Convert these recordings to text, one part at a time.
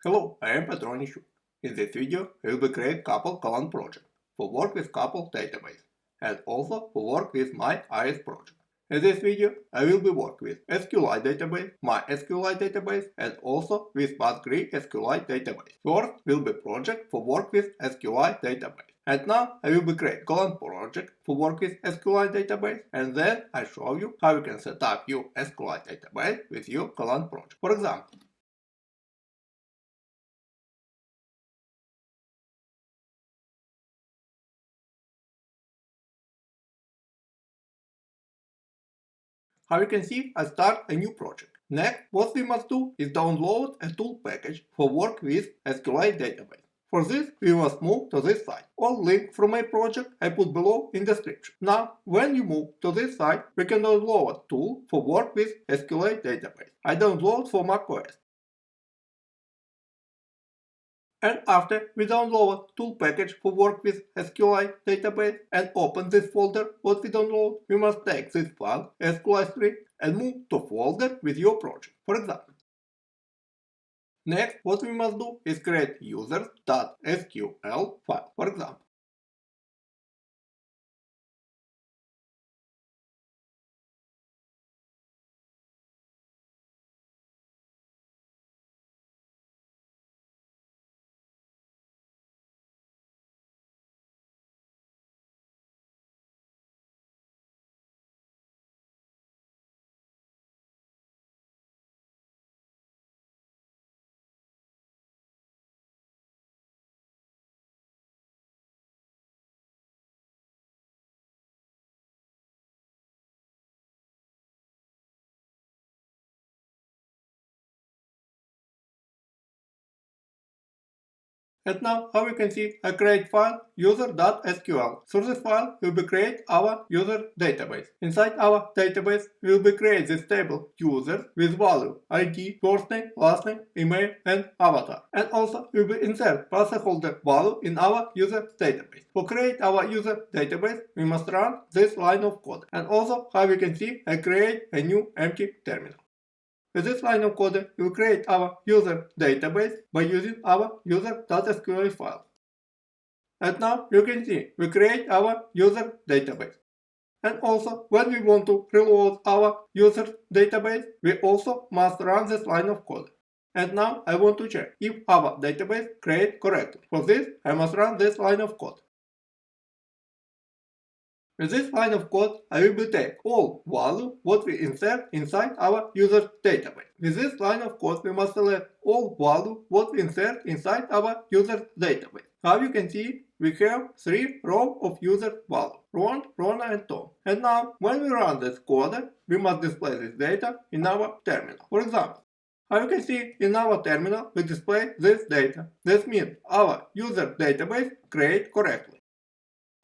Hello, I am petroonishchuk. In this video, I will be create couple Golang project for work with couple database and also for work with my IS project. In this video, I will be work with SQLite database, MySQL database and also with PostgreSQL database. First will be project for work with SQLite database. And now I will be create Golang project for work with SQLite database and then I show you how you can set up your SQLite database with your Golang project. For example, how you can see, I start a new project. Next, what we must do is download a tool package for work with SQLite database. For this, we must move to this site. All link from my project I put below in description. Now, when you move to this site, we can download a tool for work with SQLite database. I download for macOS. And after we download tool package for work with SQLite database and open this folder what we download, we must take this file SQLite and move to folder with your project, for example. Next, what we must do is create users.sql file, for example. And now, how you can see, I create file user.sql. Through this file, we will create our user database. Inside our database, we will create this table users with value ID, first name, last name, email, and avatar. And also, we will insert placeholder value in our user database. To create our user database, we must run this line of code. And also, how you can see, I create a new empty terminal. With this line of code, we will create our user database by using our user.sql file. And now you can see we create our user database. And also, when we want to reload our user database, we also must run this line of code. And now I want to check if our database created correctly. For this, I must run this line of code. With this line of code, I will take all value what we insert inside our user database. With this line of code, we must select all value what we insert inside our user database. Now you can see we have 3 rows of user value: Ron, Rona, and Tom. And now, when we run this code, we must display this data in our terminal. For example, how you can see in our terminal, we display this data. This means our user database created correctly.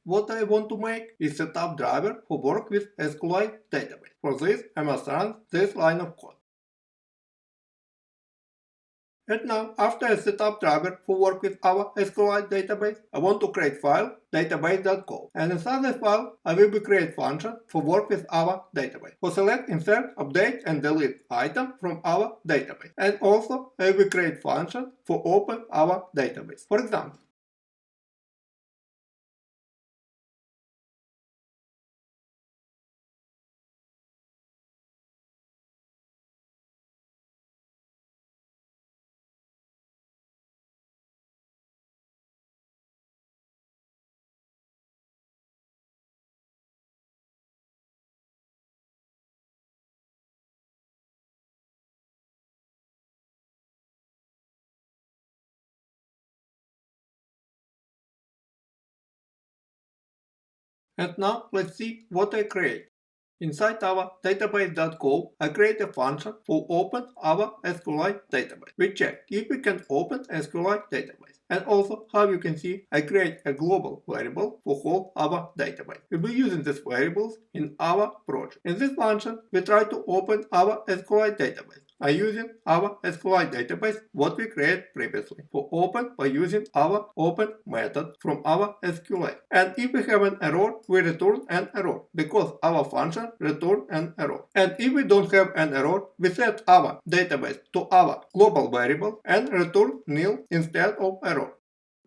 What I want to make is set up driver for work with SQLite database. For this, I must run this line of code. And now, after I set up driver for work with our SQLite database, I want to create file database.go. And inside this file, I will be create function for work with our database. For select, insert, update, and delete item from our database. And also, I will create function for open our database. For example, and now let's see what I create. Inside our database.go, I create a function for open our SQLite database. We check if we can open SQLite database. And also, how you can see, I create a global variable for whole our database. We'll be using these variables in our project. In this function, we try to open our SQLite database. are using our SQLite database what we created previously. For open by using our open method from our SQLite. And if we have an error, we return an error because our function returns an error. And if we don't have an error, we set our database to our global variable and return nil instead of error.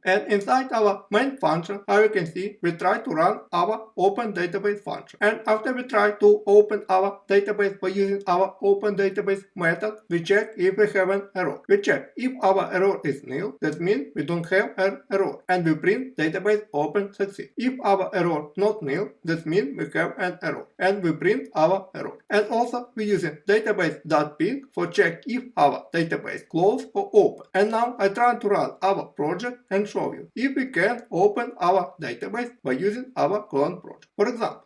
And inside our main function, as you can see, we try to run our open database function. And after we try to open our database by using our open database method, we check if we have an error. We check if our error is nil, that means we don't have an error. And we print database open succeed. If our error not nil, that means we have an error. And we print our error. And also we using database.ping for check if our database closed or open. And now I try to run our project and show you if we can open our database by using our Golang project. For example,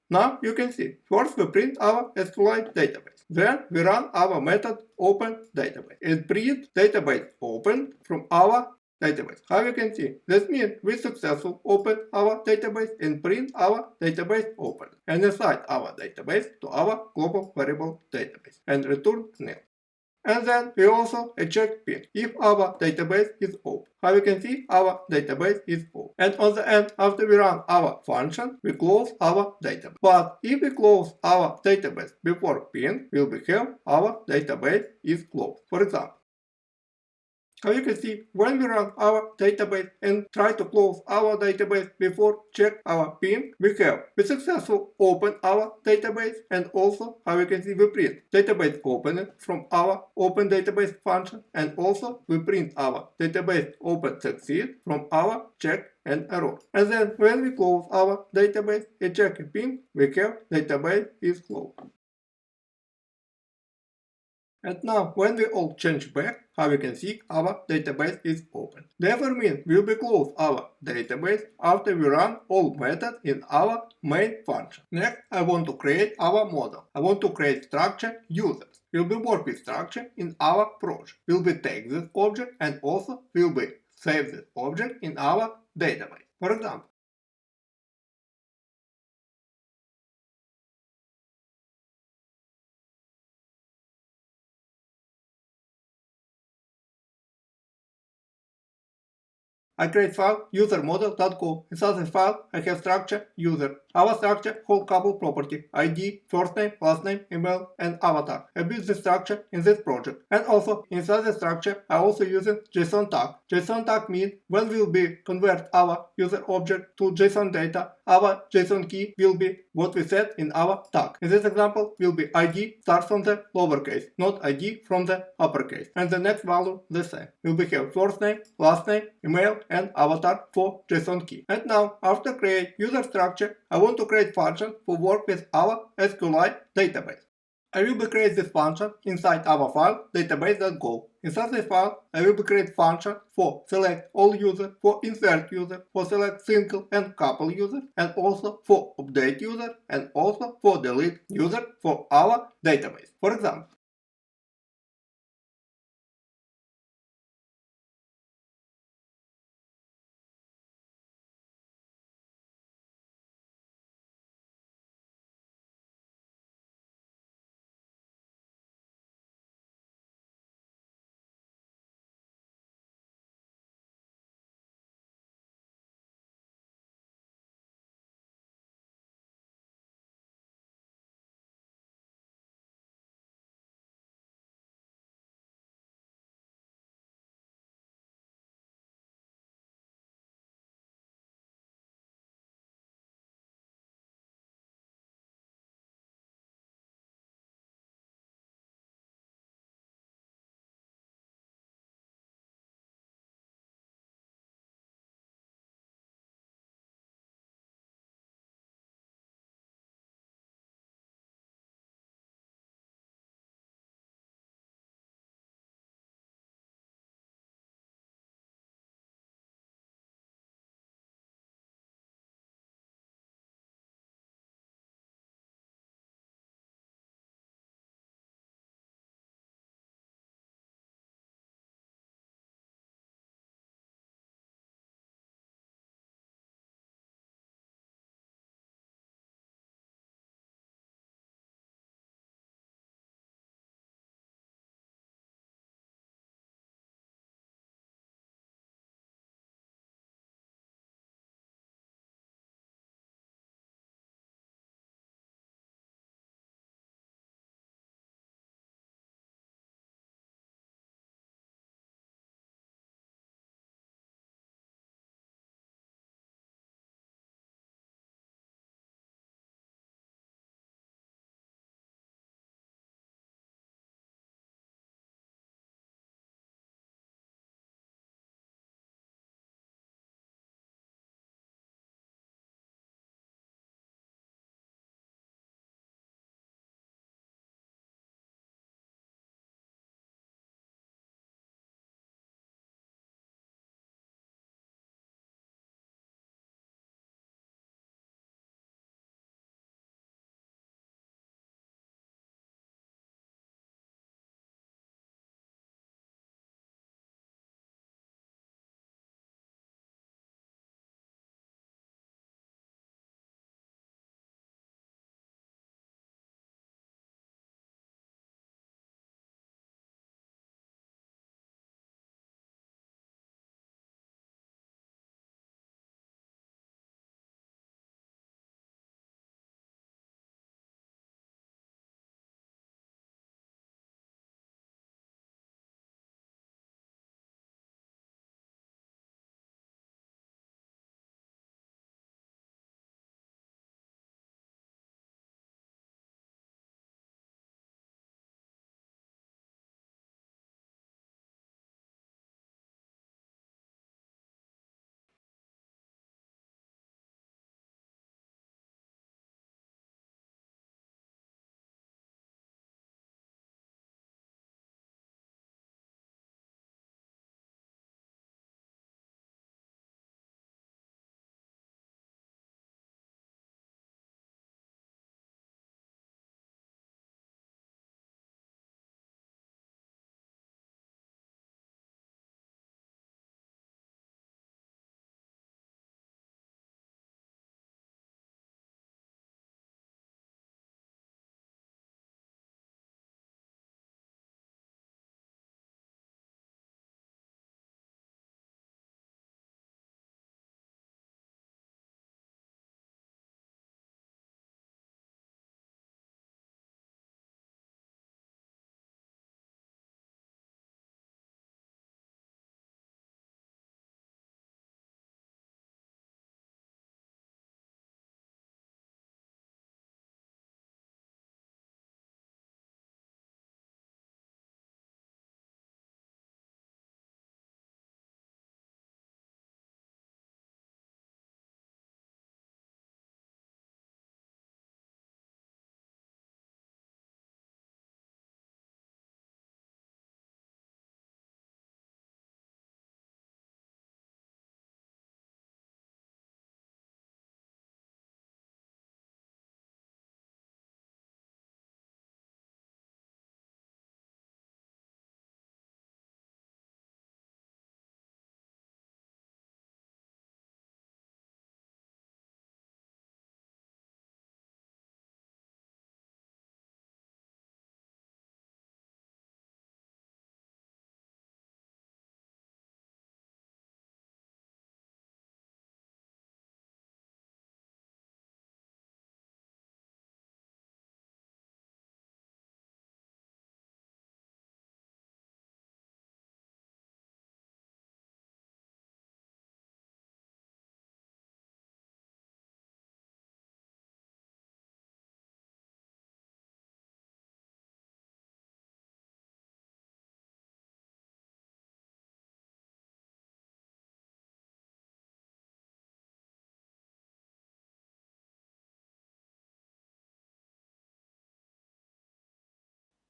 now you can see, first we print our SQLite database. Then we run our method open database. It print database open from our database. How you can see, that means we successfully open our database and print our database open and assign our database to our global variable database and return nil. And then we also check ping if our database is open. How you can see, our database is open. And on the end, after we run our function, we close our database. But if we close our database before ping, we'll have our database is closed. For example, how you can see, when we run our database and try to close our database before check our ping, we successfully open our database, and also, how you can see, we print database open from our open database function, and also we print our database open succeed from our check and error. And then when we close our database and check ping, we have database is closed. And now, when we all change back, how you can see, our database is open. Therefore means we will close our database after we run all methods in our main function. Next, I want to create our model. I want to create structure users. We'll be work with structure in our project. We'll be take this object and also we'll be save this object in our database. For example, I create file user.model.go. Inside the file, I have structure user. Our structure holds couple property ID, first name, last name, email, and avatar. I built the structure in this project. And also inside the structure, I also using JSON tag. JSON tag means when we'll be convert our user object to JSON data, our JSON key will be what we set in our tag. In this example, will be ID starts from the lowercase, not ID from the uppercase. And the next value the same. Will be have first name, last name, email, and avatar for JSON key. And now, after create user structure, I want to create function for work with our SQLite database. I will be create this function inside our file database.go. Inside this file, I will be create function for select all user, for insert user, for select single and couple user, and also for update user, and also for delete user for our database. For example,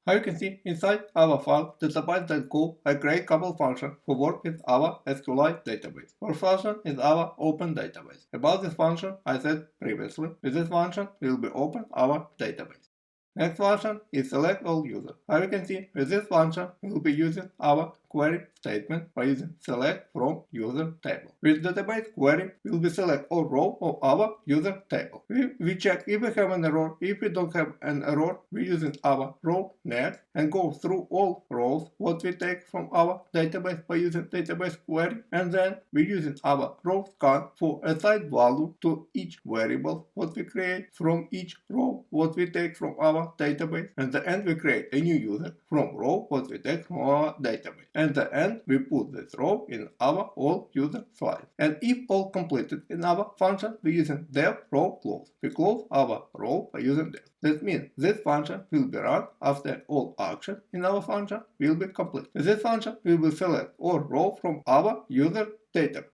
How you can see, inside our file database.go, I create a couple functions for work with our SQLite database. First function is our open database. About this function I said previously, with this function will be open our database. Next function is selectAllUser. How you can see, with this function we will be using our query statement by using select from user table. With database query, we will be select all row of our user table. We check if we have an error. If we don't have an error, we using our row next and go through all rows what we take from our database by using database query, and then we using our row scan for assign value to each variable what we create from each row what we take from our database, and at the end we create a new user from row what we take from our database. And at the end, we put this row in our all user file. And if all completed in our function, we using dev row close. We close our row by using dev. That means this function will be run after all actions in our function will be complete. With this function, we will select all row from our user database.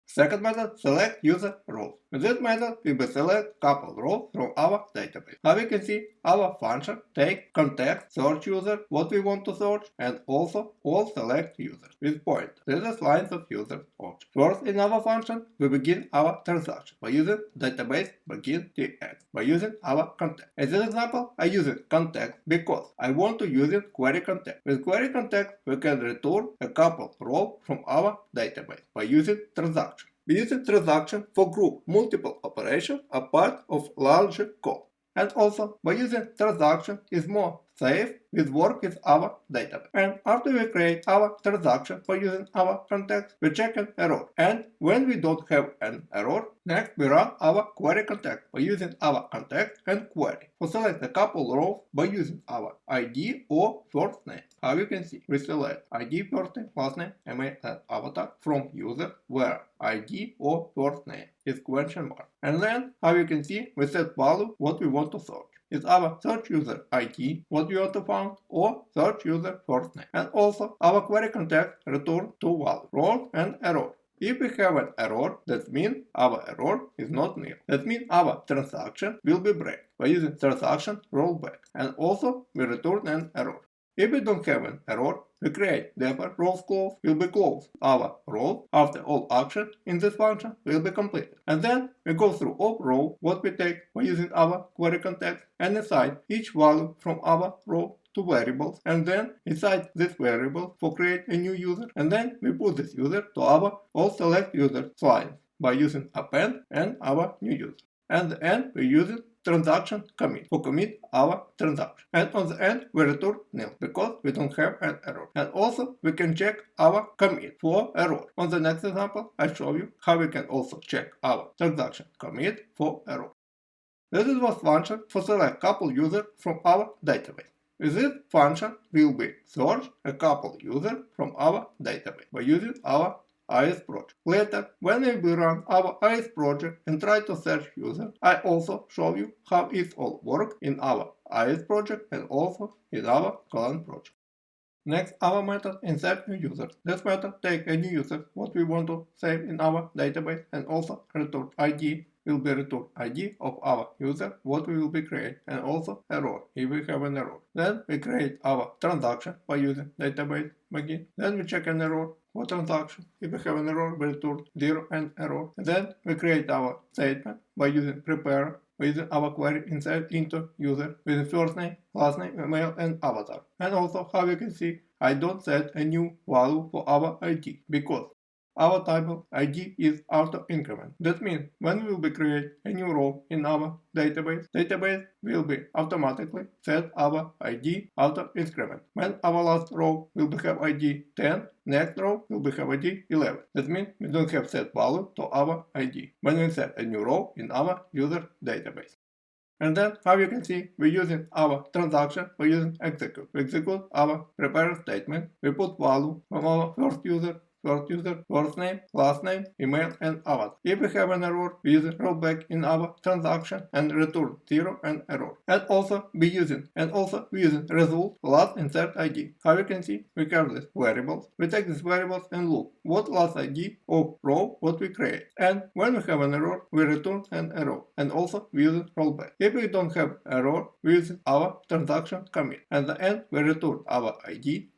Second method, select user rows. With this method, we will select couple rows from our database. Now we can see our function take context, search user, what we want to search, and also all select users with point. This is lines of user object. First, in our function, we begin our transaction by using database begin tx by using our context. In this example, I use context because I want to use query context. With query context, we can return a couple rows from our database by using transaction. We use transaction for group multiple operations are part of larger code. And also, by using transaction is more safe with work with our database. And after we create our transaction by using our context, we check an error. And when we don't have an error, next we run our query context by using our context and query. For select a couple rows by using our ID or first name. How you can see, we select ID, first name, last name, email, and avatar from user where ID or first name is question mark. And then, how you can see, we set value what we want to search. Is our search user ID what we want to find, or search user first name. And also our query context return two values, row and error. If we have an error, that means our error is not nil. That means our transaction will be break by using transaction rollback. And also we return an error. If we don't have an error, we create therefore rows close will be closed. Our row after all actions in this function will be completed. And then we go through all row what we take by using our query context and assign each value from our row to variables, and then inside this variable for create a new user, and then we put this user to our all select user line by using append and our new user. And at the end we use transaction commit for commit our transaction, and on the end we return nil because we don't have an error. And also we can check our commit for error. On the next example I show you how we can also check our transaction commit for error. This is what function for select couple user from our database. With this function will be search a couple user from our database by using our IS project. Later, when we will run our IS project and try to search user, I also show you how it all works in our IS project and also in our Golang project. Next, our method insertNewUser. This method takes a new user what we want to save in our database and also return ID will be return ID of our user what we will be create, and also error if we have an error. Then we create our transaction by using database begin. Then we check an error for transaction. If we have an error, we return 0 and error. And then we create our statement by using prepare with our query insert into user with first name, last name, email, and avatar. And also, how you can see, I don't set a new value for our ID because our table ID is auto increment. That means when we will be create a new row in our database will be automatically set our ID auto increment. When our last row will be have ID 10, next row will be have ID 11. That means we don't have set value to our ID when we set a new row in our user database. And then, how you can see, we're using our transaction by using execute. We execute our prepare statement. We put value from our first user first user, first name, last name, email, and avatar. If we have an error, we use rollback in our transaction and return 0 and error. And also we using result last insert ID. How you can see, we have these variables. We take these variables and look what last ID of row what we create. And when we have an error, we return an error. And also we use rollback. If we don't have error, we use our transaction commit. At the end, we return our ID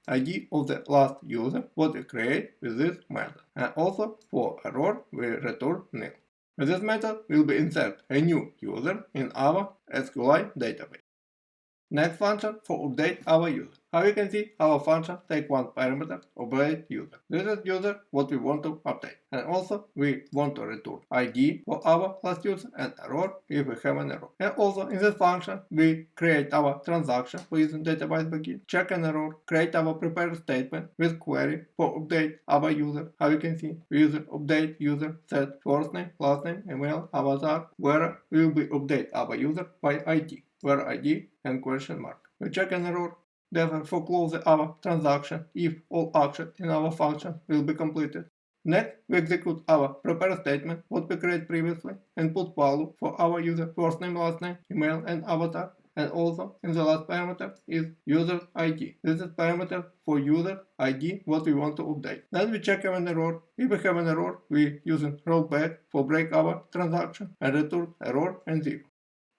of the last user what we create with this method. And also for error, we return nil. With this method, we'll be insert a new user in our SQLite database. Next function for update our user. How you can see, our function take one parameter, update user. This is user what we want to update. And also we want to return ID for our last user and error if we have an error. And also in this function we create our transaction for using database begin, check an error, create our prepare statement with query for update our user. How you can see, we use update user set first name, last name, email, avatar, where we will be update our user by ID, where ID and question mark. We check an error. Therefore, close our transaction if all actions in our function will be completed. Next, we execute our prepare statement, what we created previously, and put value for our user first name, last name, email, and avatar. And also, in the last parameter is user ID. This is parameter for user ID, what we want to update. Then we check an error. If we have an error, we using rollback for break our transaction and return error and 0.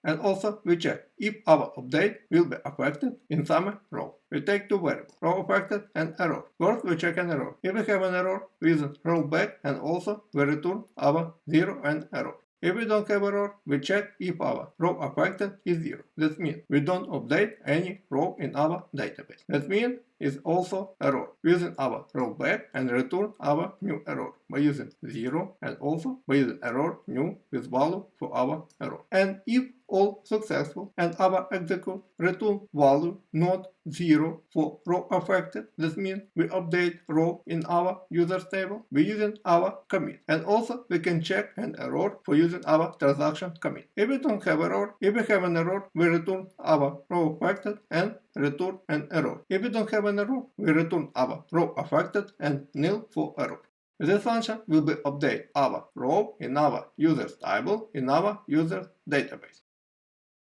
And also we check if our update will be affected in some row. We take two variables, row affected and error. First we check an error. If we have an error, we use rollback and also we return our 0 and error. If we don't have error, we check if our row affected is 0. That means we don't update any row in our database. That means is also error. Using our rollback and return our new error by using 0 and also by using error new with value for our error. And if all successful and our execute return value not 0 for row affected, this means we update row in our users table by using our commit. And also we can check an error for using our transaction commit. If we don't have error, if we have an error, we return our row affected and return an error. If we don't have an error, we return our row affected and nil for error. This function will be update our row in our users table in our users database.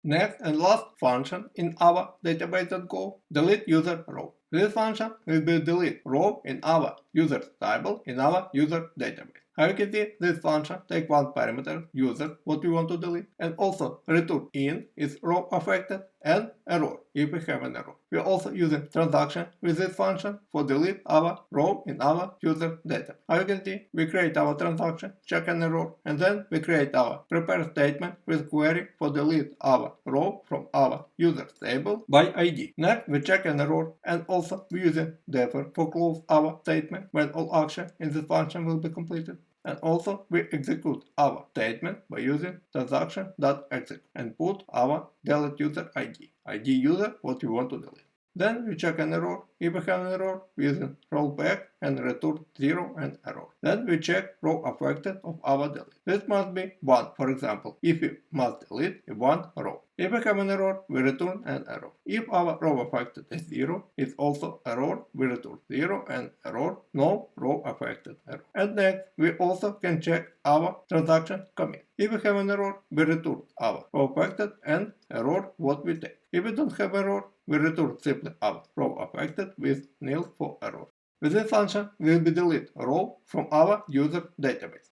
Next and last function in our database.go, delete user row. This function will be delete row in our users table in our user database. How you can see, this function take one parameter, user, what we want to delete, and also return in is row affected and error if we have an error. We are also using transaction with this function for delete our row in our user data. How you can see, we create our transaction, check an error, and then we create our prepare statement with query for delete our row from our users table by ID. Next, we check an error, and also we using therefore for close our statement when all action in this function will be completed. And also we execute our statement by using transaction.execute and put our delete user ID user what we want to delete. Then we check an error. If we have an error, we use rollback and return 0 and error. Then we check row affected of our delete. This must be 1, for example, if we must delete one row. If we have an error, we return an error. If our row affected is 0, it's also error, we return 0 and error, no row affected error. And next, we also can check our transaction commit. If we have an error, we return our row affected and error what we take. If we don't have error, we return simply our row affected with nil for error. With this function, we will be delete row from our user database.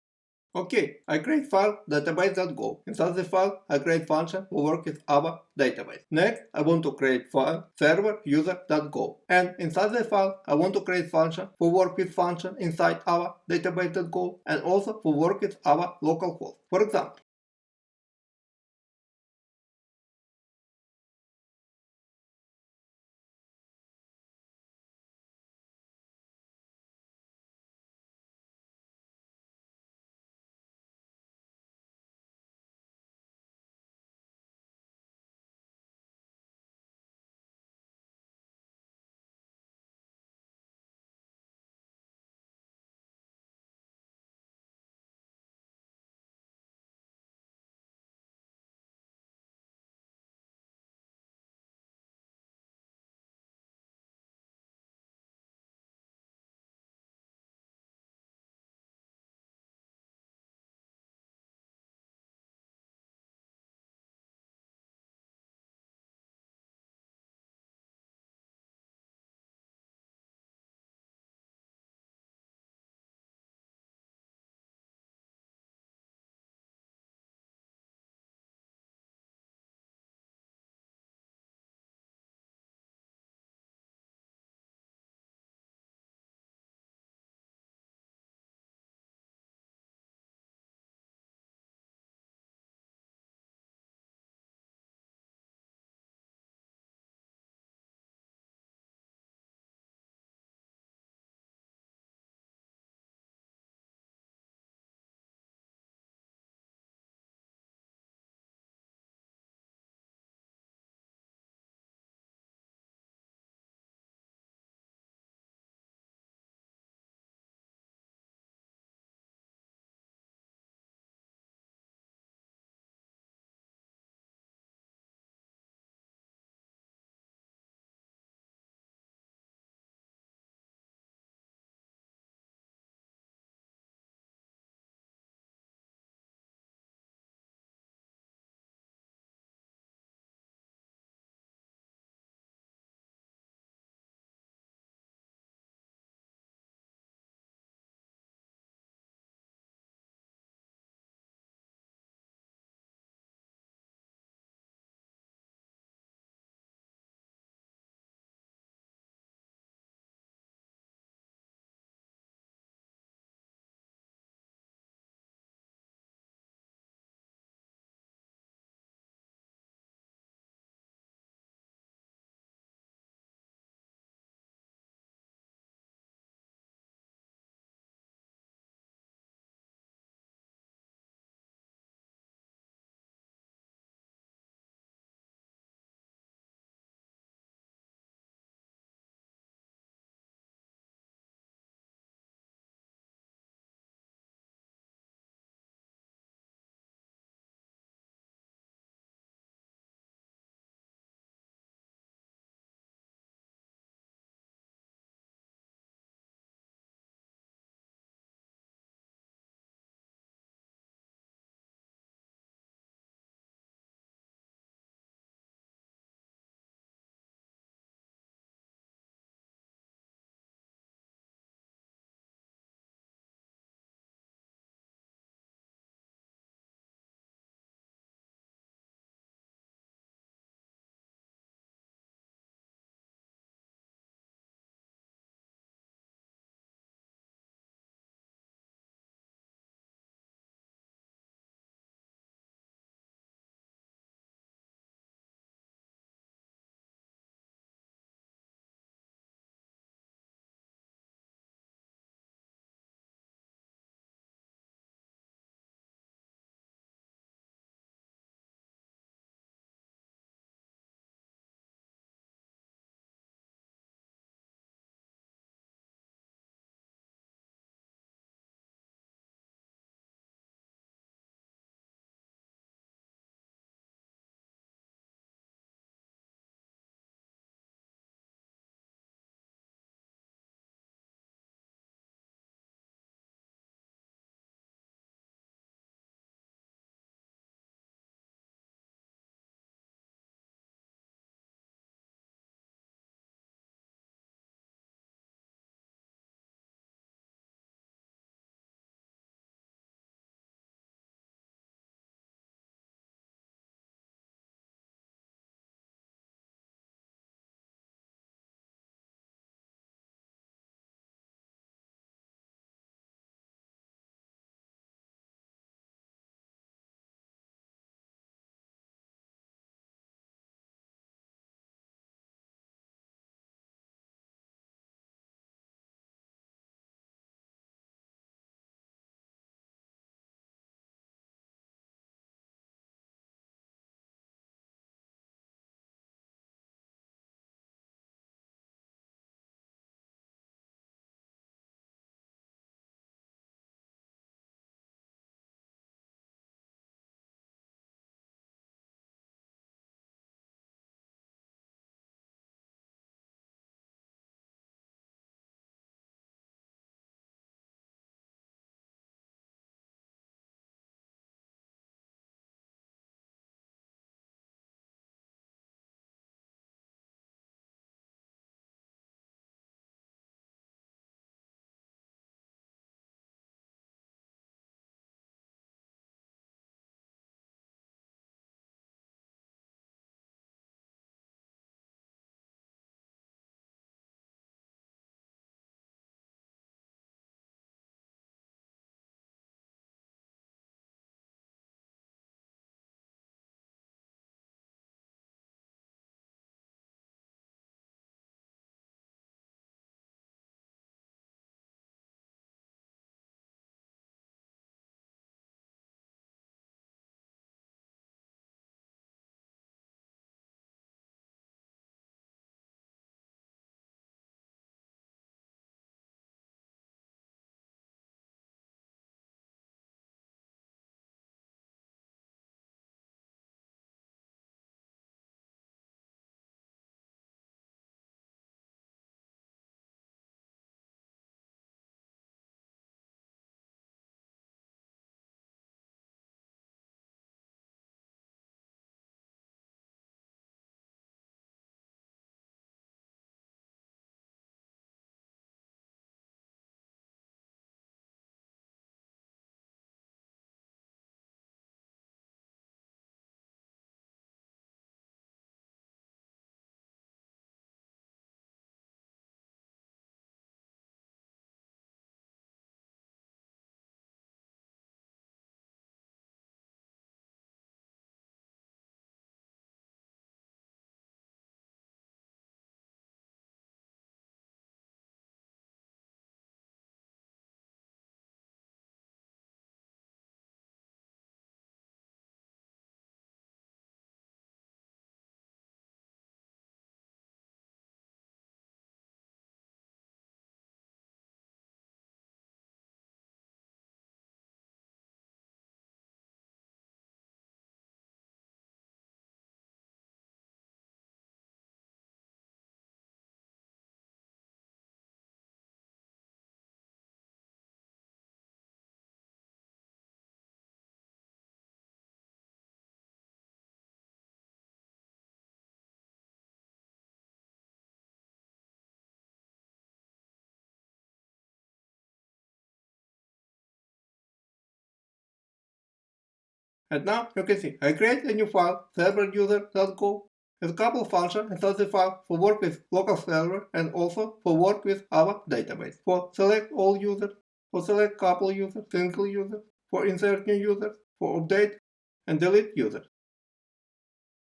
Okay, I create file database.go. Inside the file, I create function to work with our database. Next, I want to create file server user.go. And inside the file, I want to create function to work with function inside our database.go and also to work with our localhost. For example, And now you can see I create a new file, server.user.go, with a couple of functions inside the file for work with local server and also for work with our database. For select all users, for select couple users, single users, for insert new users, for update and delete users.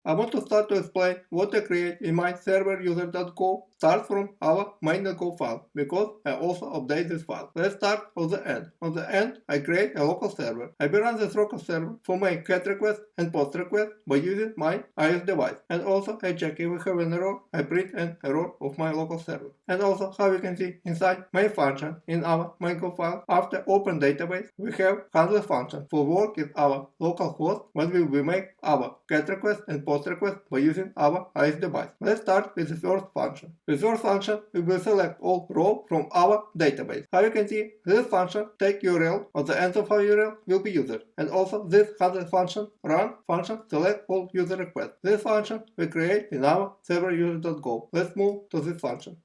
I want to start to explain what I create in my server.user.go starts from our main.go file, because I also update this file. Let's start on the end. On the end, I create a local server. I run this local server for my GET request and POST request by using my iOS device. And also I check if we have an error, I print an error of my local server. And also, how you can see inside main function in our main.go file, after open database, we have handler function for work with our local host when we will make our GET request and POST request by using our iOS device. Let's start with the first function. With first function, we will select all row from our database. How you can see, this function take URL, on the end of our URL will be user. And also this handler function run function select all user requests. This function we create in our server.user.go. Let's move to this function.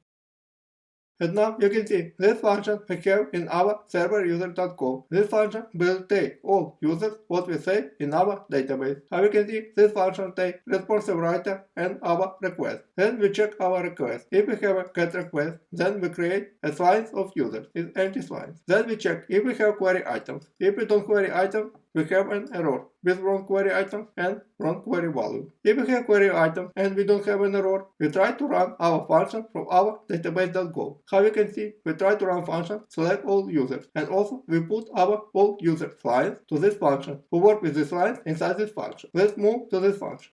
And now you can see this function we have in our server.user.go. This function will take all users what we say in our database. How you can see, this function take responsive writer and our request. Then we check our request. If we have a GET request, then we create a lines of users with empty lines. Then we check if we have query items. If we don't query item, we have an error with wrong query item and wrong query value. If we have query item and we don't have an error, we try to run our function from our database.go. How you can see, we try to run function select all users, and also we put our all user lines to this function. We work with these lines inside this function. Let's move to this function.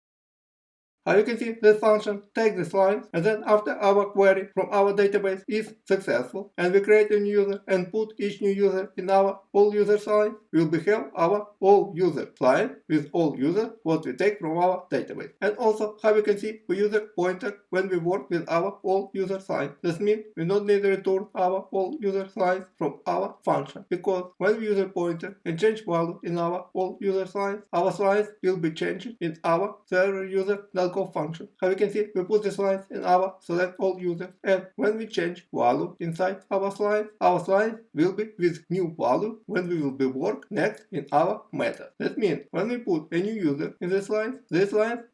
How you can see, this function takes this line, and then after our query from our database is successful and we create a new user and put each new user in our all users line, we will have our all user line with all users what we take from our database. And also, how you can see, we use a pointer when we work with our all user line. This means we don't need to return our all user lines from our function, because when we use a pointer and change value in our all user lines, our lines will be changed in our server.user.go function. How you can see, we put these lines in our select all users, and when we change value inside our lines will be with new value when we will be work next in our method. That means when we put a new user in these lines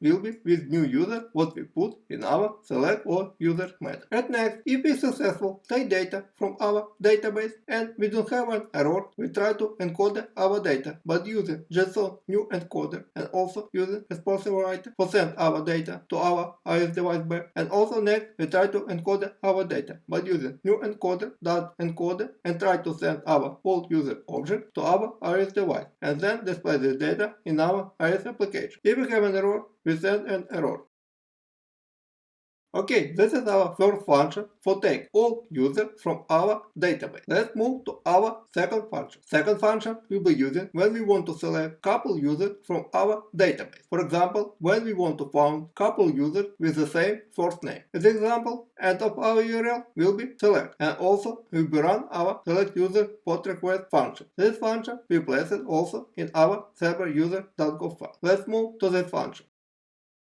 will be with new user what we put in our select all user method. And next, if we successful take data from our database and we don't have an error, we try to encode our data, but using JSON new encoder and also using responsive writer for send our data to our iOS device back. And also next, we try to encode our data, but using new encoder and try to send our all user object to our iOS device, and then display this data in our iOS application. If we have an error, we send an error. Okay, this is our first function for take all users from our database. Let's move to our second function. Second function we'll be using when we want to select couple users from our database. For example, when we want to find couple users with the same first name. As example, end of our URL will be select, and also we will run our selectUserPOSTRequest function. This function we place it also in our server.user.go file. Let's move to this function.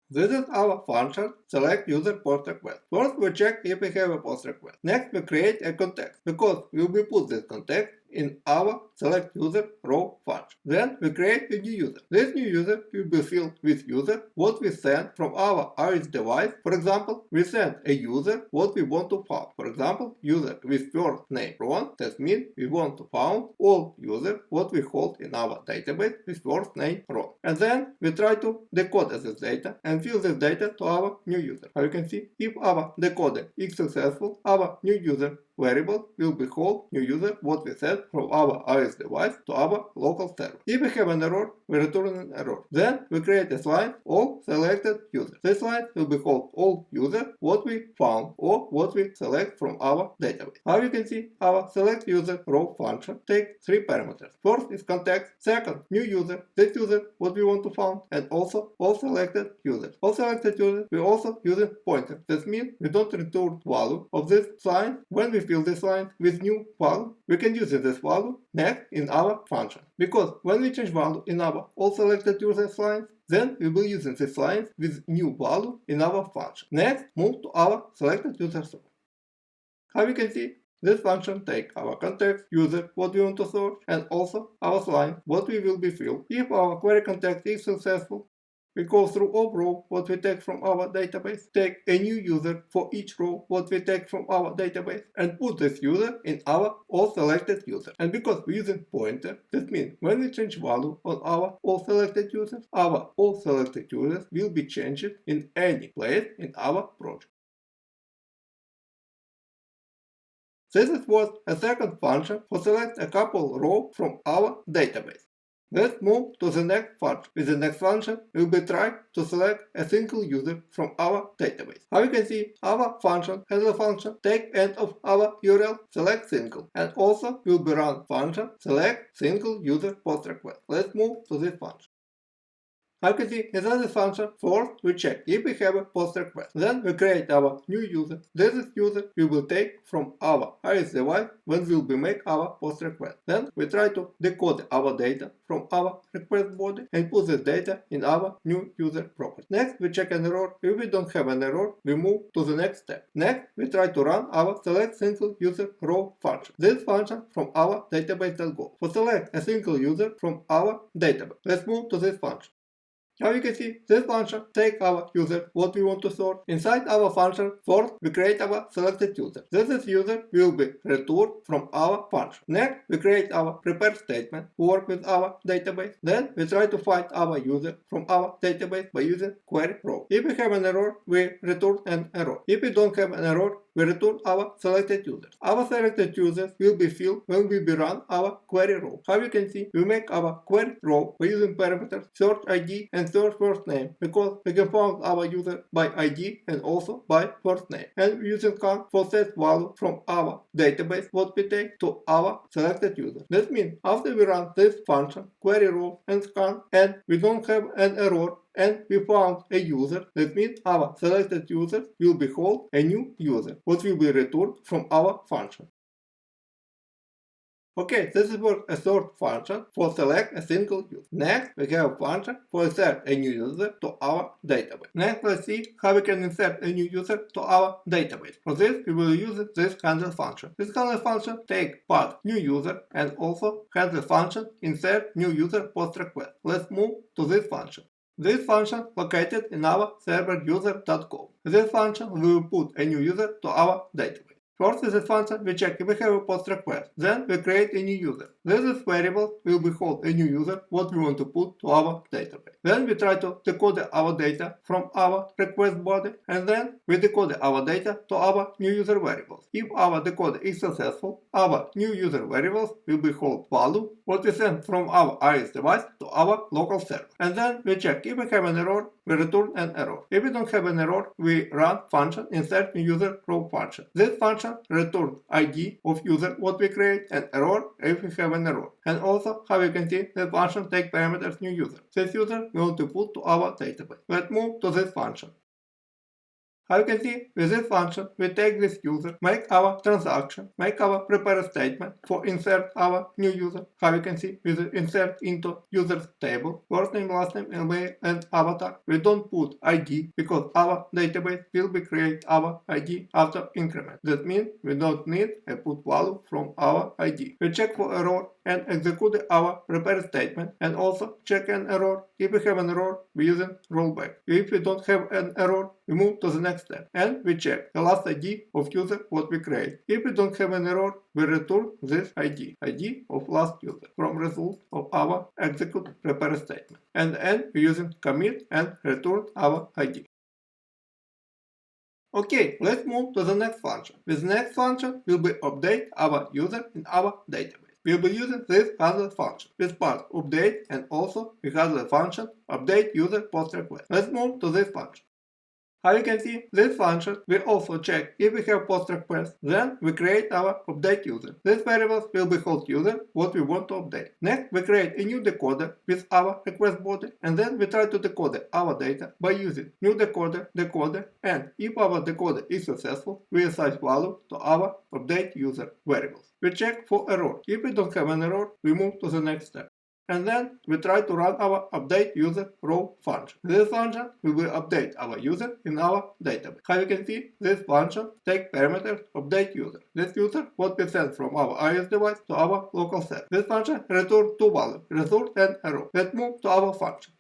This is our function selectUserPOSTRequest. First we check if we have a post request. Next we create a context, because we will put this context in our selectUser row function. Then we create a new user. This new user will be filled with user what we send from our iOS device. For example, we send a user what we want to find. For example, user with first name Ron. That means we want to find all users what we hold in our database with first name Ron. And then we try to decode this data and fill this data to our new user. How you can see, if our decoder is successful, our new user variable will be called new user what we set from our iOS device to our local server. If we have an error, we return an error. Then we create a line all selected users. This line will be called all user what we found or what we select from our database. Now you can see our select user row function takes three parameters. First is context, second new user, this user what we want to find, and also all selected users. All selected users we also use a pointer. This means we don't return value of this line when we fill this line with new value. We can use this value next in our function, because when we change value in our all selected users lines, then we will use this line with new value in our function. Next, move to our selected user server. How we can see, This function takes our context, user, what we want to sort, and also our line, what we will be filled. If our query context is successful, we go through all row what we take from our database, take a new user for each row what we take from our database, and put this user in our all selected user. And because we're using pointer, that means when we change value on our all selected users, our all selected users will be changed in any place in our project. This was a second function for select a couple rows from our database. Let's move to the next function. With the next function, we'll be trying to select a single user from our database. How you can see, our function has a function take end of our URL select single, and also will be run function select single user post request. Let's move to this function. How you can see, inside this function, first we check if we have a post request. Then we create our new user. This is user we will take from our iOS device when we will make our post request. Then we try to decode our data from our request body and put this data in our new user property. Next, we check an error. If we don't have an error, we move to the next step. Next, we try to run our select single user row function. This function from our database.go. For select a single user from our database. Let's move to this function. Now you can see, this function takes our user, what we want to sort. Inside our function, first we create our selected user. This user will be returned from our function. Next, we create our prepare statement, work with our database. Then we try to find our user from our database by using query row. If we have an error, we return an error. If we don't have an error, we return our selected users. Our selected users will be filled when we run our query row. How you can see, we make our query row by using parameters search ID and search first name, because we can find our user by ID and also by first name. And we using scan for set value from our database what we take to our selected user. That means after we run this function, query row and scan, and we don't have an error, and we found a user, that means our selected user will be called a new user, what will be returned from our function. Okay, this is a third function for select a single user. Next, we have a function for insert a new user to our database. Next, let's see how we can insert a new user to our database. For this, we will use this handle function. This handle function takes path new user and also has the function insert new user post request. Let's move to this function. This function located in our server user.go. This function will put a new user to our database. First, in this function, we check if we have a post request. Then we create a new user. This variable will be called a new user, what we want to put to our database. Then we try to decode our data from our request body, and then we decode our data to our new user variables. If our decode is successful, our new user variables will be called value, what we send from our iOS device to our local server. And then we check if we have an error, we return an error. If we don't have an error, we run function insert new user row function. This function returns ID of user what we create and error if we have an error. And also, how you can see, the function takes parameters new user. This user we want to put to our database. Let's move to this function. How you can see, with this function, we take this user, make our transaction, make our prepare statement for insert our new user. How you can see, with insert into users table, first name, last name, email, and avatar. We don't put ID because our database will be create our ID after increment. That means we don't need a put value from our ID. We check for error and execute our prepare statement, and also check an error. If we have an error, we use rollback. If we don't have an error, we move to the next step and we check the last ID of user what we create. If we don't have an error, we return this ID of last user from result of our execute prepare statement. And then we using commit and return our ID. Okay, let's move to the next function. With the next function, we'll be update our user in our database. We'll be using this handle function with part update, and also we have the function update user post request. Let's move to this function. How you can see, this function will also check if we have post request, then we create our update user. This variable will be called user, what we want to update. Next, we create a new decoder with our request body, and then we try to decode our data by using new decoder, and if our decoder is successful, we assign value to our update user variables. We check for error. If we don't have an error, we move to the next step. And then we try to run our updateUserRow function. This function will update our user in our database. How you can see, this function takes parameters updateUser. This user what we send from our iOS device to our local server. This function returns two values, result and error. Let's move to our function.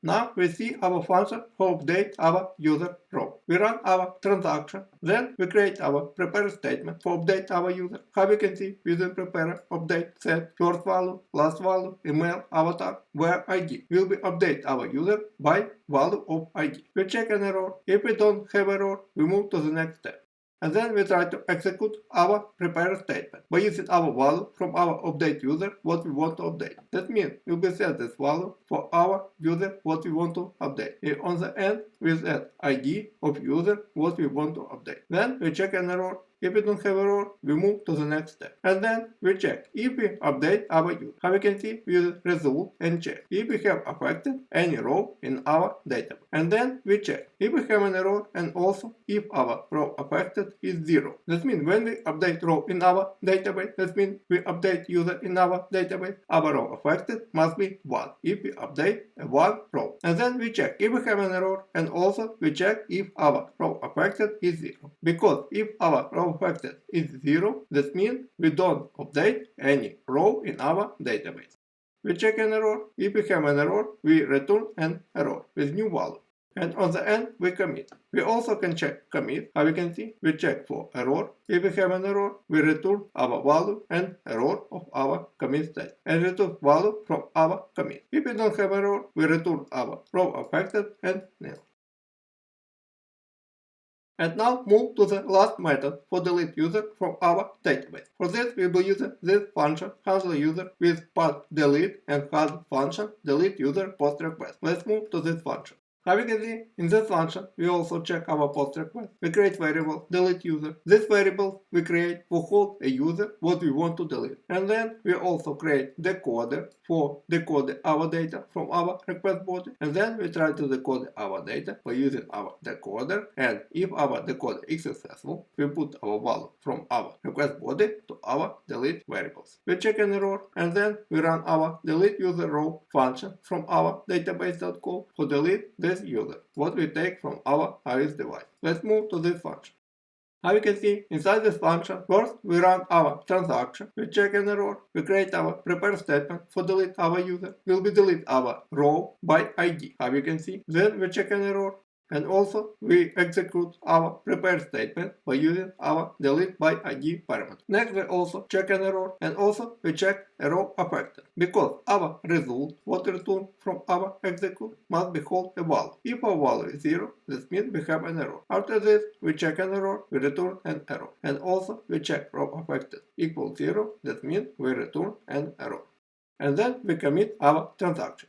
Now we see our function for update our user row. We run our transaction, then we create our prepare statement for update our user. How we can see, using prepare update set first value, last value, email, avatar, where ID. Will be update our user by value of ID. We check an error. If we don't have error, we move to the next step. And then we try to execute our prepare statement by using our value from our update user what we want to update. That means we will set this value for our user what we want to update. And on the end we set ID of user what we want to update. Then we check an error. If we don't have error, we move to the next step. And then we check if we update our user. How we can see, we use result and check if we have affected any row in our database. And then we check if we have an error and also if our row affected is 0. That means when we update row in our database, that means we update user in our database, our row affected must be 1 if we update a 1 row. And then we check if we have an error and also we check if our row affected is 0. Because if our row affected is 0, that means we don't update any row in our database. We check an error. If we have an error, we return an error with new value. And on the end, we commit. We also can check commit. How we can see, we check for error. If we have an error, we return our value and error of our commit state and return value from our commit. If we don't have error, we return our row affected and nil. And now move to the last method for delete user from our database. For this we will use this function handle user with path delete and handle function delete user PostgreSQL. Let's move to this function. How we can see, in this function we also check our PostgreSQL. We create variable delete user. This variable we create for hold a user what we want to delete. And then we also create decoder for decode our data from our request body. And then we try to decode our data by using our decoder. And if our decoder is successful, we put our value from our request body to our delete variables. We check an error and then we run our delete user row function from our database.go to delete this user, what we take from our iOS device. Let's move to this function. How you can see, inside this function, first we run our transaction, we check an error, we create our prepare statement for delete our user, will be delete our row by ID. How you can see, then we check an error. And also, we execute our prepare statement by using our delete by ID parameter. Next, we also check an error and also we check a row affected. Because our result, what return from our execute, must be hold a value. If our value is 0, this means we have an error. After this, we check an error, we return an error. And also, we check row affected equals 0, that means we return an error. And then we commit our transaction.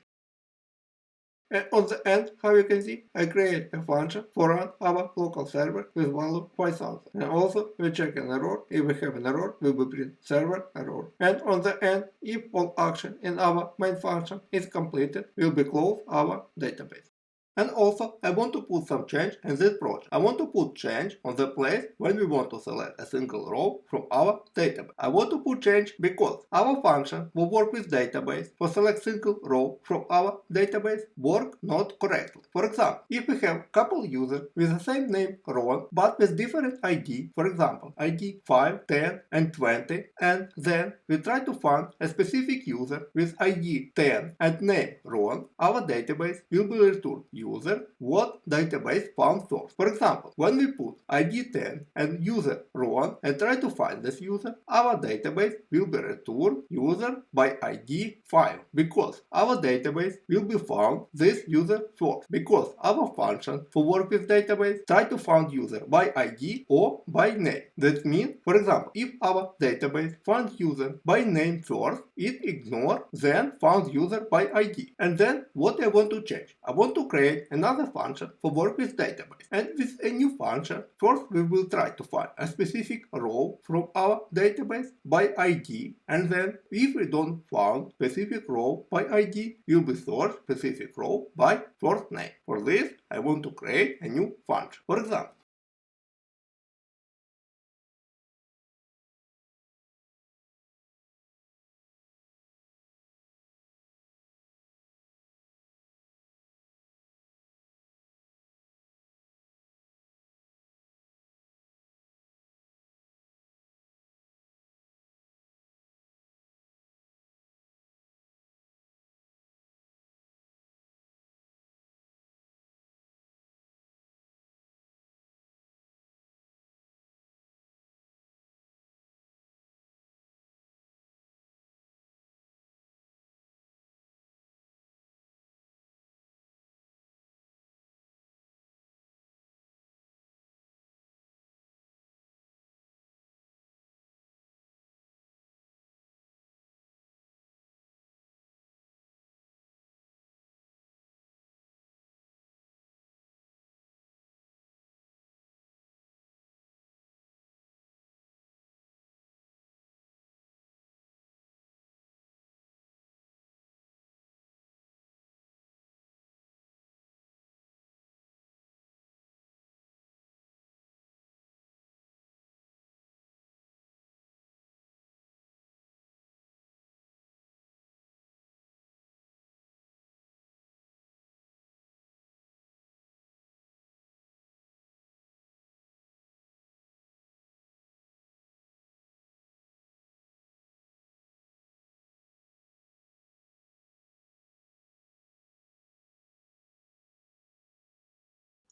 And on the end, how you can see, I create a function for run our local server with value 5000. And also, we check an error. If we have an error, we will print server error. And on the end, if all action in our main function is completed, we'll be close our database. And also, I want to put some change in this project. I want to put change on the place when we want to select a single row from our database. I want to put change because our function will work with database for select single row from our database work not correctly. For example, if we have couple users with the same name Ron but with different ID, for example, ID 5, 10 and 20, and then we try to find a specific user with ID 10 and name Ron, our database will be returned user what database found first. For example, when we put ID 10 and user Ron and try to find this user, our database will be returned user by ID 5 because our database will be found this user first because our function for work with database try to find user by ID or by name. That means, for example, if our database found user by name first, it ignore then found user by ID. And then what I want to change? I want to create another function for work with database. And with a new function, first we will try to find a specific row from our database by ID, and then if we don't find specific row by ID, we'll be sort specific row by first name. For this, I want to create a new function. For example,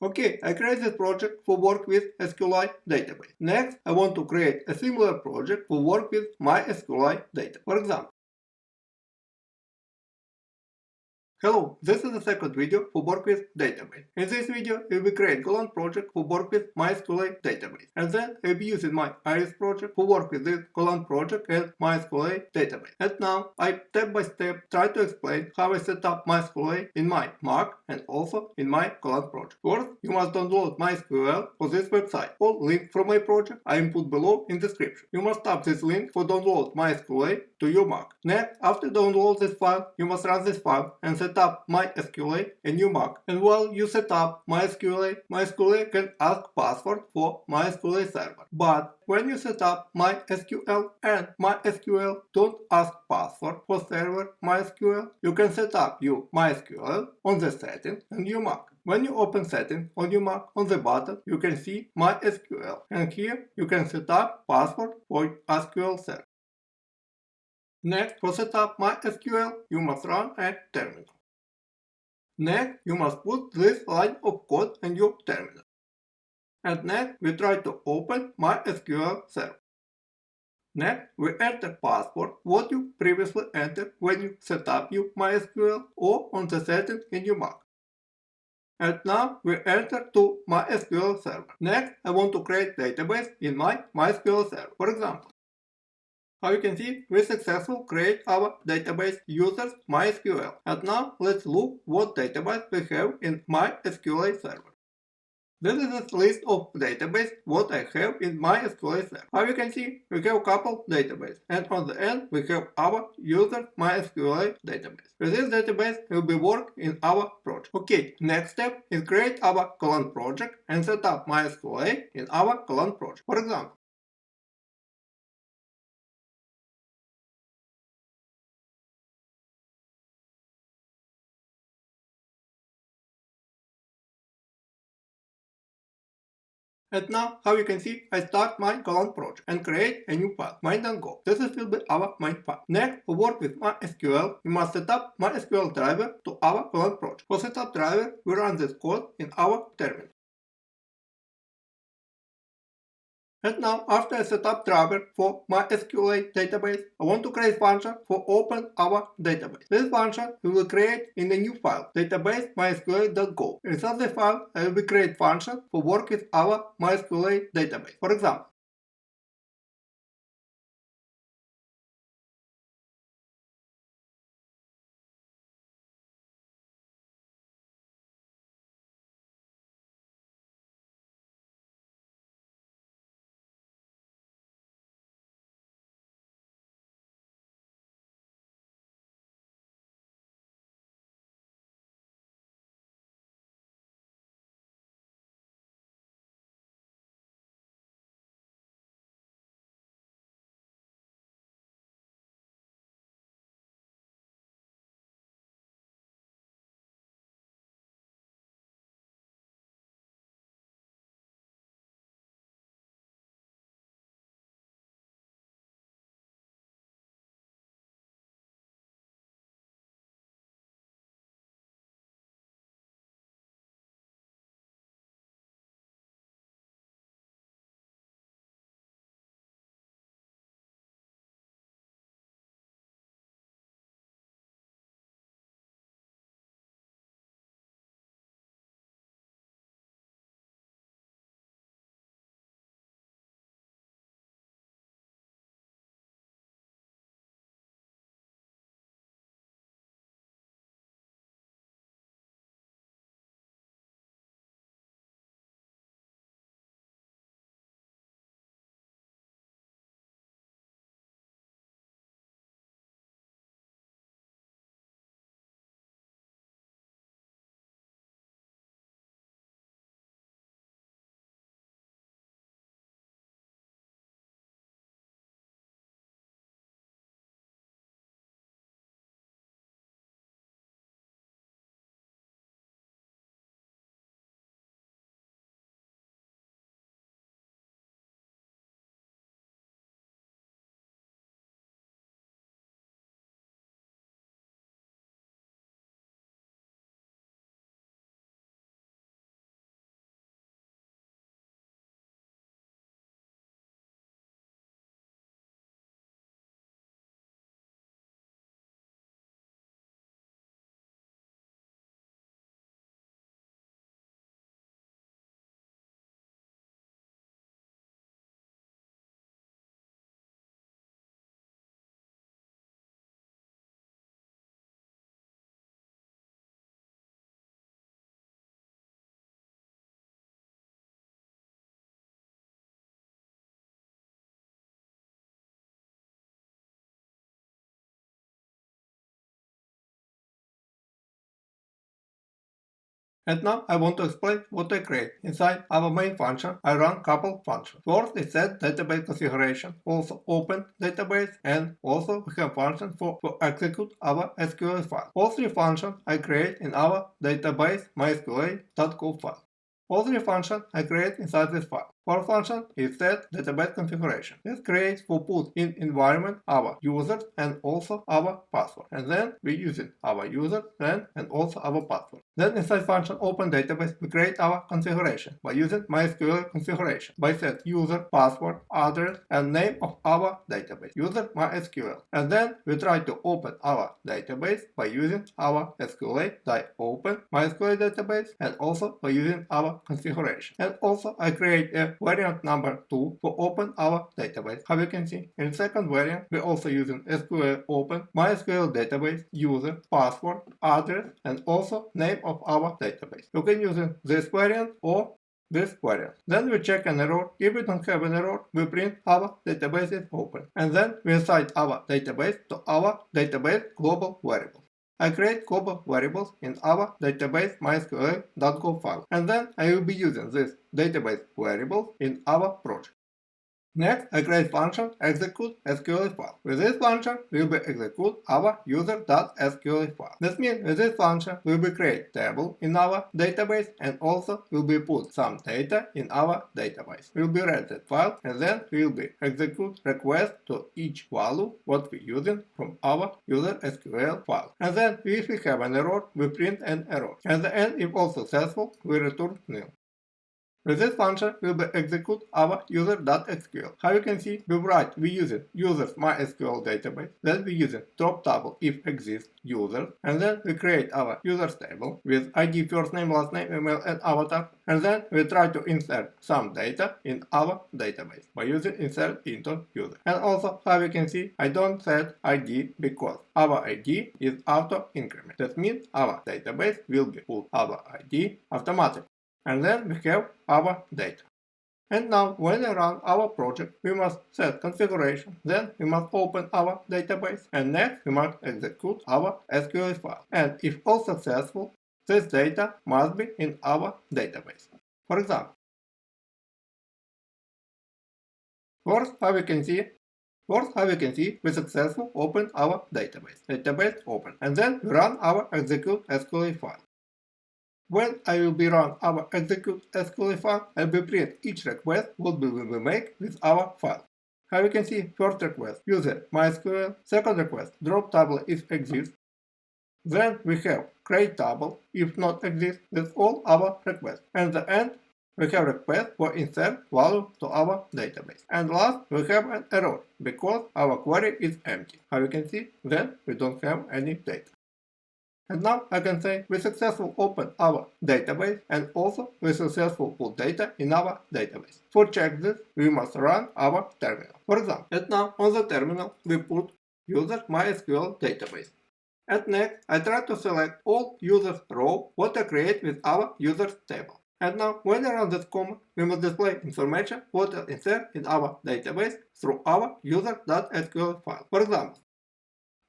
Okay, I create this project for work with SQLite database. Next, I want to create a similar project for work with MySQLite data. For example, hello, this is the second video for work with database. In this video, we will create Golang project for work with MySQLite database. And then I will be using my Iris project for work with this Golang project and MySQLite database. And now I step by step try to explain how I set up MySQLite in my Mac and also in my Golang project. First, you must download MySQL for this website. All links from my project I input below in description. You must tap this link for download MySQLite to your Mac. Next, after download this file, you must run this file and set up MySQLite in your Mac. And while you set up MySQLite can ask password for MySQL server. But when you set up MySQL and MySQL don't ask password for server MySQL, you can set up your MySQL on the settings in your Mac. When you open settings on your Mac, on the bottom you can see MySQL, and here you can set up password for SQL server. Next, for set up MySQL, you must run a terminal. Next, you must put this line of code in your terminal. And next, we try to open MySQL server. Next, we enter password what you previously entered when you set up your MySQL or on the settings in your Mac. And now we enter to MySQL server. Next, I want to create database in my MySQL server. For example, how you can see, we successfully create our database users MySQL. And now let's look what database we have in MySQL server. This is a list of database what I have in MySQL server. How you can see, we have a couple databases, and on the end we have our user MySQL database. With this database will be work in our project. Okay, next step is create our Golang project and set up MySQL in our Golang project. For example, and now, how you can see, I start my Golang project and create a new file, main.go. This will be our main file. Next, to work with MySQL, we must set up MySQL driver to our Golang project. For setup driver, we run this code in our terminal. And now, after I set up driver for MySQL database, I want to create function for open our database. This function we will create in a new file, databaseMySQL.go. Inside the file, I will create function for work with our MySQL database. For example, And now I want to explain what I create. Inside our main function, I run couple functions. First is set database configuration, also open database, and also we have functions for execute our SQL file. All three functions I create in our databaseMySQL.go file. All three functions I create inside this file. First function is set database configuration. This creates for put in environment our users and also our password. And then we use it our user and also our password. Then inside function open database we create our configuration by using MySQL configuration by set user, password, address and name of our database, user MySQL. And then we try to open our database by using our SQLite open MySQL database and also by using our configuration. And also I create a variant number 2 for open our database. How you can see, in second variant we also using SQL open MySQL database, user, password, address and also name of our database. You can use this variant or this variant. Then we check an error. If we don't have an error, we print our database is open. And then we assign our database to our database global variable. I create global variables in our database MySQL.go file. And then I will be using this database variable in our project. Next, I create function execute SQL file. With this function, we will execute our user.sql file. This means with this function, we will create table in our database and also will be put some data in our database. We will be read that file and then we will be execute request to each value what we using from our user SQL file. And then if we have an error, we print an error. At the end, if all successful, we return nil. With this function, we will execute our user.sql. How you can see, we write we use users MySQL database, then we use drop table if exists users, and then we create our users table with ID, first name, last name, email, and avatar, and then we try to insert some data in our database by using insert into user. And also, how you can see, I don't set ID because our ID is auto increment. That means our database will be put our ID automatically. And then we have our data. And now when we run our project, we must set configuration, then we must open our database, and next we must execute our SQL file. And if all successful, this data must be in our database. For example, first how we can see, we successfully open our database open, and then we run our execute SQL file. When I will be run our execute SQL file, I will print each request what we will make with our file. How you can see, first request user MySQL, second request drop table if exists. Then we have create table if not exists. That's all our requests. And the end we have request for insert value to our database. And last we have an error because our query is empty. How you can see, then we don't have any data. And now I can say we successfully open our database and also we successfully put data in our database. For check this, we must run our terminal. For example, and now on the terminal we put user MySQL database. And next I try to select all users row what I create with our users table. And now when I run this command, we must display information what I insert in our database through our user.sql file. For example,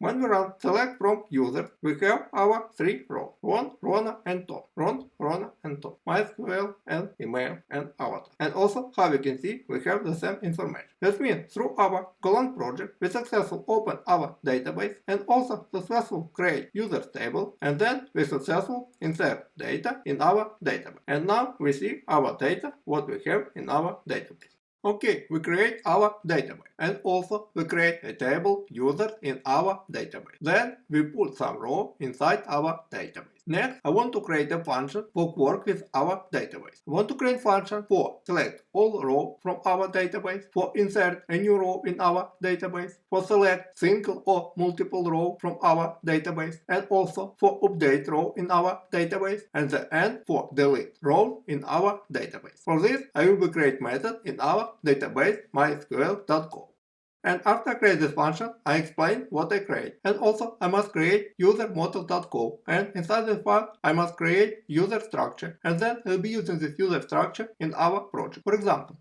when we run select from user, we have our three rows, Ron, Rona, and Tom. Ron, Rona, and Tom. MySQL and email and avatar. And also, how you can see, we have the same information. That means through our Golang project, we successfully open our database and also successfully create users table, and then we successfully insert data in our database. And now we see our data, what we have in our database. Okay, we create our database and also we create a table users in our database. Then we put some row inside our database. Next, I want to create a function for work with our database. I want to create a function for select all row from our database, for insert a new row in our database, for select single or multiple row from our database, and also for update row in our database, and the end for delete row in our database. For this, I will create method in our databaseMySQL.go. And after I create this function, I explain what I create. And also I must create user.model.go, and inside this file I must create user structure, and then we'll be using this user structure in our project. For example,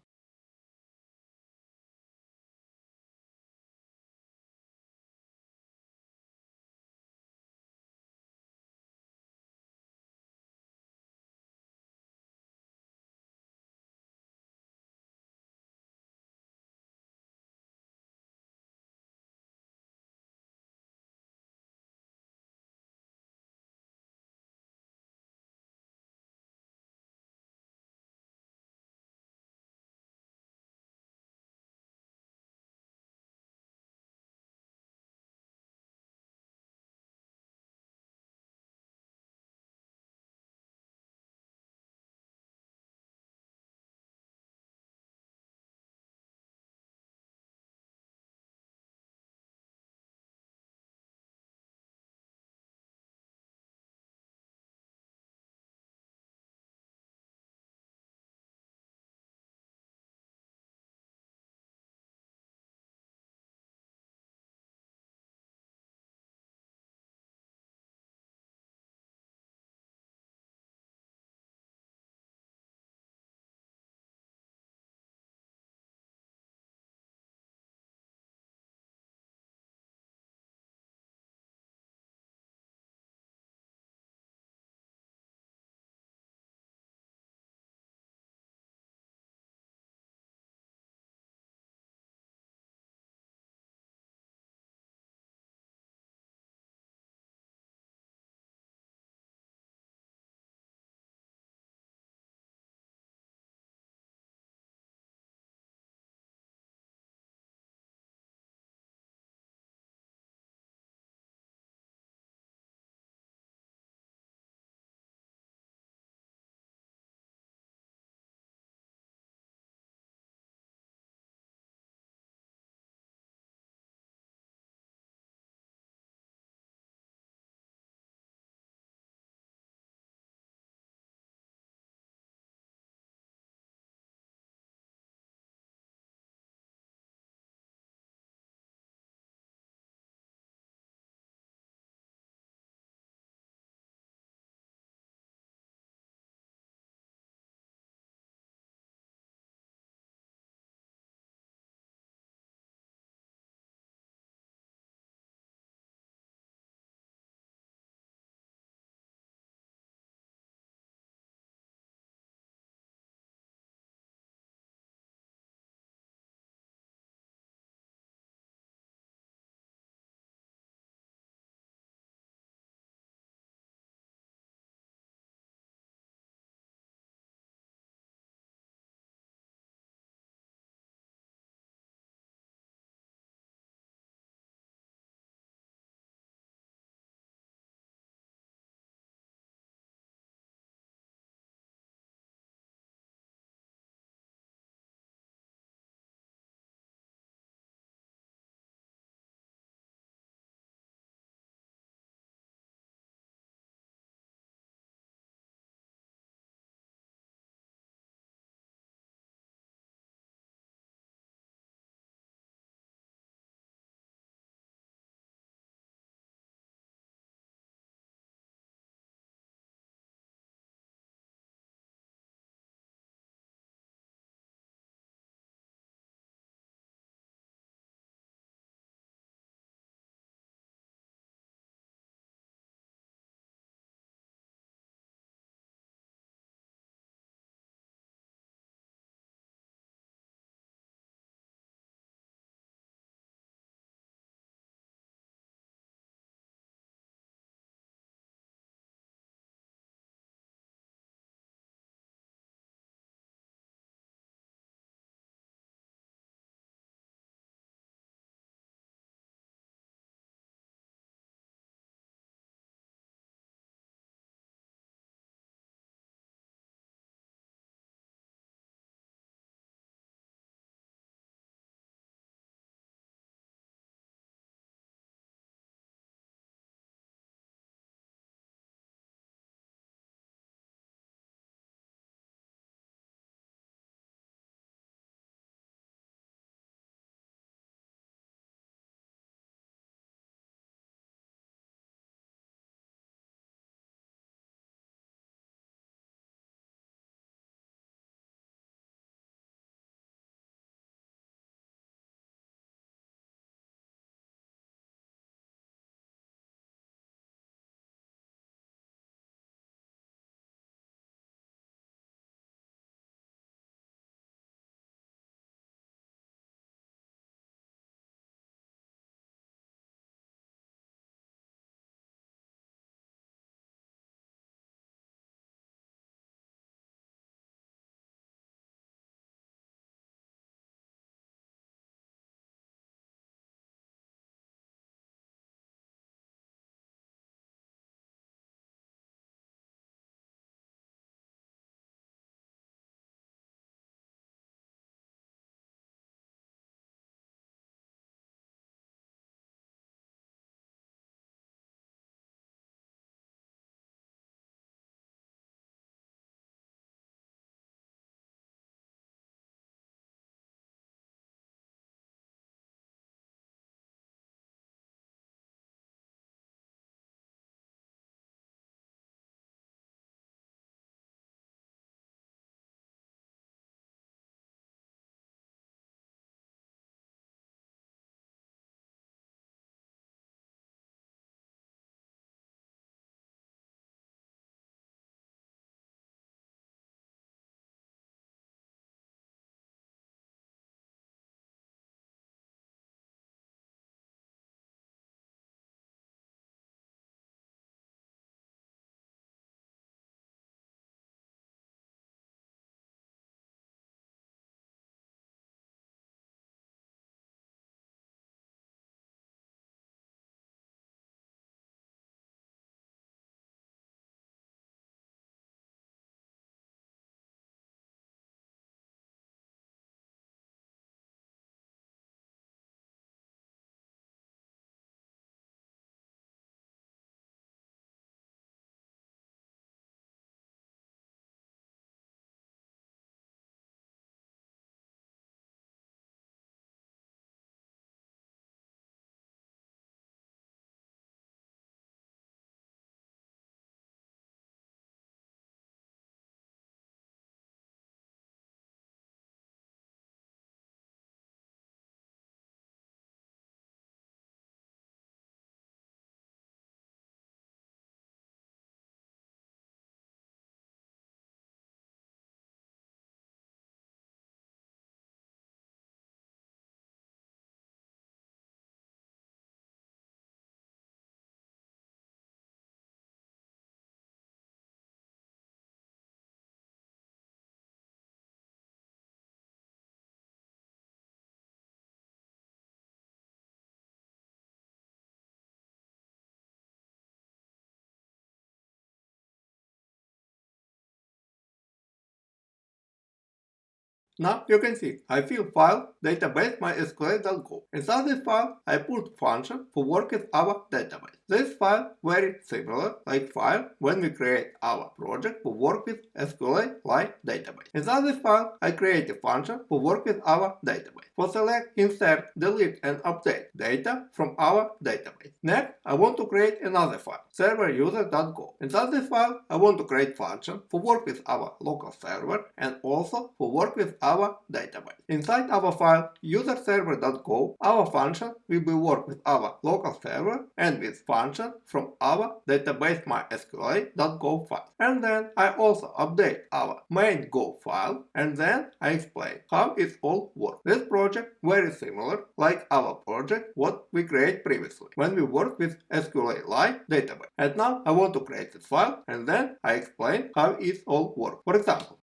Now you can see I fill file databaseMySQL.go. Inside this file I put function to work with our database. This file very similar like file when we create our project to work with SQLite DB. Inside this file I create a function to work with our database. For select, insert, delete and update data from our database. Next I want to create another file, server.user.go. Inside this file I want to create function to work with our local server and also to work with our database. Inside our file user.server.go, our function will be work with our local server and with function from our databaseMySQL.go file. And then I also update our main.go file and then I explain how it all works. This project very similar like our project what we create previously when we work with SQLite DB. And now I want to create this file and then I explain how it all works. For example,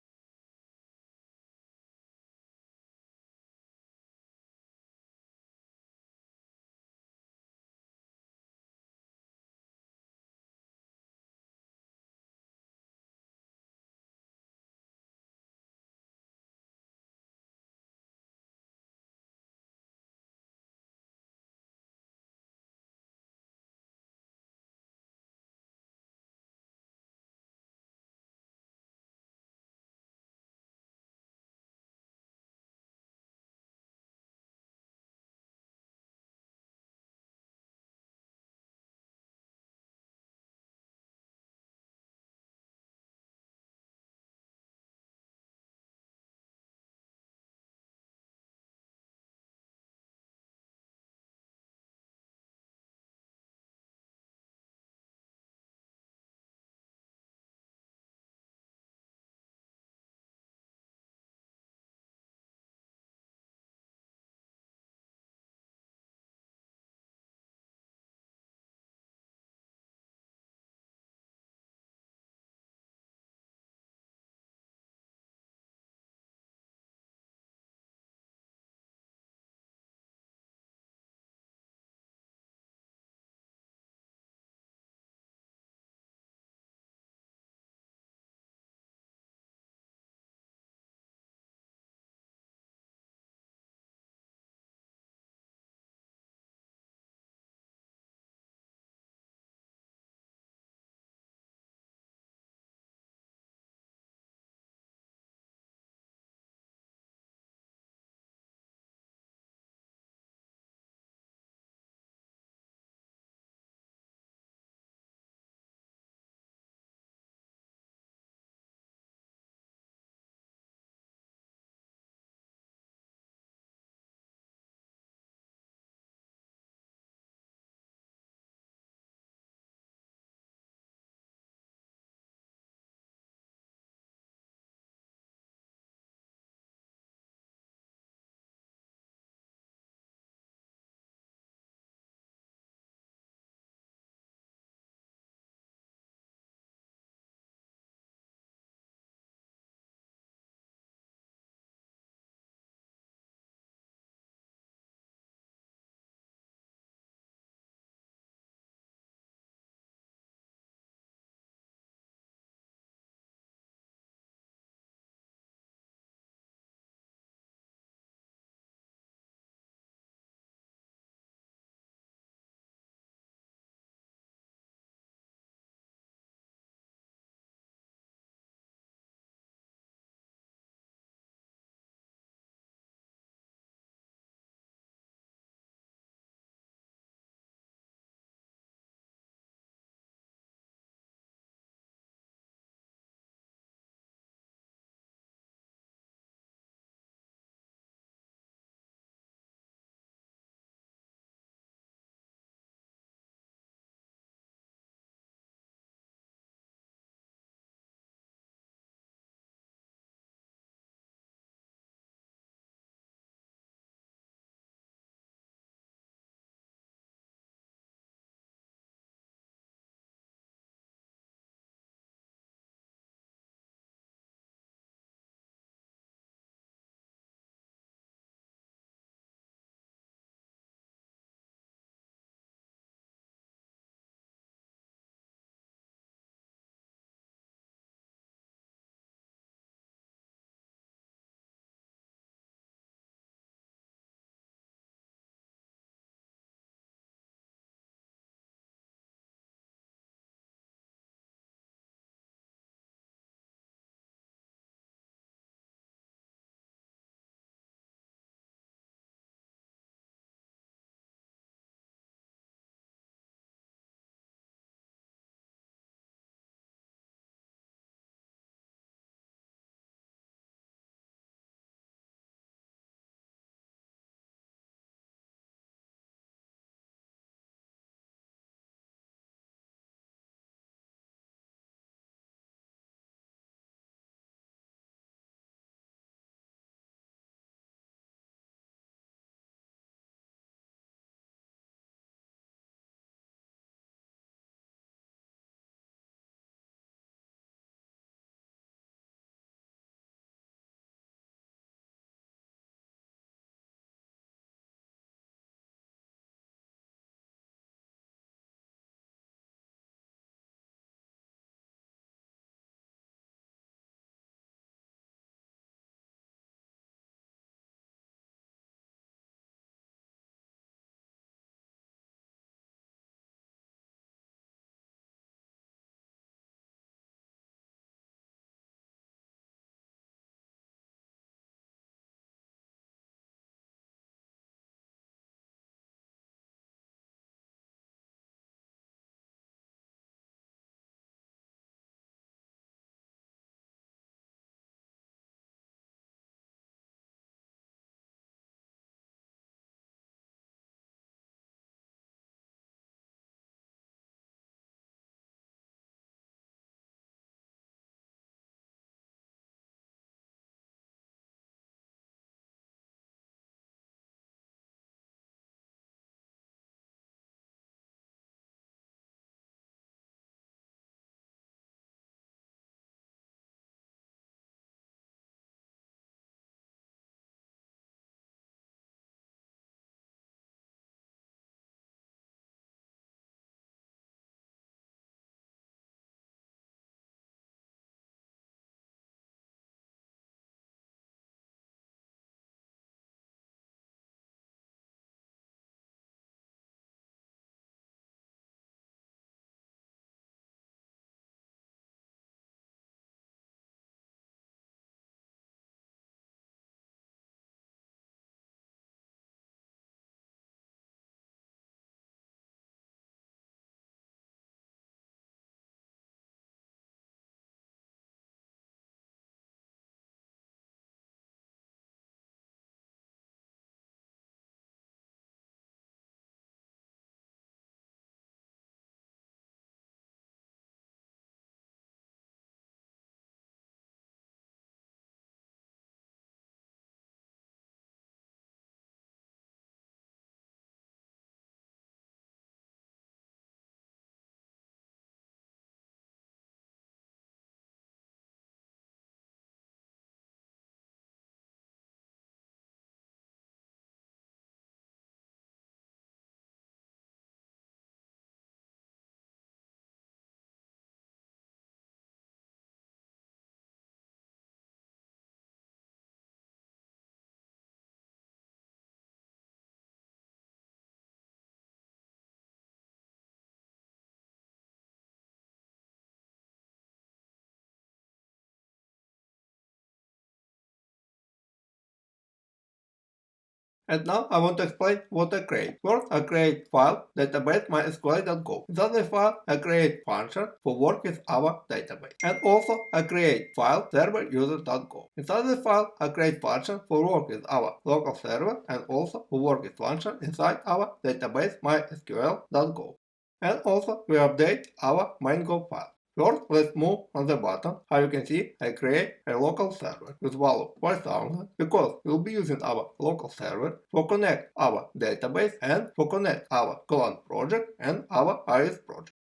And now I want to explain what I create. First, I create file databaseMySQL.go. Inside the file, I create function for work with our database. And also, I create file server.user.go. Inside the file, I create function for work with our local server and also for work with function inside our databaseMySQL.go. And also, we update our main.go file. First, let's move on the bottom. How you can see, I create a local server with value 5000 because we'll be using our local server for connect our database and for connect our Golang project and our IS project.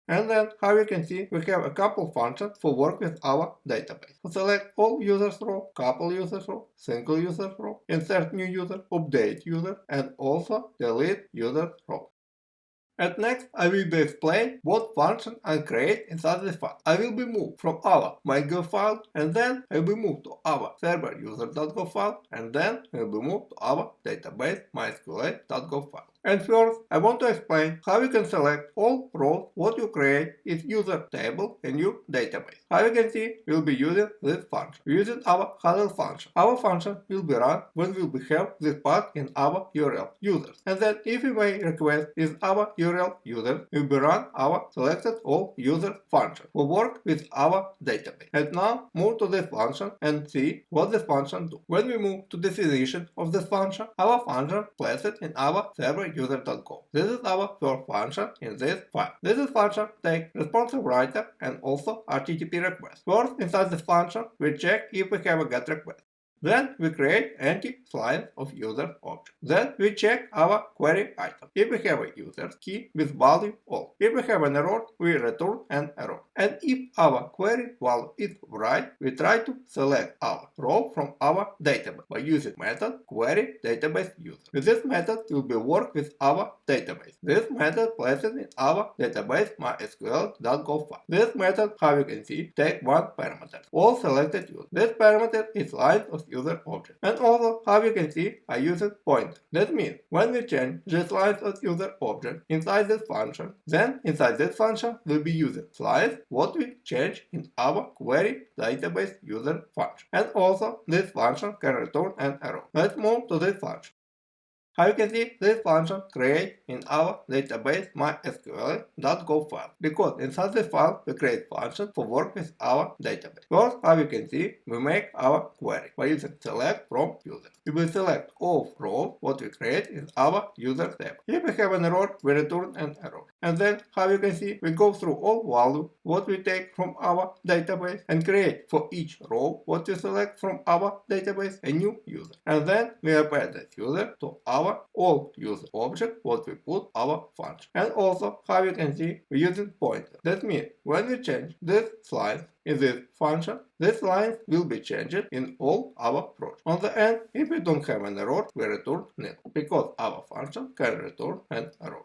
And then, how you can see, we have a couple functions for work with our database. So select all users row, couple users row, single users row, insert new user, update user, and also delete users row. And next, I will be explain what function I create inside the file. I will be moved from our main.go file, and then I will be moved to our server user.go file, and then I will be moved to our database MySQL.go file. And first, I want to explain how you can select all rows what you create is user table in your database. How you can see, we'll be using this function. Using our handle function. Our function will be run when we will have this path in our URL users. And then if we may request is our URL users, we will run our selected all users function for work with our database. And now move to this function and see what this function do. When we move to the definition of this function, our function places in our server user.go. This is our first function in this file. This function takes responsive writer and also HTTP request. First, inside this function, we check if we have a GET request. Then we create empty slice of user object. Then we check our query item. If we have a user key with value all. If we have an error, we return an error. And if our query value is right, we try to select our row from our database by using method query database user. With this method, we will work with our database. This method places in our database MySQL.go file. This method, how you can see, takes one parameter, all selected user. This parameter is line of user object. And also, how you can see, I use a pointer. That means when we change this slice of user object inside this function, then inside this function we'll be using slice what we change in our query database user function. And also, this function can return an error. Let's move to this function. How you can see, this function create in our database MySQL.go file, because inside this file we create function for work with our database. First, how you can see, we make our query by using select from user. We will select all rows what we create in our user table. If we have an error, we return an error. And then, how you can see, we go through all value what we take from our database and create for each row what we select from our database a new user. And then we append that user to our all user object what we put our function. And also, how you can see, we're using pointer. That means when we change this slice in this function, this line will be changed in all our projects. On the end, if we don't have an error, we return nil, because our function can return an error.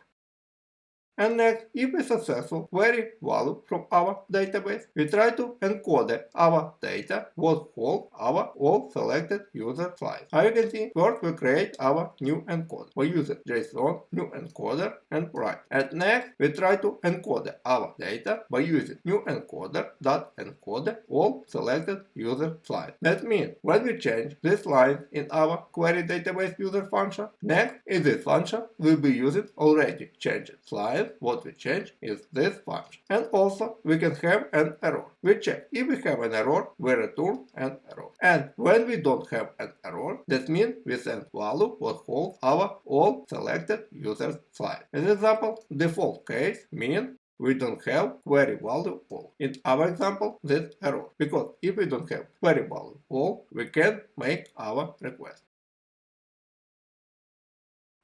And next, if we successful query value from our database, we try to encode our data what hold our all selected user slice. How you can see, first we create our new encoder. We use JSON new encoder and write. And next, we try to encode our data by using new encoder that encode all selected user slice. That means when we change this line in our query database user function, next in this function we'll be using already changed slice. What we change is this function. And also we can have an error. We check if we have an error, we return an error. And when we don't have an error, that means we send value what holds our all selected users slice. As example, default case means we don't have query value all. In our example, this error. Because if we don't have query value all, we can make our request.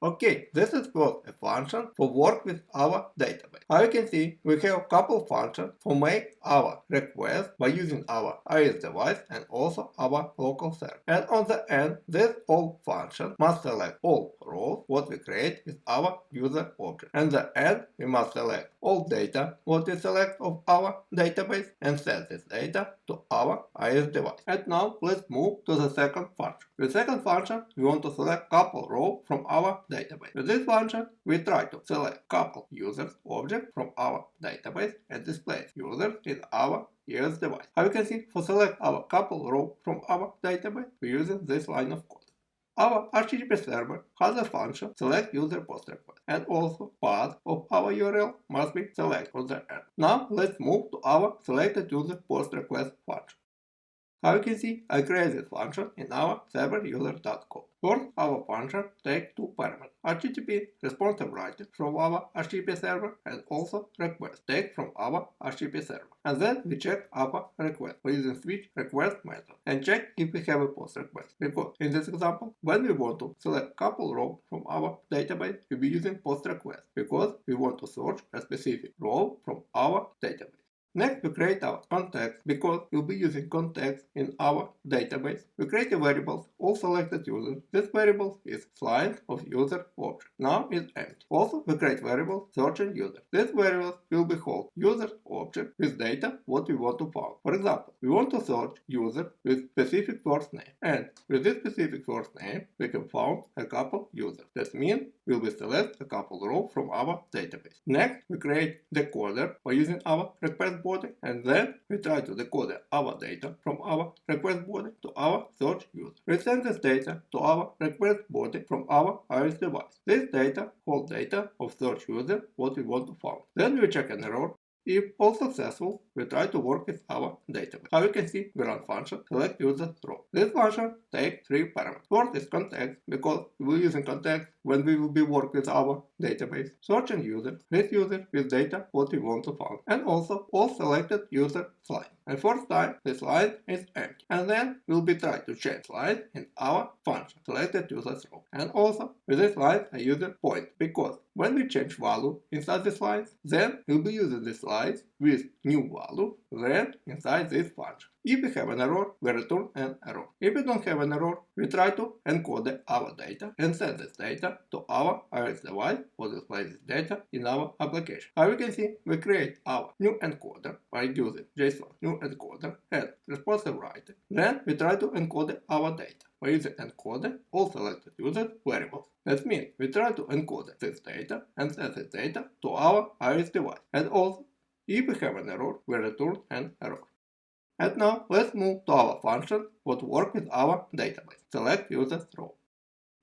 Okay, this is first a function for work with our database. How you can see, we have a couple functions for make our request by using our IS device and also our local server. And on the end, this all function must select all rows what we create is our user object. And the end, we must select all data what we select of our database and set this data to our IS device. And now let's move to the second function. With second function, we want to select couple row from our database. With this function, we try to select couple users object from our database and display users in our ES device. How you can see, for select our couple row from our database, we're using this line of code. Our HTTP server has a function selectUserPOSTRequest, and also path of our URL must be select on the end. Now let's move to our selectedUserPOSTRequest function. How you can see, I created this function in our server user.go. First, our function takes two parameters: HTTP responsive writer from our HTTP server and also request take from our HTTP server. And then we check our request by using switch request method and check if we have a post request. Because in this example, when we want to select couple rows from our database, we'll be using post request because we want to search a specific row from our database. Next, we create our context because we'll be using context in our database. We create a variable all selected users. This variable is slide of user object. Now it's empty. Also, we create variable searching user. This variable will be called user object with data what we want to find. For example, we want to search user with specific first name, and with this specific first name, we can find a couple users. That means we will select a couple rows from our database. Next, we create decoder by using our request body, and then we try to decode our data from our request body to our search user. We send this data to our request body from our iOS device. This data holds data of search user what we want to find. Then we check an error. If all successful, we try to work with our database. How you can see, we run function select user row. This function takes three parameters. First is context, because we will use context when we will be work with our database. Searching user, this user with data what we want to find, and also all selected user slide. And first time this line is empty, and then we'll be trying to change line in our function selected users row. And also with this line a user point, because when we change value inside this line, then we'll be using this line with new value then inside this function. If we have an error, we return an error. If we don't have an error, we try to encode our data and send this data to our iOS device or display this data in our application. How you can see, we create our new encoder by using JSON new encoder and responsive writer. Then we try to encode our data by using encoder all selected user variables. That means we try to encode this data and send this data to our iOS device. And also, if we have an error, we return an error. And now let's move to our function what work with our database. Select users row.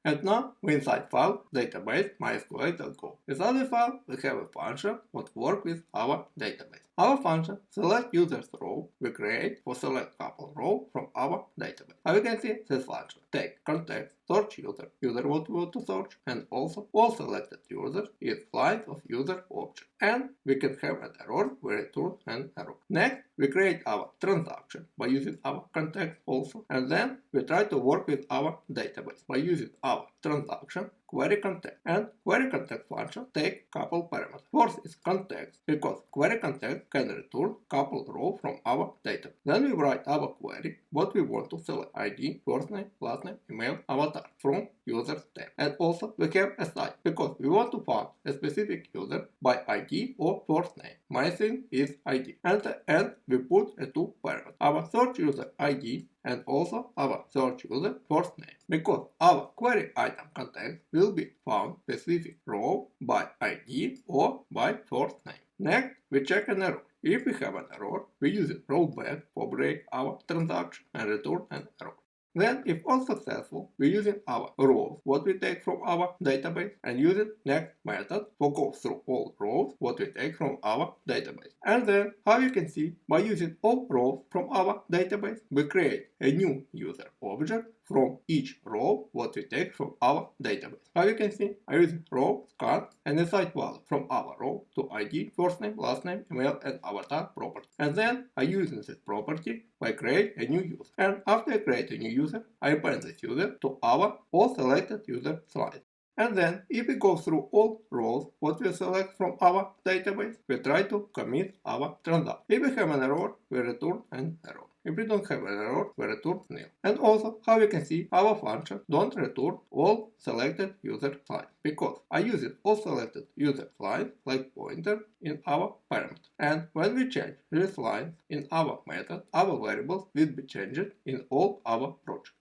And now we inside file databaseMySQL.go. Inside the file we have a function what work with our database. Our function select users row we create for select couple row from our database. How you can see, this function take context, search user, user what we want to search, and also all selected users is line of user object. And we can have an error, we return an error. Next, we create our transaction by using our context also, and then we try to work with our database by using our transaction query context. And query context function take couple parameters. First is context, because query context can return couple row from our database. Then we write our query what we want to select: ID, first name, last name, email, avatar from users tab. And also we have a site because we want to find a specific user by ID or first name. My thing is ID. And at the end we put a two parameters: our search user ID and also our search user first name, because our query item context will be found specific row by ID or by first name. Next, we check an error. If we have an error, we use rollback for break our transaction and return an error. Then, if all successful, we using our rows what we take from our database and using next method for go through all rows what we take from our database. And then, how you can see, by using all rows from our database, we create a new user object from each row what we take from our database. How you can see, I use row scan and assign value from our row to ID, first name, last name, email, and avatar property. And then I use this property by create a new user. And after I create a new user, I append this user to our all selected user slide. And then, if we go through all rows what we select from our database, we try to commit our transaction. If we have an error, we return an error. If we don't have an error, we return nil. And also, how you can see, our function don't return all selected user slides, because I use it all selected user slides like pointer in our parameter. And when we change this line in our method, our variables will be changed in all our projects.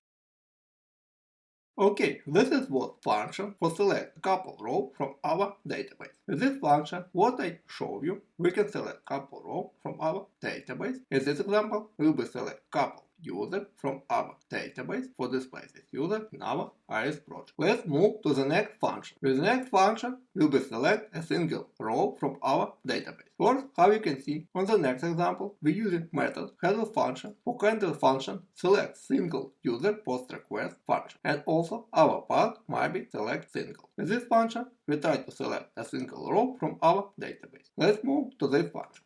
Okay, this is what function for select couple row from our database. With this function, what I show you, we can select couple row from our database. In this example, we will select couple user from our database for display this user in our IS project. Let's move to the next function. With the next function, we'll be select a single row from our database. First, how you can see on the next example, we're using method handle function for handle function select single user post request function, and also our path might be select single. With this function, we try to select a single row from our database. Let's move to this function.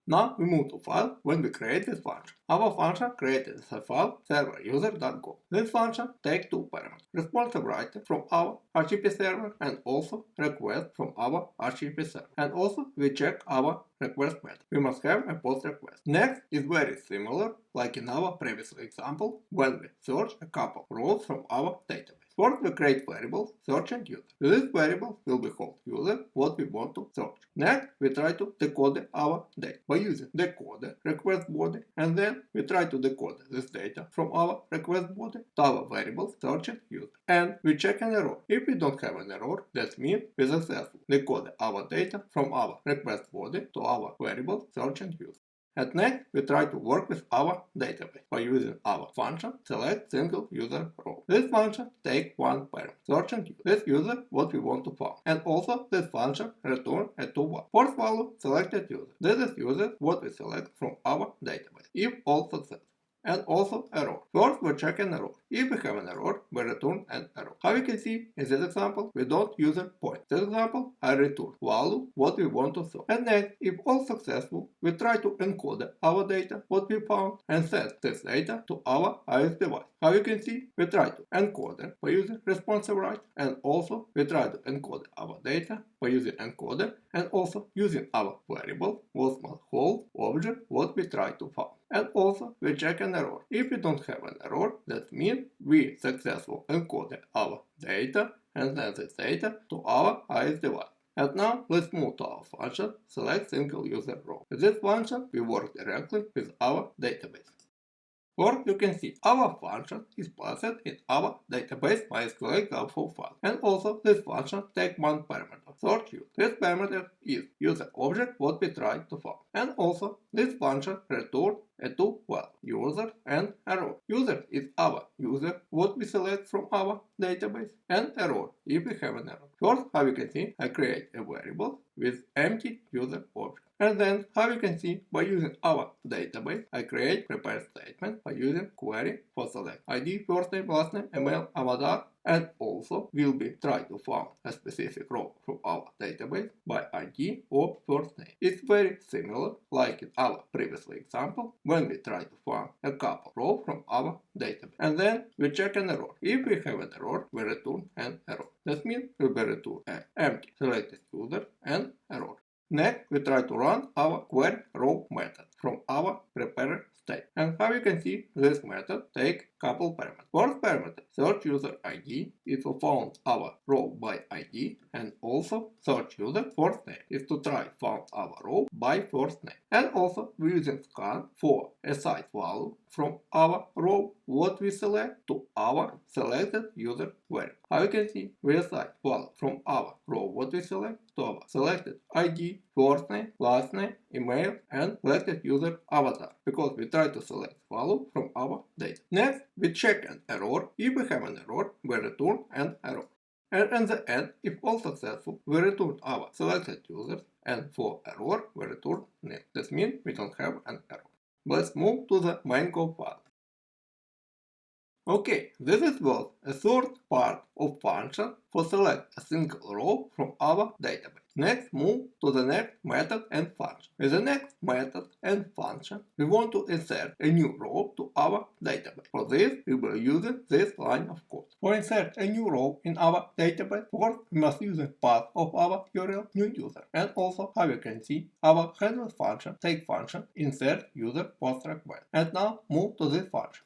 Now we move to file when we create this function. Our function created as a file server user.go. This function takes two parameters: responsive writer from our HTTP server and also request from our HTTP server. And also we check our request method. We must have a post request. Next is very similar like in our previous example when we search a couple rows from our database. First, we create variables search and user. This variable will be called user, what we want to search. Next, we try to decode our data by using decoder request body, and then we try to decode this data from our request body to our variable search and user. And we check an error. If we don't have an error, that means we successfully decode our data from our request body to our variable search and user. And next, we try to work with our database by using our function selectSingleUserRow. This function takes one parameter, search and user. This user what we want to find. And also this function return a two-value. First value selected user. This is user what we select from our database, if all successful. And also error. First, we check an error. If we have an error, we return an error. How you can see in this example, we don't use a point. In this example, I return value what we want to search. And next, if all successful, we try to encode our data, what we found, and send this data to our IS device. How you can see, we try to encode it by using responsive write, and also we try to encode our data by using encoder, and also using our variable was hold object what we try to find. And also we check an error. If we don't have an error, that means we successfully encoded our data and send this data to our IS device. And now let's move to our function selectSingleUserRow. With this function we work directly with our database. First, you can see our function is passed in our databaseMySQL.go file. And also this function takes one parameter, search user. This parameter is user object what we try to find. And also this function returns a two values, user and error. User is our user what we select from our database, and error if we have an error. First, how you can see, I create a variable with empty user object. And then, how you can see, by using our database, I create prepare statement by using query for select ID, first name, last name, email, avatar, and also will be try to find a specific row from our database by ID or first name. It's very similar like in our previous example when we try to find a couple row from our database. And then we check an error. If we have an error, we return an error. That means we will return an empty selected user and error. Next, we try to run our query row method from our prepare state. And how you can see, this method takes couple parameters. First parameter, search user ID, is to find our row by ID, and also search user first name is to try find our row by first name. And also we using scan for a site value from our row what we select to our selected user variable. How you can see, we assign value from our row what we select to our selected ID, first name, last name, email, and selected user avatar, because we try to select value from our data. Next, we check an error. If we have an error, we return an error. And in the end, if all successful, we return our selected users, and for error, we return nil. That means we don't have an error. Let's move to the main.go file. Okay, this was a third part of function for select a single row from our database. Next, move to the next method and function. With the next method and function, we want to insert a new row to our database. For this, we will use this line of code. For insert a new row in our database, first we must use the path of our URL NewUser. And also, how you can see, our handle function, take function, insertNewUserPOSTRequest. And now move to this function.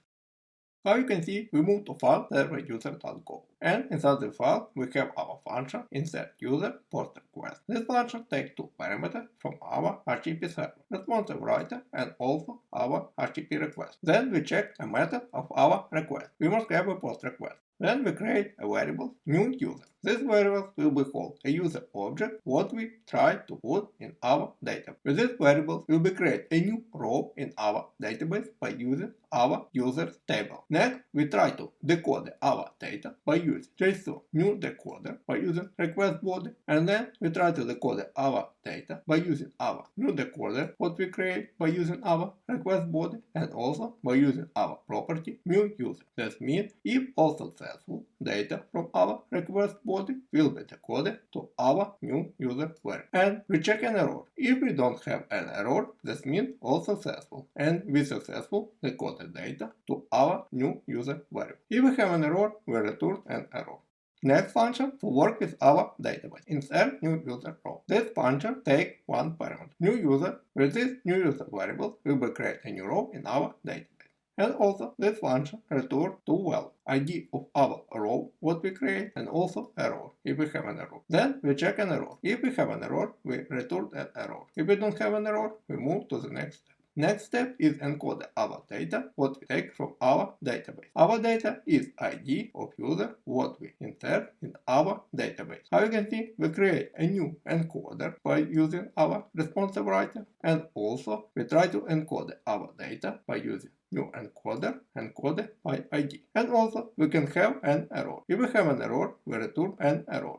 Now you can see we move to file server user.go, and inside the file we have our function insertUserPOSTRequest. This function takes two parameters from our HTTP server, responsive writer and also our HTTP request. Then we check a method of our request. We must have a post request. Then we create a variable new user. This variable will be called a user object, what we try to put in our database. With this variable, we will create a new row in our database by using our users table. Next, we try to decode our data by using JSON new decoder by using request body, and then we try to decode our data by using our new decoder, what we create by using our request body, and also by using our property new user. That means if all successful data from our request body will be decoded to our new user variable. And we check an error. If we don't have an error, that means all successful, and we successful decoded data to our new user variable. If we have an error, we return an error. Next function to work with our database. Insert new user row. This function takes one parameter, new user. With this new user variable, we will create a new row in our database. And also this function returns two values, ID of our row, what we create, and also error, if we have an error. Then we check an error. If we have an error, we return an error. If we don't have an error, we move to the next step. Next step is encode our data, what we take from our database. Our data is ID of user, what we insert in our database. How you can see, we create a new encoder by using our responsive writer, and also we try to encode our data by using new encoder, encoded by ID. And also we can have an error. If we have an error, we return an error.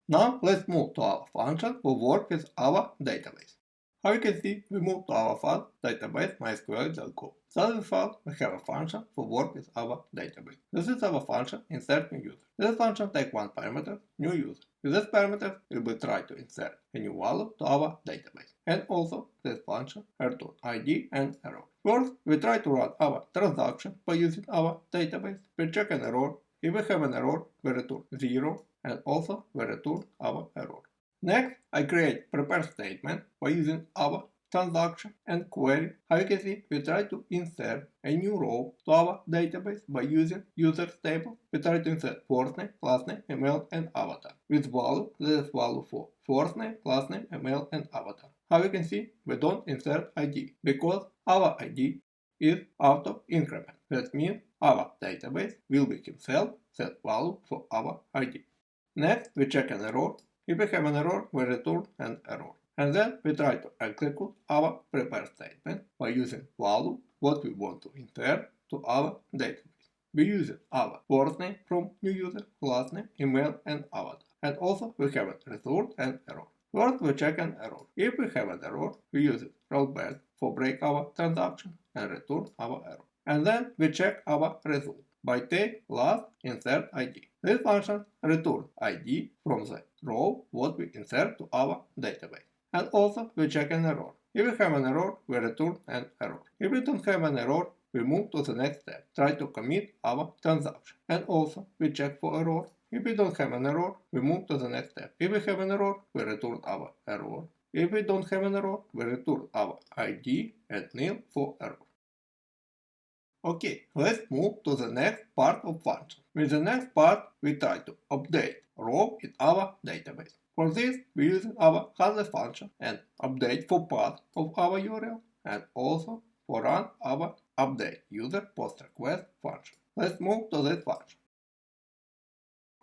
Now let's move to our function to work with our database. How you can see, we move to our file databaseMySQL.go. So this file, we have a function to work with our database. This is our function insertNewUser. This function takes one parameter, new user. With this parameter, we will try to insert a new value to our database. And also, this function returns ID and error. First, we try to run our transaction by using our database. We check an error. If we have an error, we return 0, and also we return our error. Next, I create prepare statement by using our transaction and query. How you can see, we try to insert a new row to our database by using users table. We try to insert first name, last name, email, and avatar. With value, this is value for first name, last name, email, and avatar. How you can see, we don't insert ID because our ID is auto increment. That means our database will be himself set value for our ID. Next, we check an error. If we have an error, we return an error. And then we try to execute our prepare statement by using value, what we want to insert to our database. We use our first name from new user, last name, email, and avatar. And also we have a result and error. First we check an error. If we have an error, we use rollback for break our transaction and return our error. And then we check our result by take last insert ID. This function returns ID from the row what we insert to our database. And also we check an error. If we have an error, we return an error. If we don't have an error, we move to the next step. Try to commit our transaction. And also we check for error. If we don't have an error, we move to the next step. If we have an error, we return our error. If we don't have an error, we return our ID and nil for error. Okay, let's move to the next part of function. With the next part, we try to update row in our database. For this, we use our handle function and update for path of our URL, and also for run our updateUserPOSTRequest function. Let's move to this function.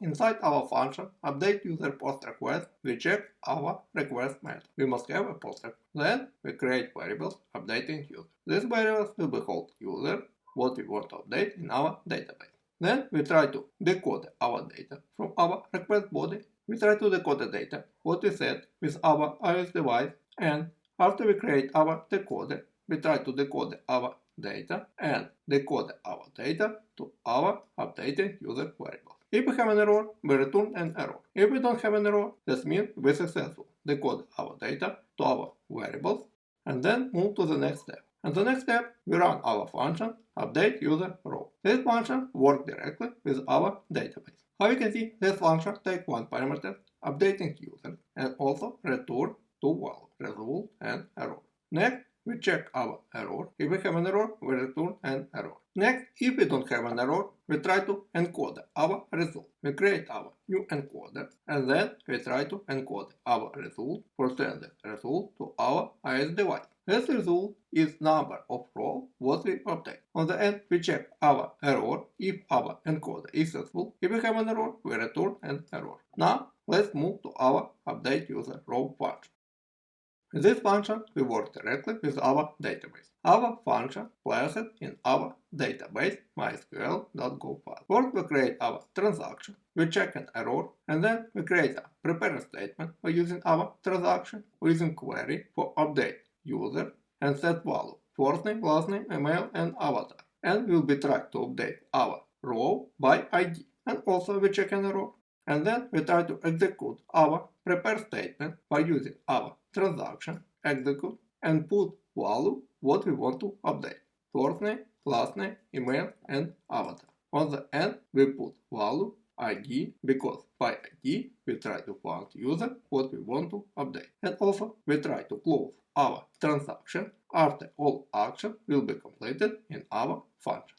Inside our function updateUserPOSTRequest, we check our request method. We must have a post request. Then we create variables updating user. These variables will be called user, what we want to update in our database. Then we try to decode our data from our request body. We try to decode the data, what we set with our iOS device, and after we create our decoder, we try to decode our data and decode our data to our updated user variable. If we have an error, we return an error. If we don't have an error, this means we successfully decode our data to our variables and then move to the next step. And the next step, we run our function updateUserRow. This function works directly with our database. How you can see, this function takes one parameter, updating user, and also return two values, result and error. Next, we check our error. If we have an error, we return an error. Next, if we don't have an error, we try to encode our result. We create our new encoder, and then we try to encode our result for send the result to our iOS device. This result is number of rows what we update. On the end, we check our error if our encoder is successful. If we have an error, we return an error. Now, let's move to our updateUserRow function. In this function, we work directly with our database. Our function placed in our databaseMySQL.go file. First, we create our transaction, we check an error, and then we create a prepare statement by using our transaction using query for update user and set value, first name, last name, email, and avatar. And we'll be trying to update our row by ID. And also we check an error. And then we try to execute our prepare statement by using our transaction, execute, and put value what we want to update. First name, last name, email, and avatar. On the end, we put value ID because by ID we try to find user what we want to update. And also we try to close our transaction after all action will be completed in our function.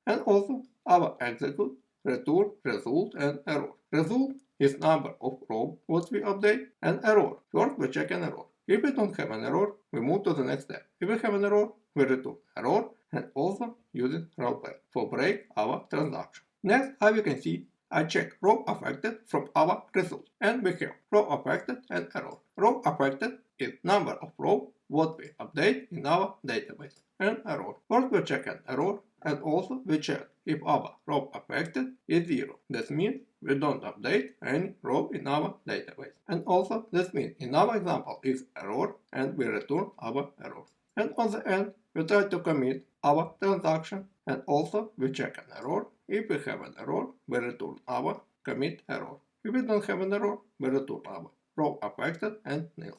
And also our execute return result and error. Result is number of rows what we update, and error. First we check an error. If we don't have an error, we move to the next step. If we have an error, we return error and also using rollback for break our transaction. Next, as you can see, I check row affected from our result, and we have row affected and error. Row affected is number of rows what we update in our database, and error. First we check an error, and also we check if our row affected is 0. This means we don't update any row in our database. And also this means in our example is error and we return our error. And on the end we try to commit our transaction, and also we check an error. If we have an error, we return our commit error. If we don't have an error, we return our row affected and nil.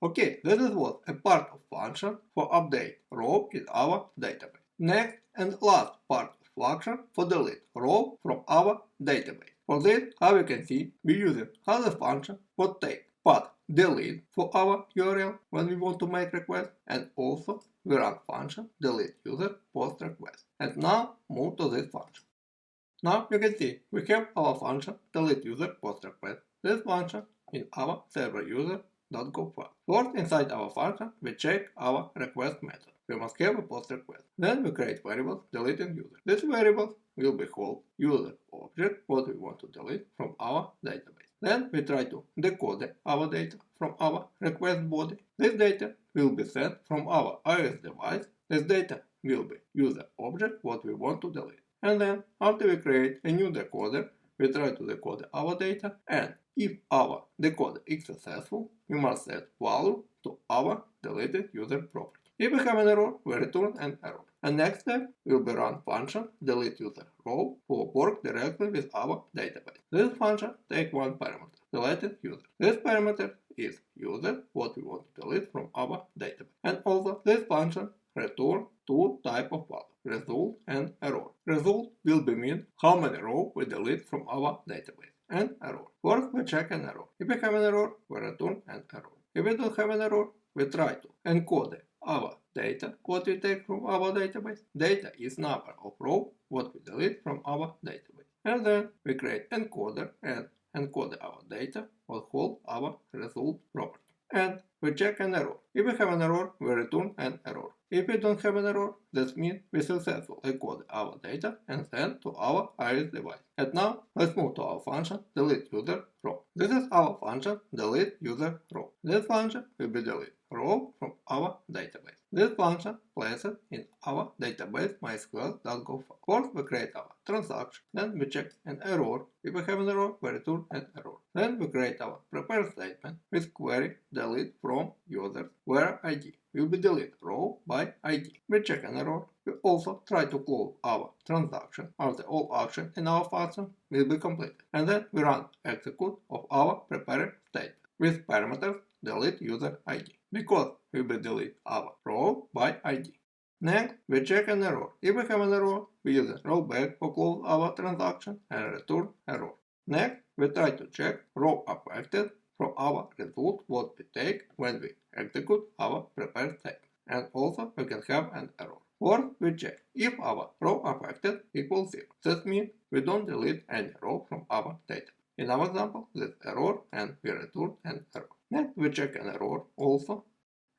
Okay, this was a part of function for update row in our database. Next and last part of function for delete row from our database. For this, as you can see, we use other function for take path delete for our URL when we want to make request, and also we run function delete user post request. And now move to this function. Now you can see we have our function delete user post request. This function in our server user.go file. First, inside our function, we check our request method. We must have a post request. Then we create variables deleting user. This variable will be called user object what we want to delete from our database. Then we try to decode our data from our request body. This data will be sent from our iOS device. This data will be user object what we want to delete. And then after we create a new decoder, we try to decode our data, and if our decoder is successful, we must set value to our deleted user property. If we have an error, we return an error. And next step will be run function delete user row for work directly with our database. This function takes one parameter, deleted user. This parameter is user what we want to delete from our database. And also this function return two types of values, result and error. Result will be mean how many rows we delete from our database, and error. First we check an error. If we have an error, we return an error. If we don't have an error, we try to encode our data what we take from our database. Data is number of rows what we delete from our database. And then we create encoder and encode our data what hold our result property. And we check an error. If we have an error, we return an error. If we don't have an error, this means we successfully encode our data and send to our iOS device. And now let's move to our function delete user row. This is our function delete user row. This function will be delete row from our database. This function placed in our databaseMySQL.go file. First we create our transaction, then we check an error. If we have an error, we return an error. Then we create our prepare statement with query delete from users where ID will be delete row by ID. We check an error. We also try to close our transaction after all action in our function will be completed. And then we run execute of our prepare statement with parameters delete user ID, because we will delete our row by ID. Next, we check an error. If we have an error, we use a rollback to close our transaction and return error. Next, we try to check row affected from our result what we take when we execute our prepare statement. And also we can have an error. Or we check if our row affected equals 0. This means we don't delete any row from our data. In our example, this error, and we return an error. Next, we check an error also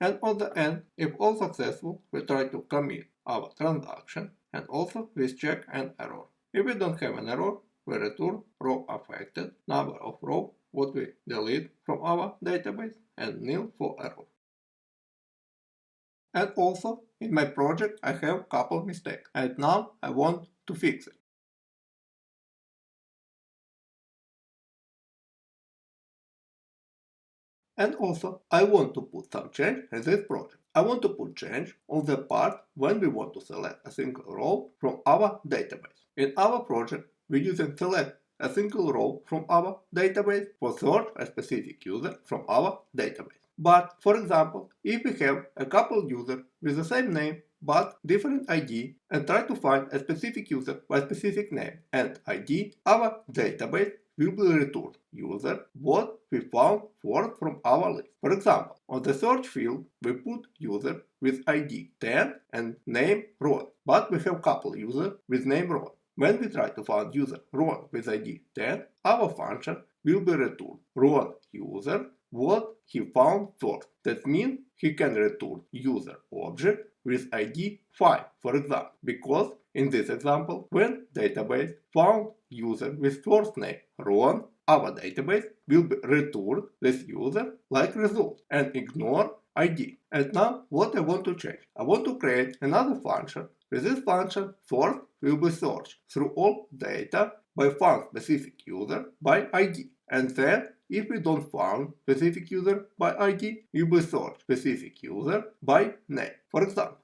And on the end, if all successful, we try to commit our transaction, and also we check an error. If we don't have an error, we return row affected, number of rows what we delete from our database, and nil for error. And also, in my project I have a couple mistakes, and now I want to fix it. And also, I want to put some change in this project. I want to put change on the part when we want to select a single row from our database. In our project, we using select a single row from our database for search a specific user from our database. But, for example, if we have a couple users with the same name but different ID and try to find a specific user by specific name and ID, our database will be returned user what we found first from our list. For example, on the search field we put user with ID 10 and name Ron, but we have couple users with name Ron. When we try to find user Ron with ID 10, our function will be returned Ron user what he found first. That means he can return user object with ID 5, for example, because in this example, when database found user with first name Ron, our database will return this user like result and ignore ID. And now what I want to change? I want to create another function. With this function, first will be searched through all data by found specific user by ID. And then, if we don't find specific user by ID, we will search specific user by name, for example.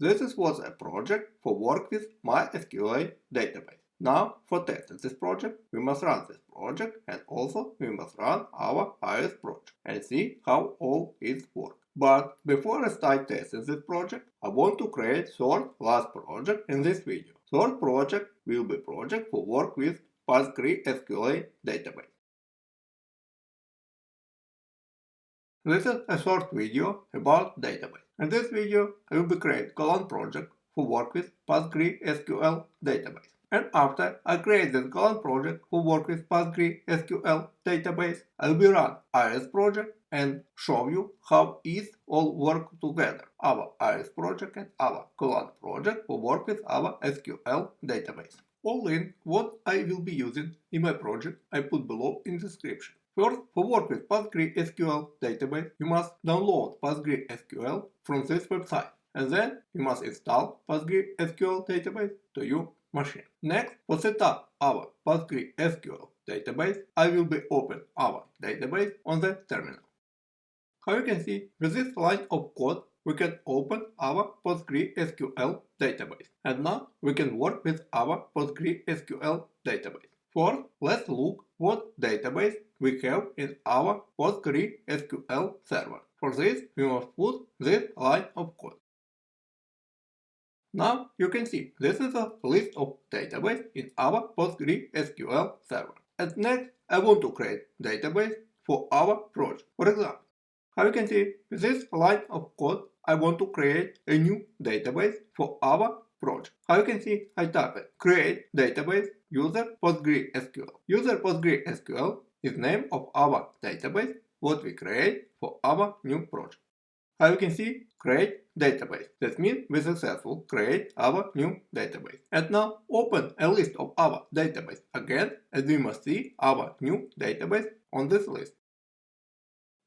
This was a project for work with MySQL database. Now, for testing this project, we must run this project and also we must run our iOS project and see how all it works. But before I start testing this project, I want to create third last project in this video. Third project will be project for work with PostgreSQL database. This is a short video about database. In this video, I will create Golang project for work with PostgreSQL database. And after I create this Golang project for work with PostgreSQL database, I will run iOS project and show you how it all work together. Our iOS project and our Golang project for work with our SQL database. All link what I will be using in my project I put below in description. First, for work with PostgreSQL database, you must download PostgreSQL from this website, and then you must install PostgreSQL database to your machine. Next, for set up our PostgreSQL database, I will be open our database on the terminal. How you can see, with this line of code, we can open our PostgreSQL database. And now we can work with our PostgreSQL database. First, let's look what database we have in our PostgreSQL server. For this, we must put this line of code. Now you can see this is a list of databases in our PostgreSQL server. And next, I want to create database for our project. For example, how you can see with this line of code, I want to create a new database for our project. How you can see, I type it, create database user PostgreSQL. User PostgreSQL is name of our database what we create for our new project. How you can see, create database. That means we successfully create our new database. And now open a list of our database again, and we must see our new database on this list.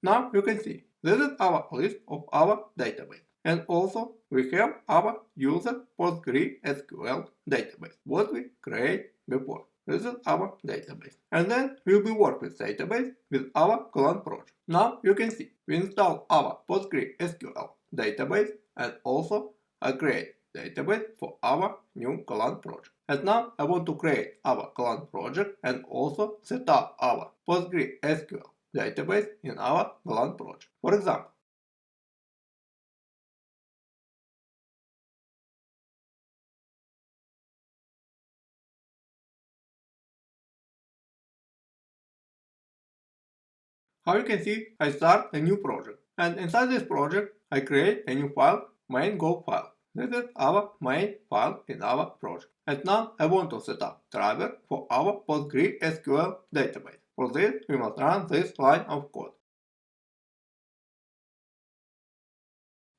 Now you can see this is our list of our database. And also we have our user PostgreSQL database, what we create before. This is our database. And then we will work with database with our Golang project. Now you can see we install our PostgreSQL database and also I create database for our new Golang project. And now I want to create our Golang project and also set up our PostgreSQL database in our Golang project. For example, how you can see, I start a new project, and inside this project, I create a new file, main.go file. This is our main file in our project. And now I want to set up driver for our PostgreSQL database. For this, we must run this line of code.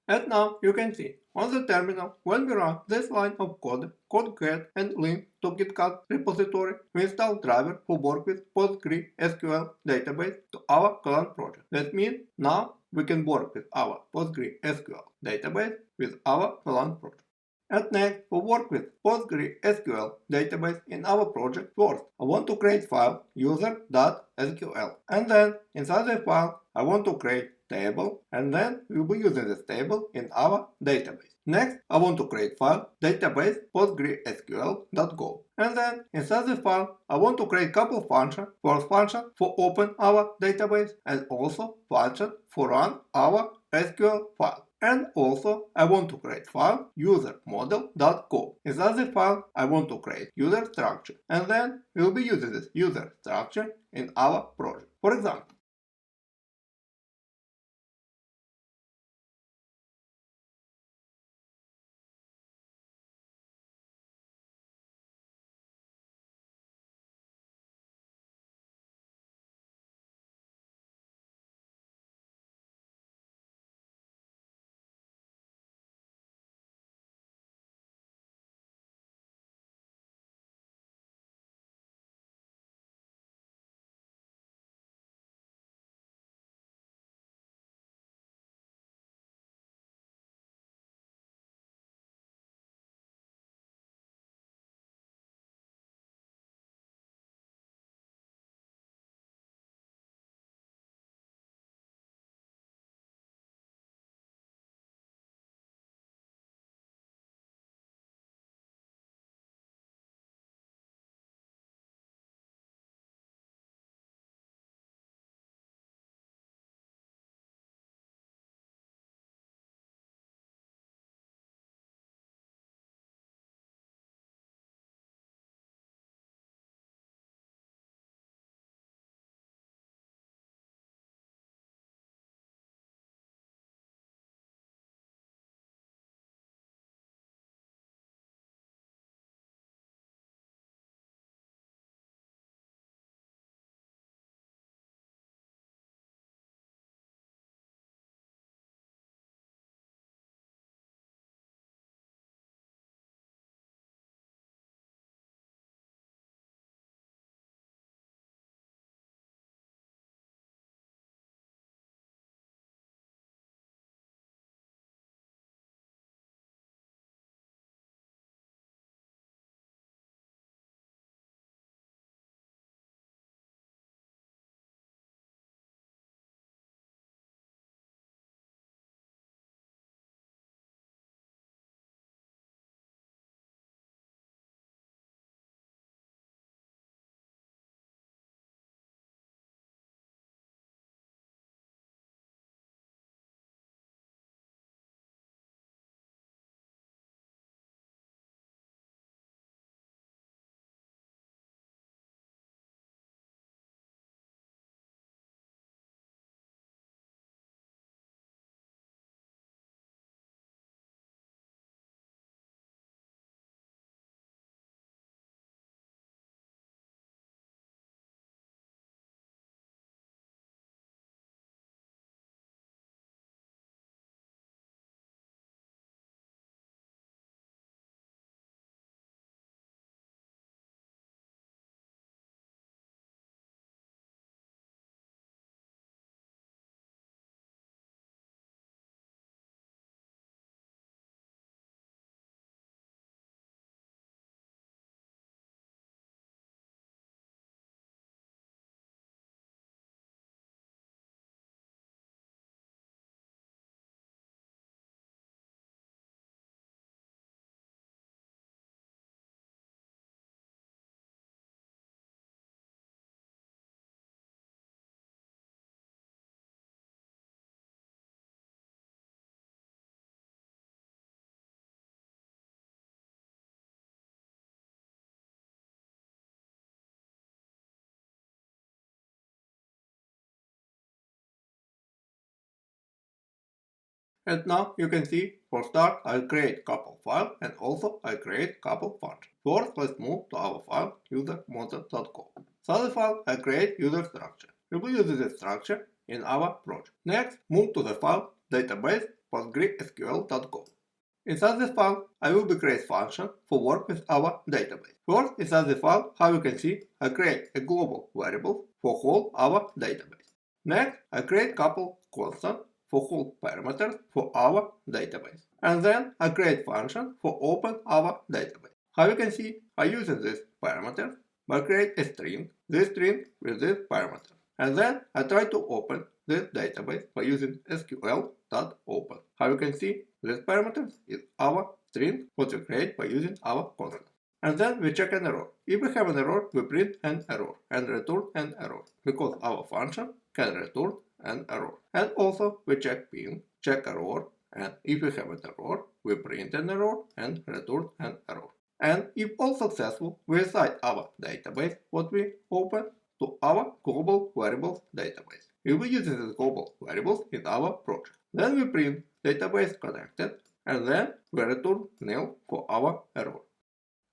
And now you can see on the terminal when we run this line of code get and link to GitHub repository, we install driver who work with PostgreSQL database to our Golang project. That means now we can work with our PostgreSQL database with our Golang project. And next, we work with PostgreSQL database in our project. First, I want to create file user.sql, and then inside the file, I want to create table, and then we'll be using this table in our database. Next, I want to create file databasePSQL.go, and then inside the file, I want to create couple functions. First function for open our database, and also function for run our SQL file. And also, I want to create file userModel.go. Inside the file, I want to create user structure, and then we'll be using this user structure in our project. For example, And now you can see, for start, I'll create couple files and also I'll create couple functions. First, let's move to our file user.model.go. So the file I create user structure. We will use this structure in our project. Next, move to the file databasePSQL.go. Inside this file, I will create function for work with our database. First, inside the file, how you can see, I create a global variable for whole our database. Next, I create couple constants for whole parameters for our database. And then I create function for open our database. How you can see, I use these parameters by create a string, this string with this parameter. And then I try to open this database by using SQL.open. How you can see, this parameter is our string what we create by using our constant. And then we check an error. If we have an error, we print an error and return an error, because our function can return an error. And also we check ping, check error, and if we have an error, we print an error and return an error. And if all successful, we assign our database what we open to our global variables database. We will use these global variables in our project. Then we print database connected, and then we return nil for our error.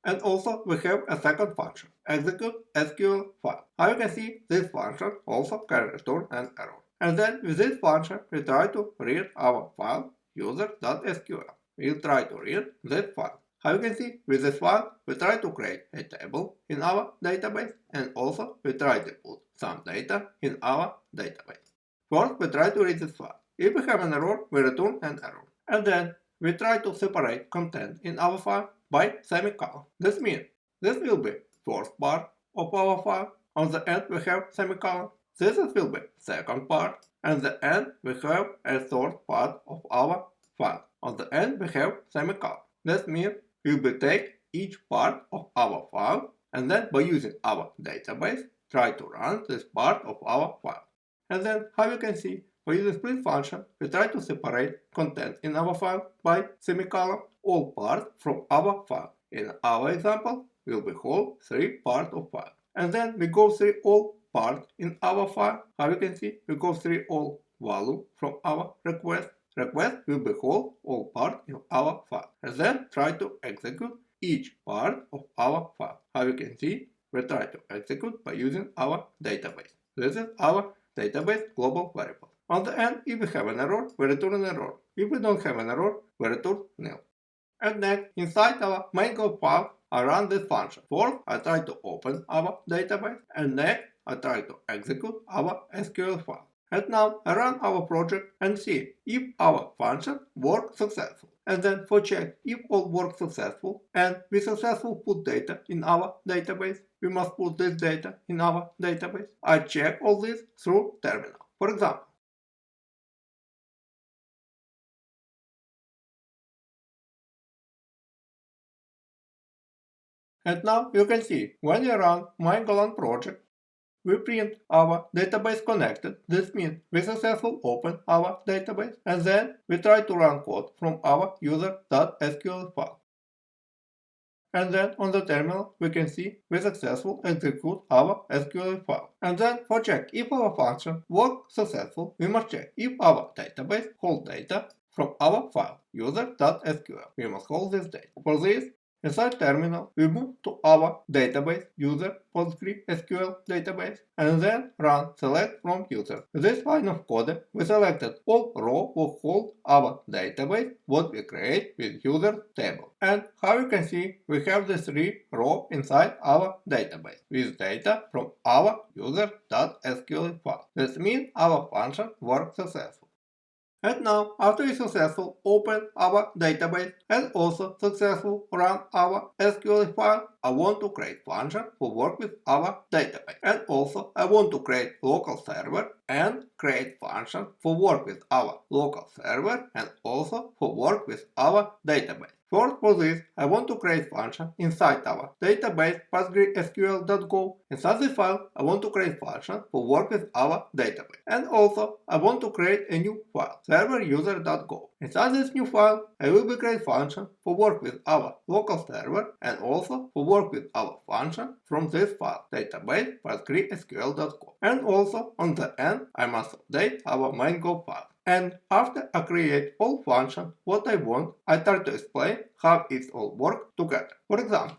And also we have a second function, execute SQL file. How you can see, this function also can return an error. And then with this function we try to read our file user.sql. We'll try to read this file. How you can see, with this file we try to create a table in our database, and also we try to put some data in our database. First we try to read this file. If we have an error, we return an error. And then we try to separate content in our file by semicolon. This means this will be first part of our file. On the end we have semicolon. This will be second part. And the end we have a third part of our file. On the end we have semicolon. This means we will take each part of our file, and then by using our database try to run this part of our file. And then how you can see, by using split function we try to separate content in our file by semicolon all parts from our file. In our example will be whole 3 parts of file. And then we go through all parts in our file. How you can see, we go through all value from our request. Request will be whole all part in our file. And then try to execute each part of our file. How you can see, we try to execute by using our database. This is our database global variable. On the end, if we have an error, we return an error. If we don't have an error, we return nil. And next, inside our main.go file, I run this function. First, I try to open our database, and next, I try to execute our SQL file. And now I run our project and see if our function works successful. And then for check if all works successful and we successfully put data in our database, we must put this data in our database. I check all this through terminal. For example, and now you can see when we run my Golang project, we print our database connected. This means we successfully open our database, and then we try to run code from our user.sql file. And then on the terminal we can see we successfully execute our SQL file. And then for check if our function works successful, we must check if our database holds data from our file user.sql. We must hold this data. For this, inside terminal, we move to our database user PostgreSQL database, and then run select from user. With this line of code, we selected all row will hold our database what we create with user table. And how you can see, we have the 3 rows inside our database with data from our user.sql file. This means our function works successfully. And now, after we successfully open our database and also successfully run our SQL file, I want to create function for work with our database. And also, I want to create local server and create function for work with our local server and also for work with our database. First, for this, I want to create function inside our databasePSQL.go. Inside this file, I want to create function for work with our database. And also, I want to create a new file, server.user.go. Inside this new file, I will create function for work with our local server and also for work with our function from this file, databasePSQL.go. And also, on the end, I must update our main.go file. And after I create all function what I want, I try to explain how it all works together. For example,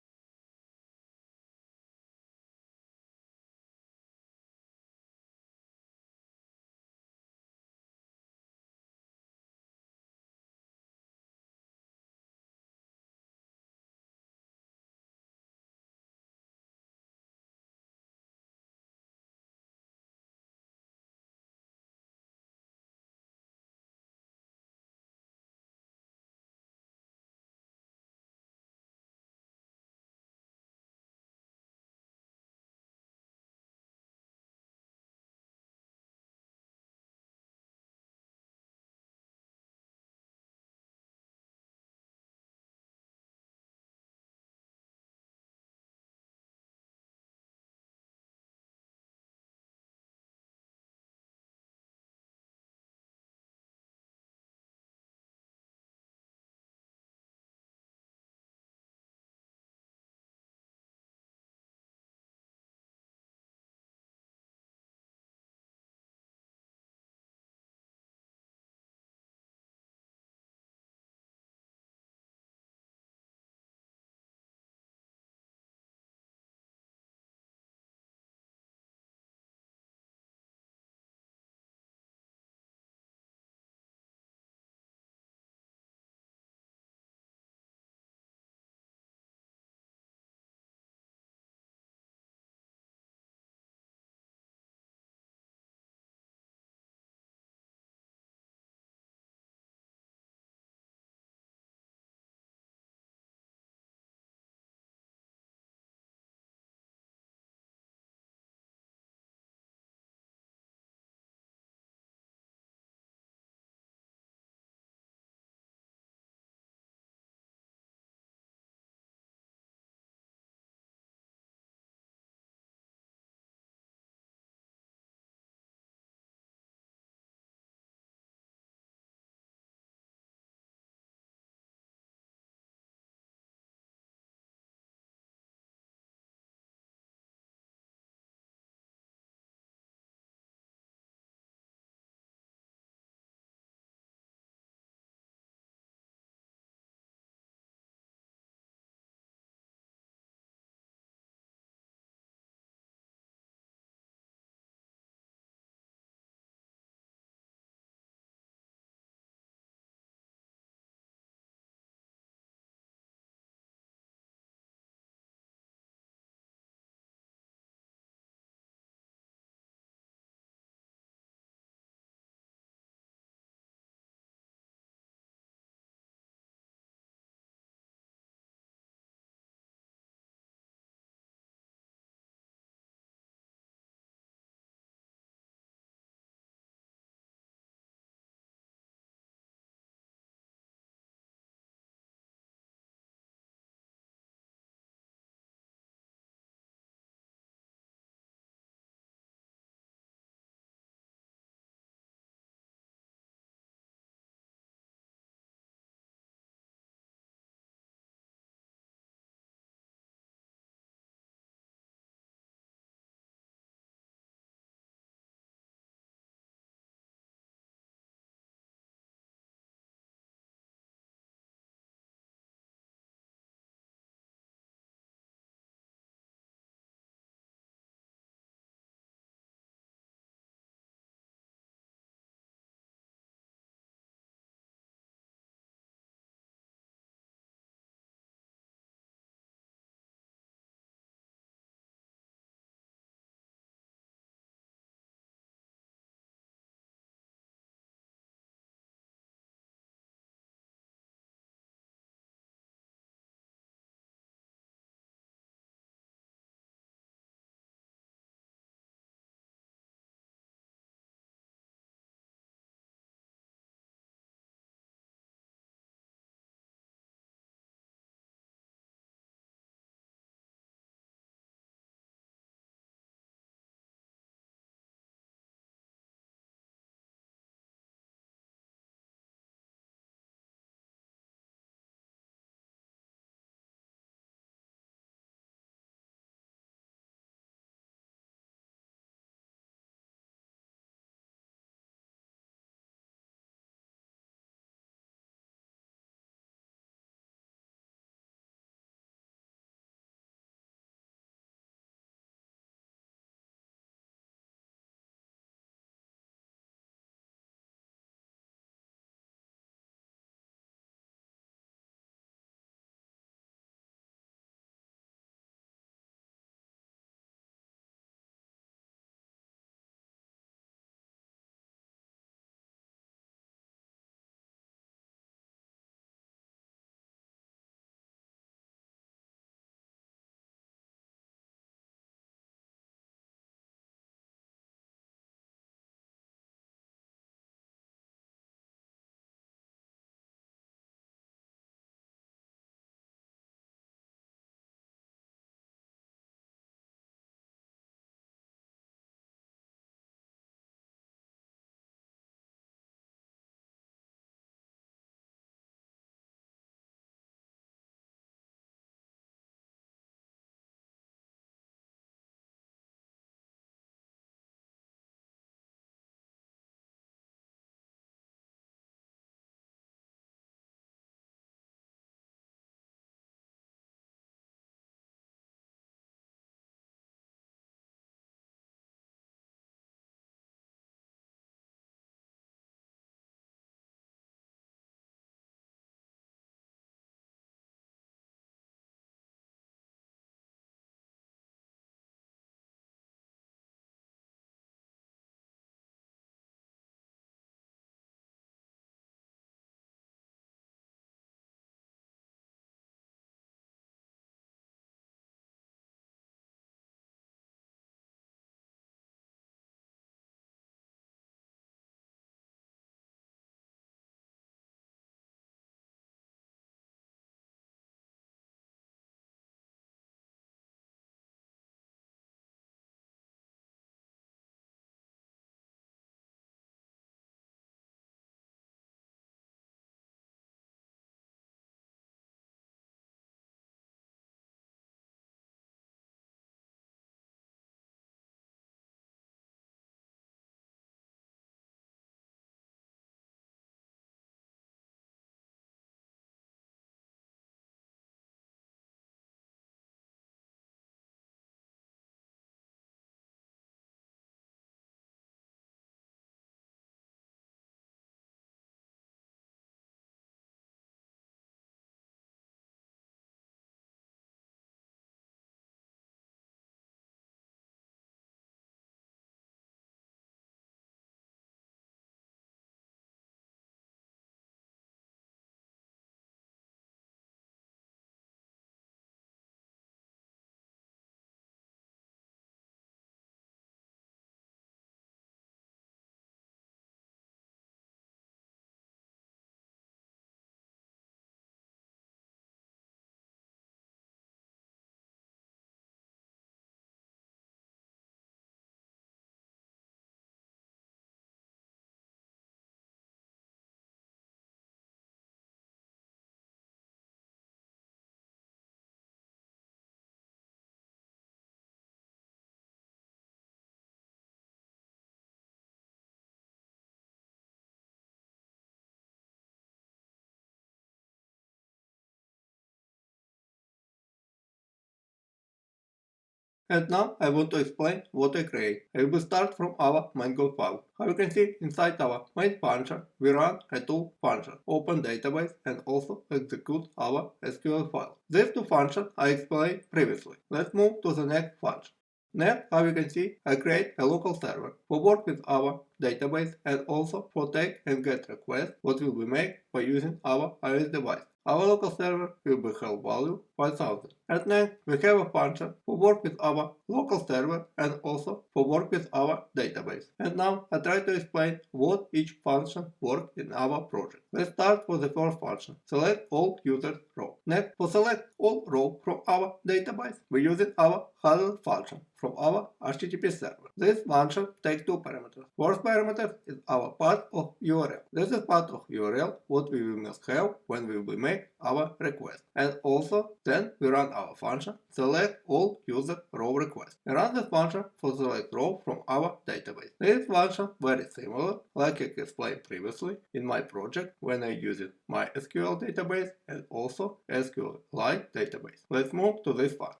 And now I want to explain what I create. I will start from our main.go file. How you can see, inside our main function, we run a two functions, open database and also execute our SQL file. These two functions I explained previously. Let's move to the next function. Next, how you can see, I create a local server for work with our database and also for take and get requests what will be made by using our iOS device. Our local server will be held value 5000. And next, we have a function for work with our local server and also for work with our database. And now I try to explain what each function works in our project. Let's start with the first function, select all users row. Next, for select all row from our database, we use our handle function from our HTTP server. This function takes two parameters. First parameter is our path of URL. This is path of URL what we must have when we will make our request. And also then we run our function select all user row requests. We run this function for select row from our database. This function very similar like I explained previously in my project when I used MySQL database and also SQLite DB. Let's move to this function.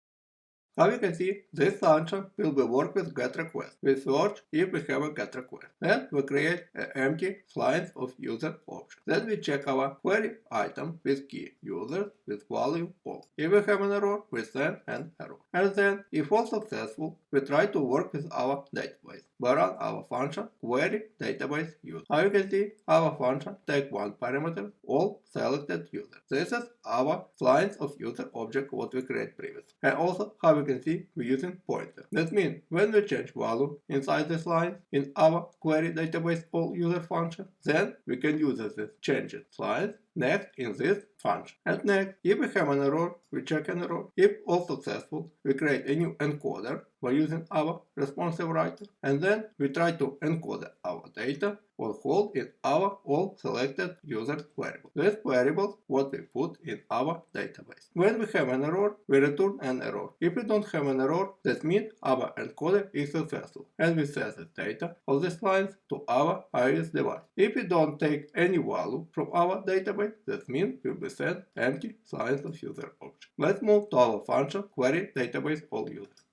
How you can see, this function will be work with getRequest. We search if we have a getRequest. Then we create an empty lines of user object. Then we check our query item with key users with value false. If we have an error, we send an error. And then, if all successful, we try to work with our database. We run our function query database user. How you can see, our function take one parameter, all selected users. This is our lines of user object what we create previously. And also, how you can see, we're using pointer. That means when we change value inside this line in our query database all user function, then we can use this changed lines next in this function. And next, if we have an error, we check an error. If all successful, we create a new encoder by using our responsive writer, and then we try to encode our data or hold in our all selected users variables. These variables what we put in our database. When we have an error, we return an error. If we don't have an error, that means our encoder is successful, and we set the data of these lines to our iOS device. If we don't take any value from our database, that means we will send empty lines of user object. Let's move to our function query database all users.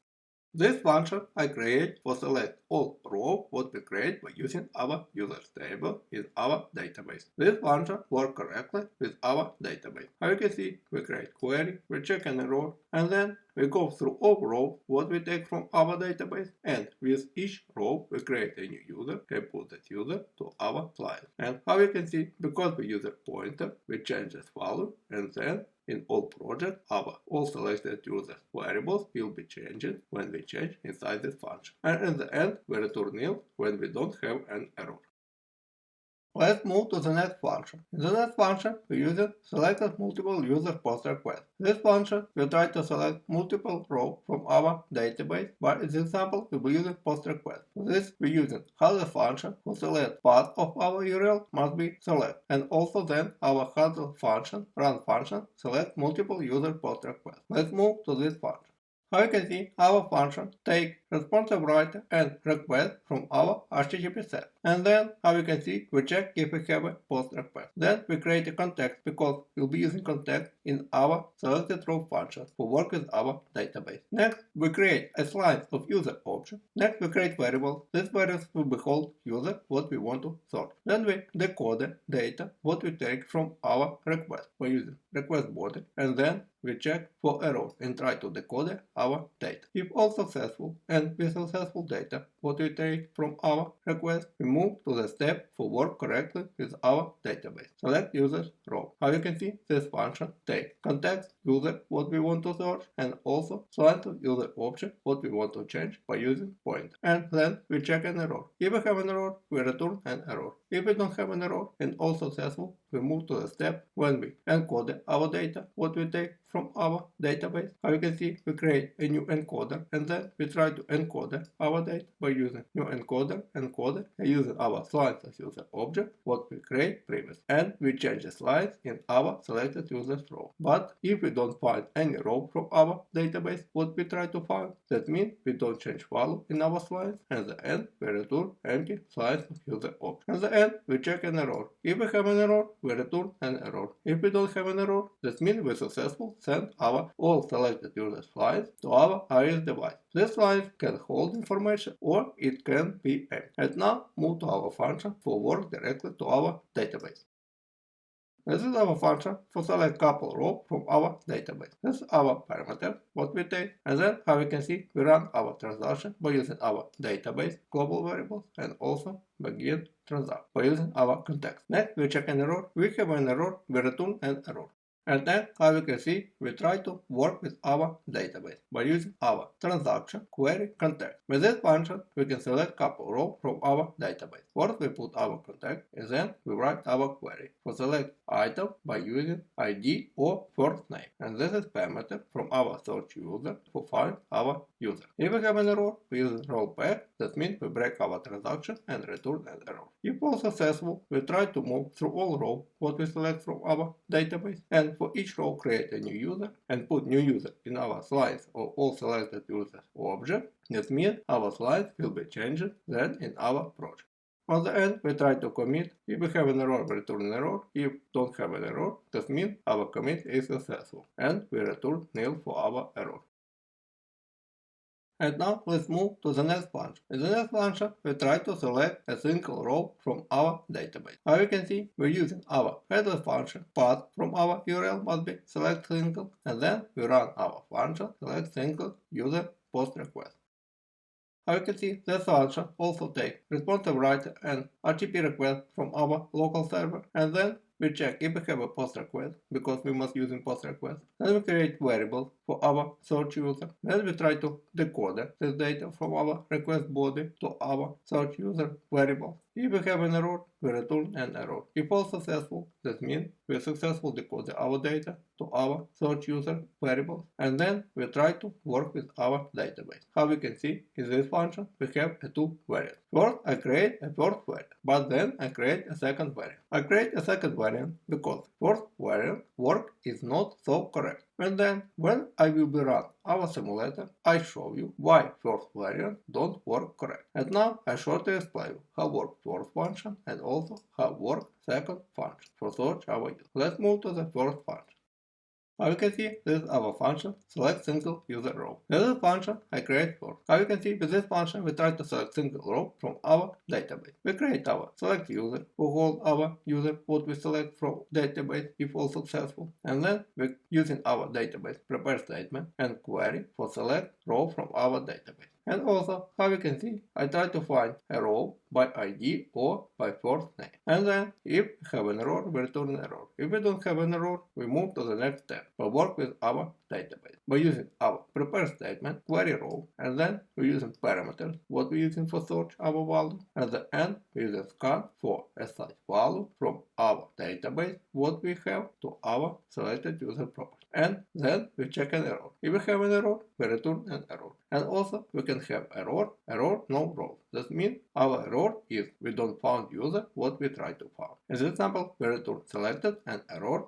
This function I create for select all row what we create by using our users table in our database. This function works correctly with our database. How you can see, we create query, we check an error, and then we go through all rows what we take from our database, and with each row we create a new user and put that user to our client. And how you can see, because we use a pointer, we change this value, and then in all projects, our all selected users variables will be changed when we change inside this function. And in the end, we return nil when we don't have an error. Let's move to the next function. In the next function, we use selectSingleUserPOSTRequest. This function will try to select multiple rows from our database, but in this example, we will use PostgreSQL. For this, we use handle function for select path of our URL must be select, and also then our handle function, run function, select multiple user PostgreSQL. Let's move to this function. How you can see, our function take responsive writer and request from our HTTP server. And then, how you can see, we check if we have a post request. Then we create a context because we'll be using context in our selected row function to work with our database. Next, we create a slice of user object. Next, we create variables. These variables will be called user what we want to sort. Then we decode the data what we take from our request by using request body, and then we check for errors and try to decode our data. If all successful and with successful data what we take from our request, we move to the step for work correctly with our database. Select users row. How you can see, this function take context user what we want to search and also slice of user object what we want to change by using pointer. And then we check an error. If we have an error, we return an error. If we don't have an error and all successful, we move to the step when we encode our data what we take from our database. How you can see, we create a new encoder and then we try to encode our data by using new encoder, using our slides as user object, what we create previous, and we change the slides in our selected users row. But if we don't find any row from our database, what we try to find, that means we don't change value in our slides, and at the end we return empty slides of user object. At the end we check an error. If we have an error, we return an error. If we don't have an error, that means we successfully send our all selected user slides to our iOS device. This slide can hold information or it can be empty. And now move to our function for work directly to our database. This is our function for select couple row from our database. This is our parameter, what we take, and then how we can see we run our transaction by using our database global variables and also begin transaction by using our context. Next we check an error. We have an error, we return an error. And then, how you can see, we try to work with our database by using our transaction query context. With this function, we can select couple row from our database. First, we put our context, and then we write our query. For select item by using ID or first name. And this is parameter from our search user to find our user. If we have an error, we use rollback. That means we break our transaction and return an error. If all successful, we try to move through all rows what we select from our database, and for each row create a new user and put new user in our slides or all selected users object. That means our slides will be changed then in our project. On the end, we try to commit. If we have an error, we return an error. If don't have an error, that means our commit is successful and we return nil for our error. And now let's move to the next function. In the next function, we try to select a single row from our database. As you can see, we're using our header function. Path from our URL must be select single, and then we run our function select single user post request. As you can see, this function also takes responsive writer and HTTP request from our local server, and then we check if we have a post request, because we must use post request. Then we create variables for our search user. Then we try to decode this data from our request body to our search user variable. If we have an error, we return an error. If all successful, that means we successfully decode our data to our search user variables, and then we try to work with our database. How we can see in this function, we have two variants. First, I create a first variant, but then I create a second variant. I create a second variant because first variant work is not so correct. And then, when I will be run our simulator, I show you why first variant don't work correct. And now I shortly explain you how work first function and also how work second function for search our user. Let's move to the first function. As you can see, this is our function select single user row. This is a function I create first. As you can see, with this function we try to select single row from our database. We create our select user who hold our user what we select from database if all successful, and then we using our database prepare statement and query for select row from our database. And also, how you can see, I try to find a row by ID or by first name. And then, if we have an error, we return an error. If we don't have an error, we move to the next step. We work with our database by using our prepare statement, query row, and then we're using parameters, what we're using for search our value. At the end, we use scan for a size value from our database, what we have, to our selected user property. And then we check an error. If we have an error, we return an error. And also we can have error, no row. That means our error is we don't found user what we try to find. In this example, we return selected and error,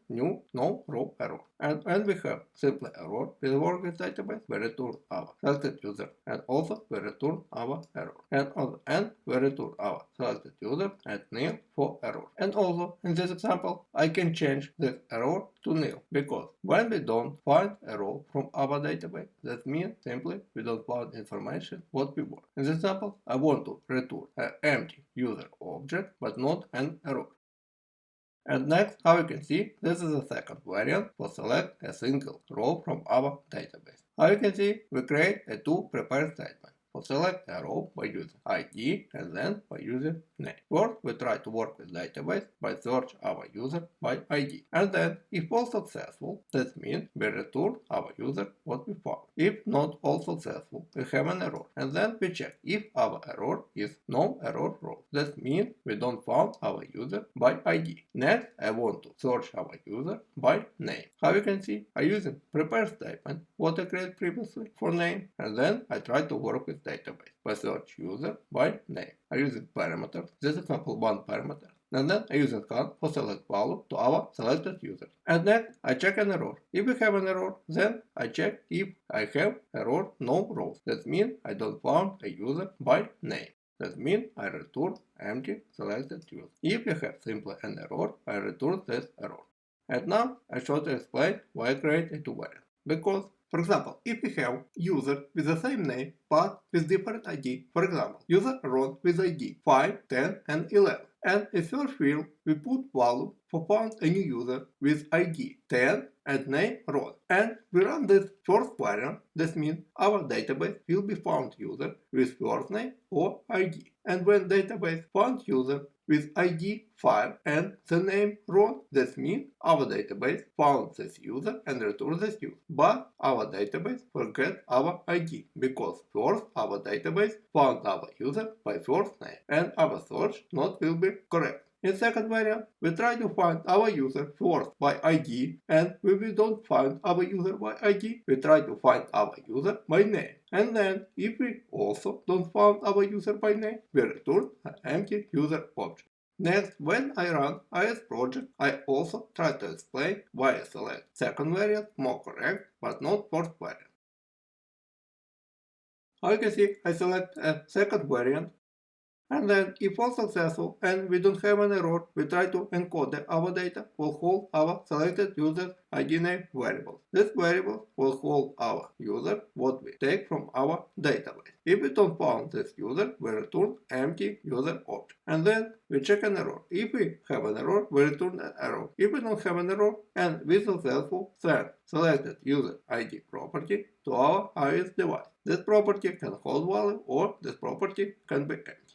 new, no row error. And when we have simple error with work with database, we return our selected user and also we return our error. And on the end, we return our selected user and nil for error. And also in this example, I can change this error to nil because when we don't find a row from our database, that means simply we don't find information what we want. In this example, I want to return an empty user object but not an error. And next, how you can see, this is the second variant for select a single row from our database. How you can see, we create a two prepare statement. For select a row by using ID and then by using name. First, we try to work with database by search our user by ID. And then, if all successful, that means we return our user what we found. If not all successful, we have an error. And then we check if our error is no error row. That means we don't found our user by ID. Next, I want to search our user by name. How you can see, I using prepare statement what I created previously for name, and then I try to work with database by search user by name. I use parameters, this example one parameter, and then I use count for select value to our selected user. And next I check an error. If we have an error, then I check if I have error no rows. That means I don't find a user by name. That means I return empty selected user. If we have simply an error, I return this error. And now I should explain why I create a two variant. Because, for example, if we have user with the same name but with different ID, for example, user Ron with ID 5, 10 and 11, and in search field we put value for found a new user with ID 10 and name Ron, and we run this first variant. This means our database will be found user with first name or ID, and when database found user with ID 5 and the name Ron, this means our database found this user and returned this user. But our database forget our ID, because first our database found our user by first name, and our search not will be correct. In second variant, we try to find our user first by ID, and when we don't find our user by ID, we try to find our user by name. And then, if we also don't find our user by name, we return an empty user object. Next, when I run IS project, I also try to explain why I select second variant more correct, but not first variant. As you can see, I select a second variant. And then, if all successful and we don't have an error, we try to encode our data will hold our selected user ID name variable. This variable will hold our user, what we take from our database. If we don't find this user, we return empty user object. And then we check an error. If we have an error, we return an error. If we don't have an error and we successful, send selected user ID property to our iOS device. This property can hold value or this property can be empty.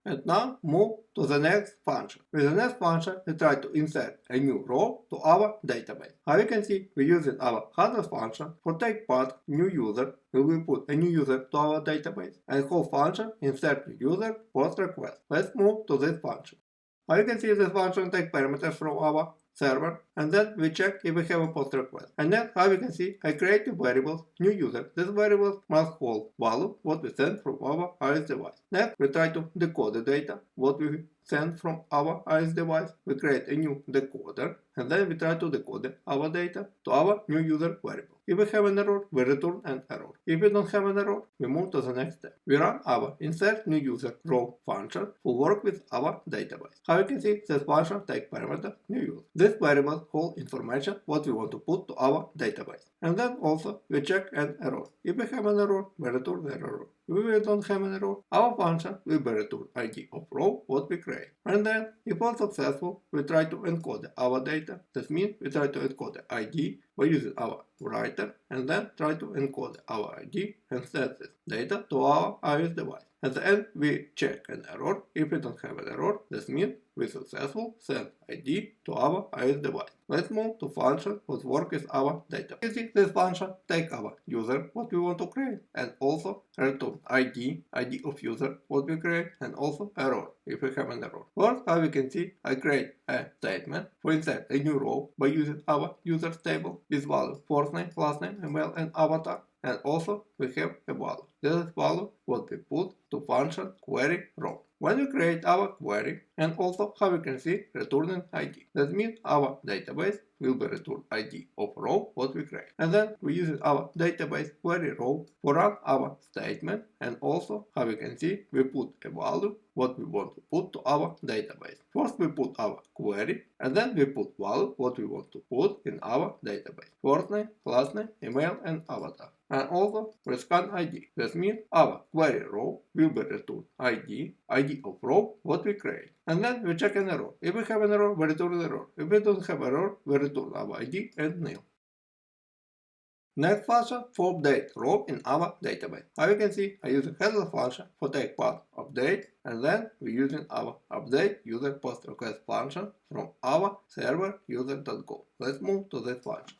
And now move to the next function. With the next function, we try to insert a new row to our database. As you can see, we're using our handle function. For take part new user, we will put a new user to our database, and whole function insert new user post request. Let's move to this function. As you can see, this function takes parameters from our server, and then we check if we have a post request. And then, as we can see, I create a variable new user. This variable must hold value what we send from our iOS device. Next, we try to decode the data what we send from our iOS device. We create a new decoder, and then we try to decode our data to our new user variable. If we have an error, we return an error. If we don't have an error, we move to the next step. We run our insert new user row function to work with our database. As you can see, this function takes parameter new user. This variable holds information what we want to put to our database. And then also we check an error. If we have an error, we return the error. If we don't have an error, our function will be return ID of row what we create. And then, if all successful, we try to encode our data. That means we try to encode the ID by using our writer, and then try to encode our ID and send this data to our iOS device. At the end, we check an error. If we don't have an error, this means we successfully send ID to our iOS device. Let's move to function that work with our data. Using this function, take our user what we want to create, and also return ID of user what we create, and also error if we have an error. First, as we can see, I create a statement for insert a new row by using our users table with value first name, last name, email, and avatar. And also we have a value. This is value what we put to function query row. When we create our query, and also how we can see returning ID. That means our database will be return ID of row what we create. And then we use our database query row for run our statement, and also how we can see we put a value what we want to put to our database. First we put our query, and then we put value what we want to put in our database. First name, last name, email, and avatar. And also we scan ID. That means our query row will be return ID of row what we create. And then we check an error. If we have an error, we return the error. If we don't have error, we return our ID and name. Next function for update row in our database. As you can see, I use a handle function for take part update, and then we're using our update user post request function from our server user.go. Let's move to this function.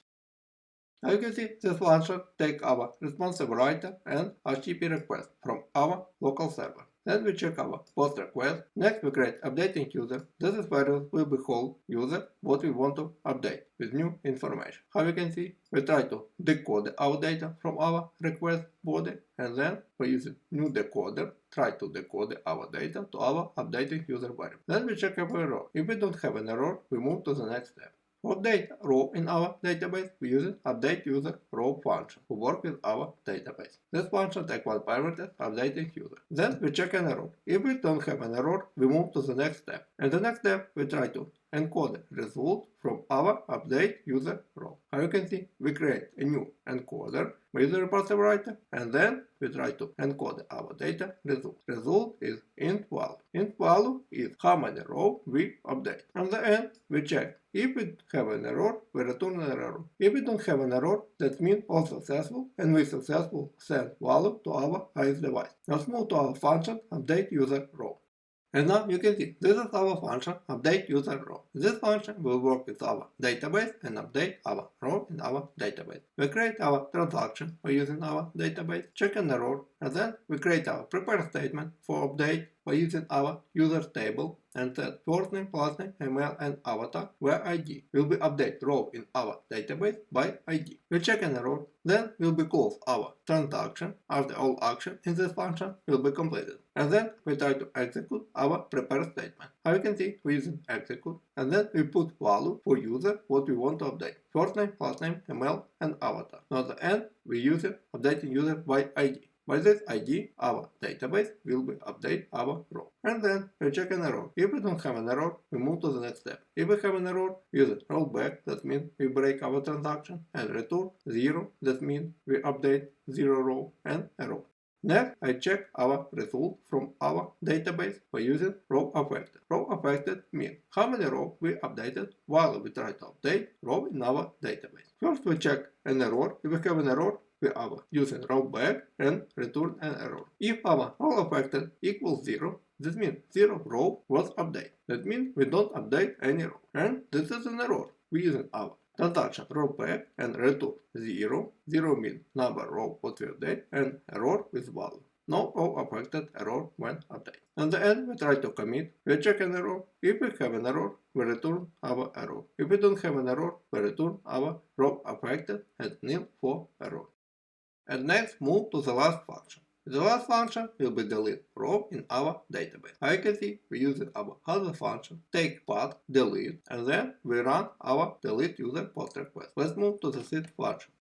As you can see, this function takes our responsive writer and HTTP request from our local server. Then we check our post request. Next we create updating user. This is variable will be called user what we want to update with new information. How you can see, we try to decode our data from our request body, and then we use new decoder, try to decode our data to our updating user variable. Then we check our error. If we don't have an error, we move to the next step. For update row in our database, we use updateUserRow function to work with our database. This function takes one parameter, updating user. Then we check an error. If we don't have an error, we move to the next step. In the next step, we try to encode the result from our updateUserRow. How you can see, we create a new encoder with the repository writer, and then we try to encode our data result. Result is int value. Int value is how many rows we update. At the end, we check. If we have an error, we return an error. If we don't have an error, that means all successful, and we successfully send value to our IS device. Let's move to our function updateUserRow. And now you can see, this is our function updateUserRow. This function will work with our database and update our row in our database. We create our transaction by using our database, check an error, and then we create our prepare statement for update by using our users table and set first name, last name, email, and avatar, where ID will be update row in our database by ID. We check an error, then will be close our transaction after all action in this function will be completed. And then we try to execute our prepare statement. How you can see, we using execute, and then we put value for user what we want to update. First name, last name, email, and avatar. Now at the end, we use updating user by ID. By this ID, our database will be update our row. And then we check an error. If we don't have an error, we move to the next step. If we have an error, use rollback, that means we break our transaction, and return 0, that means we update 0 row and error. Next, I check our result from our database by using row affected. Row affected means how many rows we updated while we try to update row in our database. First, we check an error. If we have an error, we are using rollback and return an error. If our row affected equals 0, this means 0 row was updated. That means we don't update any row. And this is an error. We use our transaction rollback and return 0. 0 means number row what we update, and error with value. No row affected error when updated. At the end, we try to commit. We check an error. If we have an error, we return our error. If we don't have an error, we return our row affected and nil for error. And next, move to the last function. The last function will be delete row in our database. As you can see, we use our other function, take path, delete, and then we run our delete user post request. Let's move to the set function.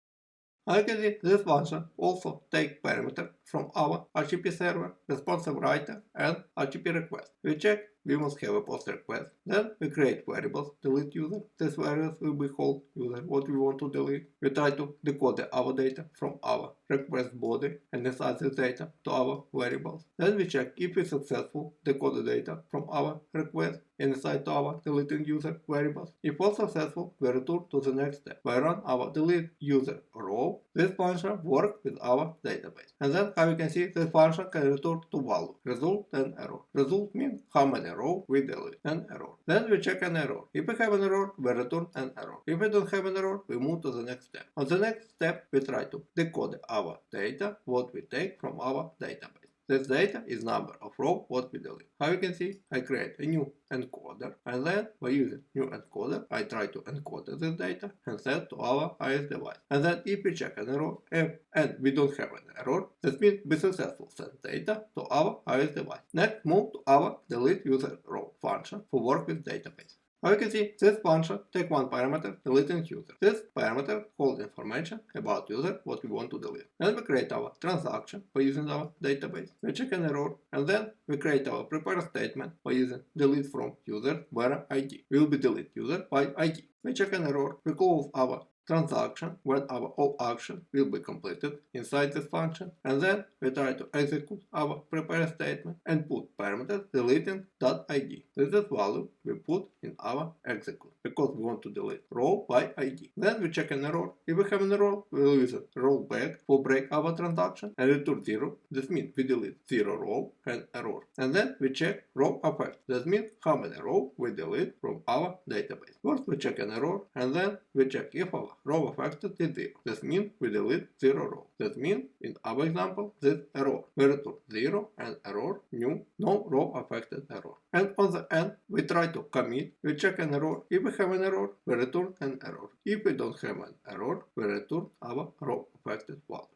As you can see, this function also takes parameter from our HTTP server, responsive writer, and HTTP request. We check we must have a post request. Then we create variables, delete user. These variables will be called user, what we want to delete. We try to decode our data from our request body and assign this data to our variables. Then we check if we successful decode the data from our request and assign to our deleting user variables. If all successful, we return to the next step. We run our delete user row. This function works with our database. And then, how you can see, this function can return two values, result and error. Result means how many rows we delete, and error. Then we check an error. If we have an error, we return an error. If we don't have an error, we move to the next step. On the next step, we try to decode our data, what we take from our database. This data is number of rows what we delete. How you can see, I create a new encoder, and then by using new encoder, I try to encode this data and set to our IS device. And then if we check an error and we don't have an error, that means we successfully send data to our IS device. Next, move to our delete user row function for work with database. As you can see, this function takes one parameter, deleting user. This parameter holds information about user, what we want to delete. Then we create our transaction by using our database. We check an error, and then we create our prepare statement by using delete from user where ID. We will be delete user by ID. We check an error, we close our transaction when our all action will be completed inside this function, and then we try to execute our prepare statement and put parameter deleting.id. This is value we put in our execute because we want to delete row by ID. Then we check an error. If we have an error, we will use a rollback for break our transaction and return 0. This means we delete 0 row and error. And then we check row affect. That means how many rows we delete from our database. First we check an error, and then we check if our row affected is 0. This means we delete 0 row. That means in our example this error. We return 0 and error new, no row affected error. And on the end we try to commit, we check an error. If we have an error, we return an error. If we don't have an error, we return our row affected value.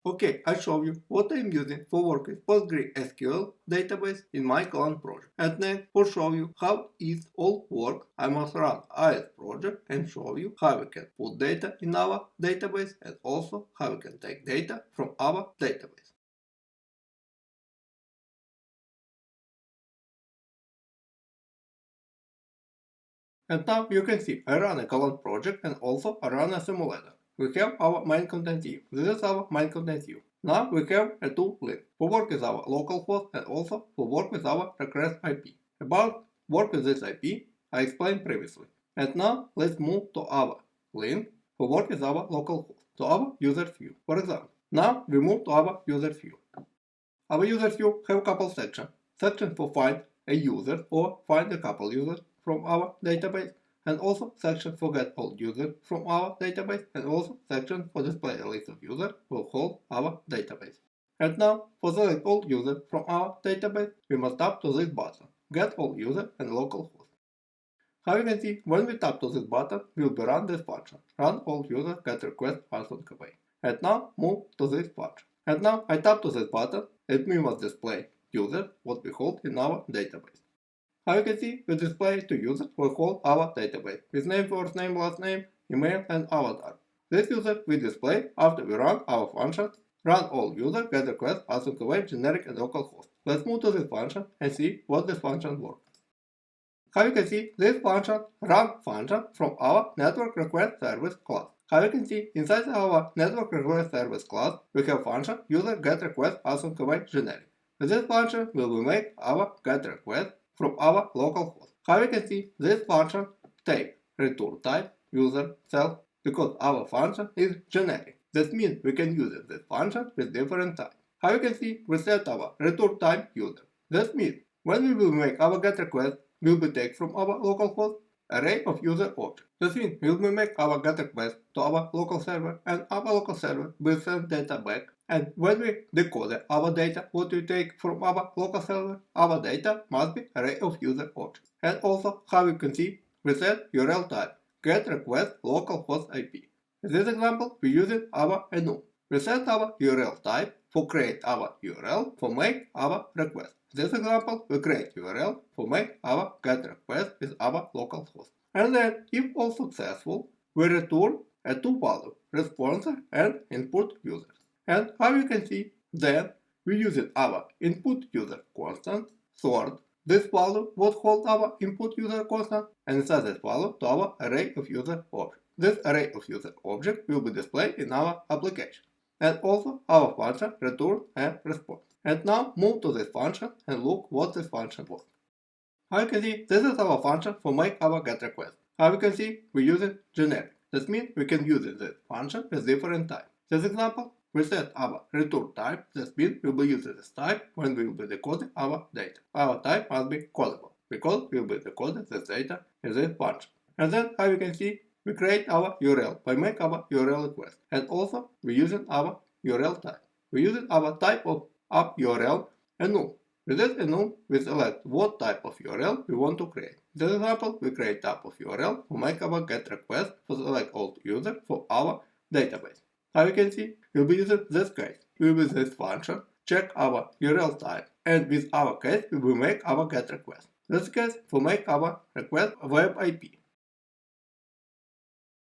Okay, I show you what I am using for work with PostgreSQL database in my Golang project. And next, for show you how it all works, I must run AS project and show you how we can put data in our database and also how we can take data from our database. And now you can see I run a Golang project and also I run a simulator. We have our main content view. This is our main content view. Now we have a two links for work with our localhost and also for work with our request IP. About work with this IP, I explained previously. And now let's move to our link for work with our localhost, to our users view. For example, now we move to our users view. Our users view have a couple sections. Section for find a user or find a couple users from our database. And also section for get all users from our database, and also section for display a list of users will hold our database. And now, for select all users from our database, we must tap to this button, get all users and localhost. How you can see, when we tap to this button, we will be run this function, run all users get request func away. And now move to this function. And now I tap to this button, and we must display users what we hold in our database. How you can see, we display to users will hold our database with name, first name, last name, email, and avatar. This user we display after we run our function run all user get request func away generic and localhost. Let's move to this function and see what this function works. How you can see, this function run function from our network request service class. How you can see, inside our network request service class, we have function user get request func away generic. With this function, we will make our get request from our localhost. How you can see, this function take return type user self because our function is generic. That means we can use this function with different types. How you can see, we set our return type user. That means when we will make our get request, we will take from our localhost array of user objects. That means we will make our get request to our local server, and our local server will send data back. And when we decode our data, what we take from our local server, our data must be array of user objects. And also, how you can see, we set URL type get request localhost IP. In this example, we use our enum. We set our URL type for create our URL for make our request. In this example, we create URL for make our get request with our localhost. And then, if all successful, we return a two value, responser and input user. And how you can see, then we use our input user constant, sort this value what hold our input user constant, and set this value to our array of user object. This array of user object will be displayed in our application. And also our function return and response. And now move to this function and look what this function was. How you can see, this is our function for make our get request. How you can see, we use it generic. That means we can use this function with different types. This example, we set our return type. That means we will use this type when we will be decoding our data. Our type must be callable because we will be decoding this data in this function. And then how you can see, we create our URL by make our URL request. And also we using our URL type. We using our type of app URL enum. With this enum, we select what type of URL we want to create. In this example, we create type of URL to make our get request for select all user for our database. How you can see, we'll be using this case. We will use this function, check our URL type, and with our case, we will make our get request. This case, for make our request web IP.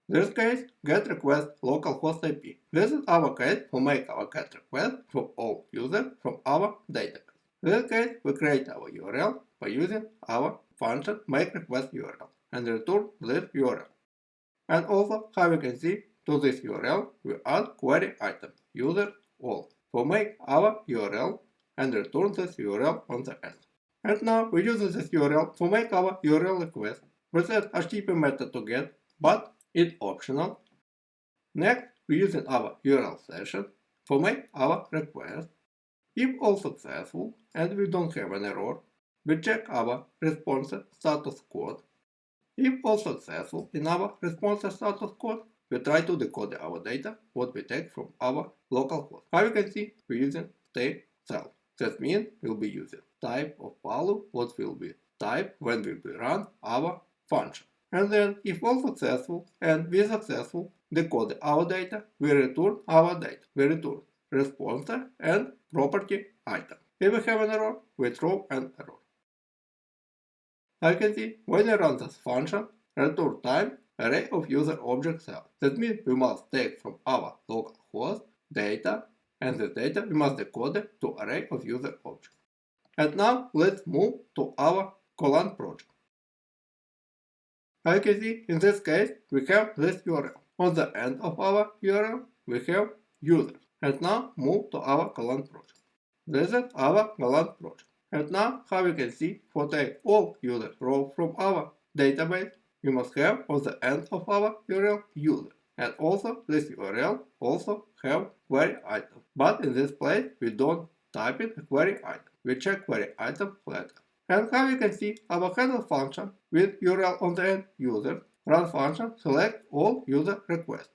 This case, get request localhost IP. This is our case for make our get request from all users from our database. In this case, we create our URL by using our function make request URL and return this URL. And also, how you can see, to this URL, we add query item user all for make our URL and return this URL on the end. And now we use this URL for make our URL request. We set HTTP method to get, but it's optional. Next, we use our URL session for make our request. If all successful and we don't have an error, we check our response status code. If all successful in our response status code, we try to decode our data, what we take from our localhost. How you can see, we're using type self. That means we'll be using type of value, what will be type when we will run our function. And then, if all successful and we successful decode our data, we return our data. We return response and property item. If we have an error, we throw an error. As you can see, when I run this function, return time array of user object cells. That means we must take from our localhost data, and the data we must decode it to array of user objects. And now let's move to our Golang project. As you can see, in this case, we have this URL. On the end of our URL, we have users. And now move to our Golang project. This is our Golang project. And now, how you can see, for take all user row from our database, we must have on the end of our URL user. And also, this URL also have query item. But in this place, we don't type in a query item. We check query item later. And how you can see, our handle function with URL on the end user run function select all user requests.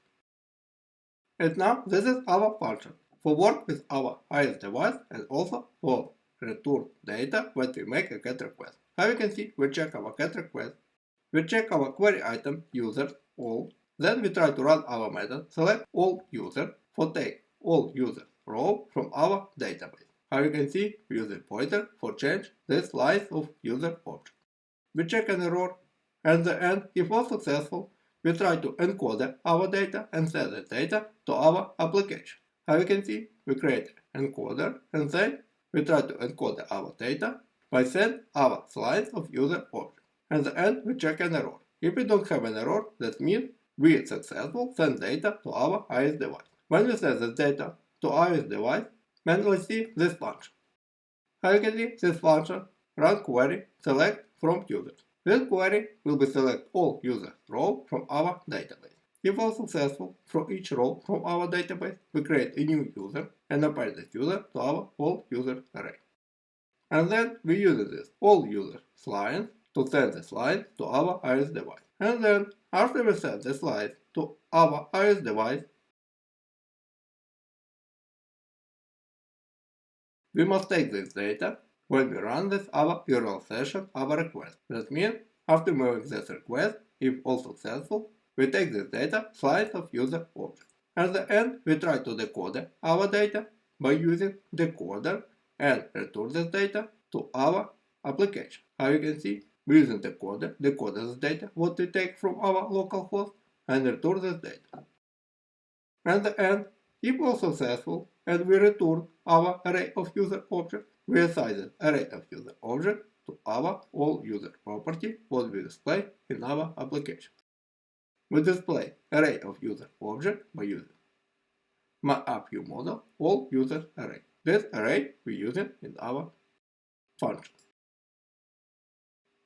And now this is our function for work with our iOS device and also for return data when we make a GET request. How you can see, we check our GET request, we check our query item users all, then we try to run our method select all user for take all user row from our database. How you can see, we use a pointer for change this slice of user object. We check an error, and at the end, if all successful, we try to encode our data and send the data to our application. How you can see, we create an encoder, and then we try to encode our data by send our slice of user object. And at the end, we check an error. If we don't have an error, that means we successfully send data to our iOS device. When we send this data to iOS device, manually see this function. How you can see, this function run query select from users. This query will be select all users row from our database. If all successful, from each row from our database, we create a new user and append this user to our all user array. And then we use this all user line to send this line to our iOS device. And then after we send this line to our iOS device, we must take this data when we run this our URL session, our request. That means, after moving this request, if all successful, we take this data, slice of user object. At the end, we try to decode our data by using decoder and return this data to our application. How you can see, we using decoder, decode this data, what we take from our localhost, and return this data. At the end, if all successful, and we return our array of user object, we assign this array of user object to our all user property, what we display in our application. We display array of user object by using MyUpView model all user array. This array we using in our function.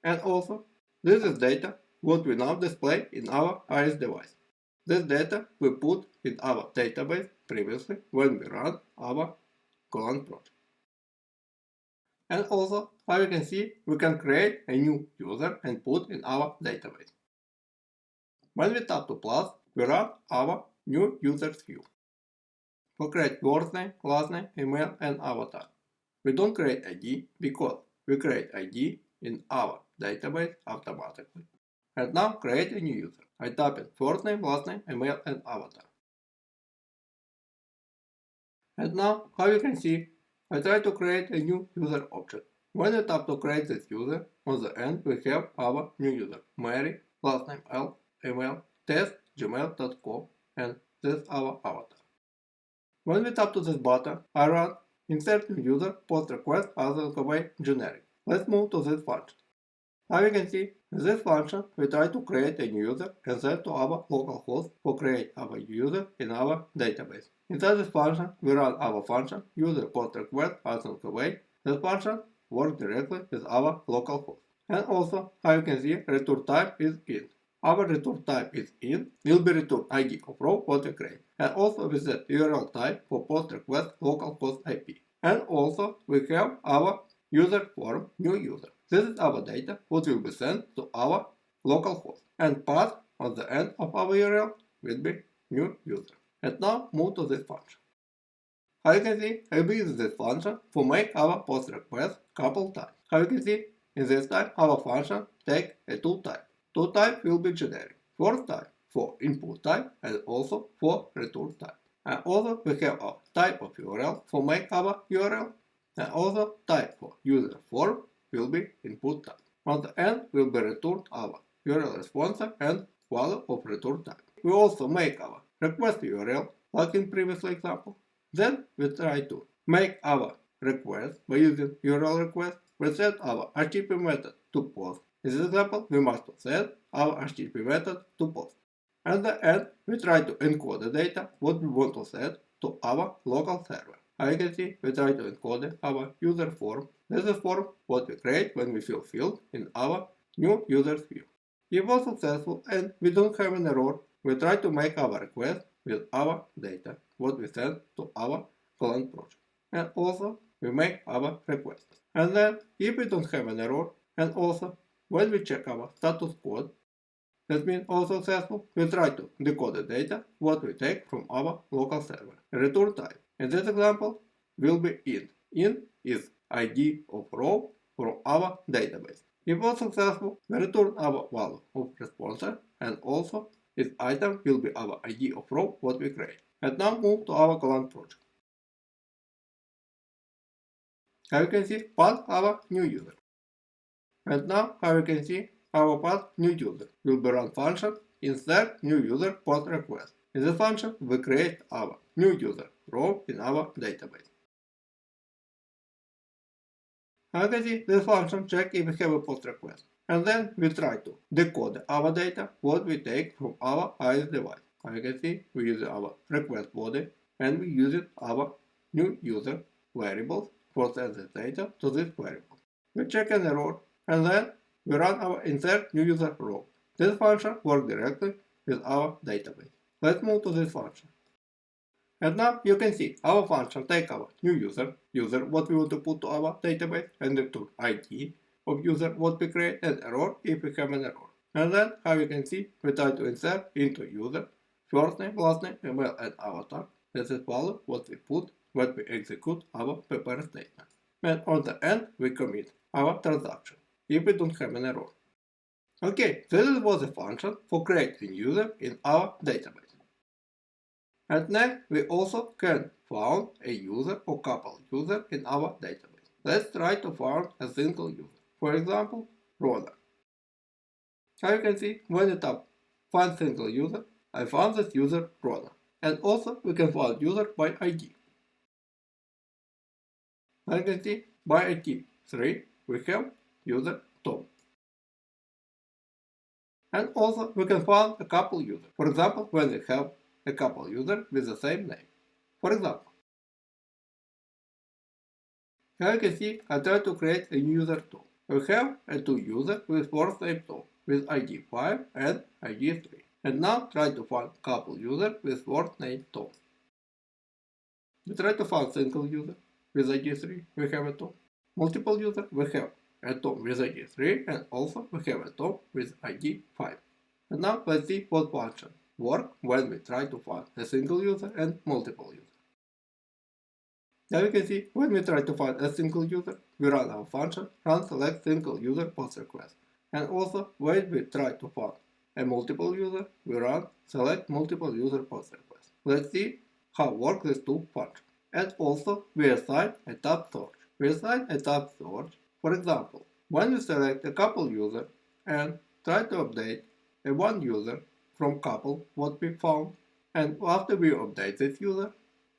And also, this is data what we now display in our iOS device. This data we put in our database previously when we run our Golang project. And also, how you can see, we can create a new user and put in our database. When we tap to plus, we run our new users view. We create first name, last name, email, and avatar. We don't create ID because we create ID in our database automatically. And now create a new user. I type in first name, last name, email, and avatar. And now, how you can see, I try to create a new user object. When I tap to create this user, on the end we have our new user, Mary, last name L, email, test, gmail.com, and this is our avatar. When we tap to this button, I run insertNewUserPOSTRequest as a generic. Let's move to this function. Now you can see, in this function, we try to create a new user and send to our localhost to create our user in our database. Inside this function, we run our function userPOSTRequest as a way. This function works directly with our localhost. And also, how you can see, return type is int. Our return type is int, will be return ID of row what we create. And also we set URL type for post request localhost IP. And also we have our user form new user. This is our data what will be sent to our localhost, and path on the end of our URL will be new user. And now move to this function. As you can see, I will use this function to make our post request couple times. As you can see, in this type, our function takes a two type. Two type will be generic. First type for input type and also for return type. And also we have a type of URL for make our URL, and also type for user form will be input type. On the end will be returned our URL response and value of return type. We also make our request URL like in previous example. Then we try to make our request by using URL request. We set our HTTP method to post. In this example, we must set our HTTP method to post. At the end, we try to encode the data what we want to set to our local server. As you can see, we try to encode our user form. This is the form what we create when we fill field in our new users view. If all successful and we don't have an error, we try to make our request with our data, what we send to our Golang project. And also, we make our request. And then, if we don't have an error, and also, when we check our status code, that means all successful, we try to decode the data, what we take from our local server. Return type. In this example, will be int. Int is ID of row from our database. If all successful, we return our value of responser, and also its item will be our ID of row what we create. And now move to our Golang project. As you can see, path our new user. And now, as you can see, our path new user will be run function insertNewUserPOSTRequest. In this function, we create our new user row in our database. As you can see, this function checks if we have a post request. And then we try to decode our data, what we take from our IS device. As you can see, we use our request body and we use our new user variables for send the data to this variable. We check an error and then we run our insert new user row. This function works directly with our database. Let's move to this function. And now you can see our function take our new user what we want to put to our database, and return ID of user what we create and error if we have an error. And then, as you can see, we try to insert into user first name, last name, email, and avatar. This is value what we put when we execute our prepare statement. And on the end, we commit our transaction if we don't have an error. Okay, this was a function for creating user in our database. And next, we also can find a user or couple user in our database. Let's try to find a single user. For example, Rona. As you can see, when I tap find single user, I found this user Rona. And also, we can find user by ID. As you can see, by ID 3, we have user Tom. And also, we can find a couple user. For example, when we have a couple user with the same name. For example, here you can see I try to create a new user 2. We have a 2 user with first name Tom with ID 5 and ID 3. And now try to find couple user with first name Tom. We try to find single user with ID 3, we have a Tom. Multiple user, we have a Tom with ID 3 and also we have a Tom with ID 5. And now let's see what function work when we try to find a single user and multiple users. Now you can see when we try to find a single user, we run our function run selectSingleUserPOSTRequest. And also when we try to find a multiple user, we run selectMultipleUserPOSTRequest. Let's see how work these two functions. And also we assign a tab search. We assign a tab search. For example, when we select a couple user and try to update a one user from couple what we found, and after we update this user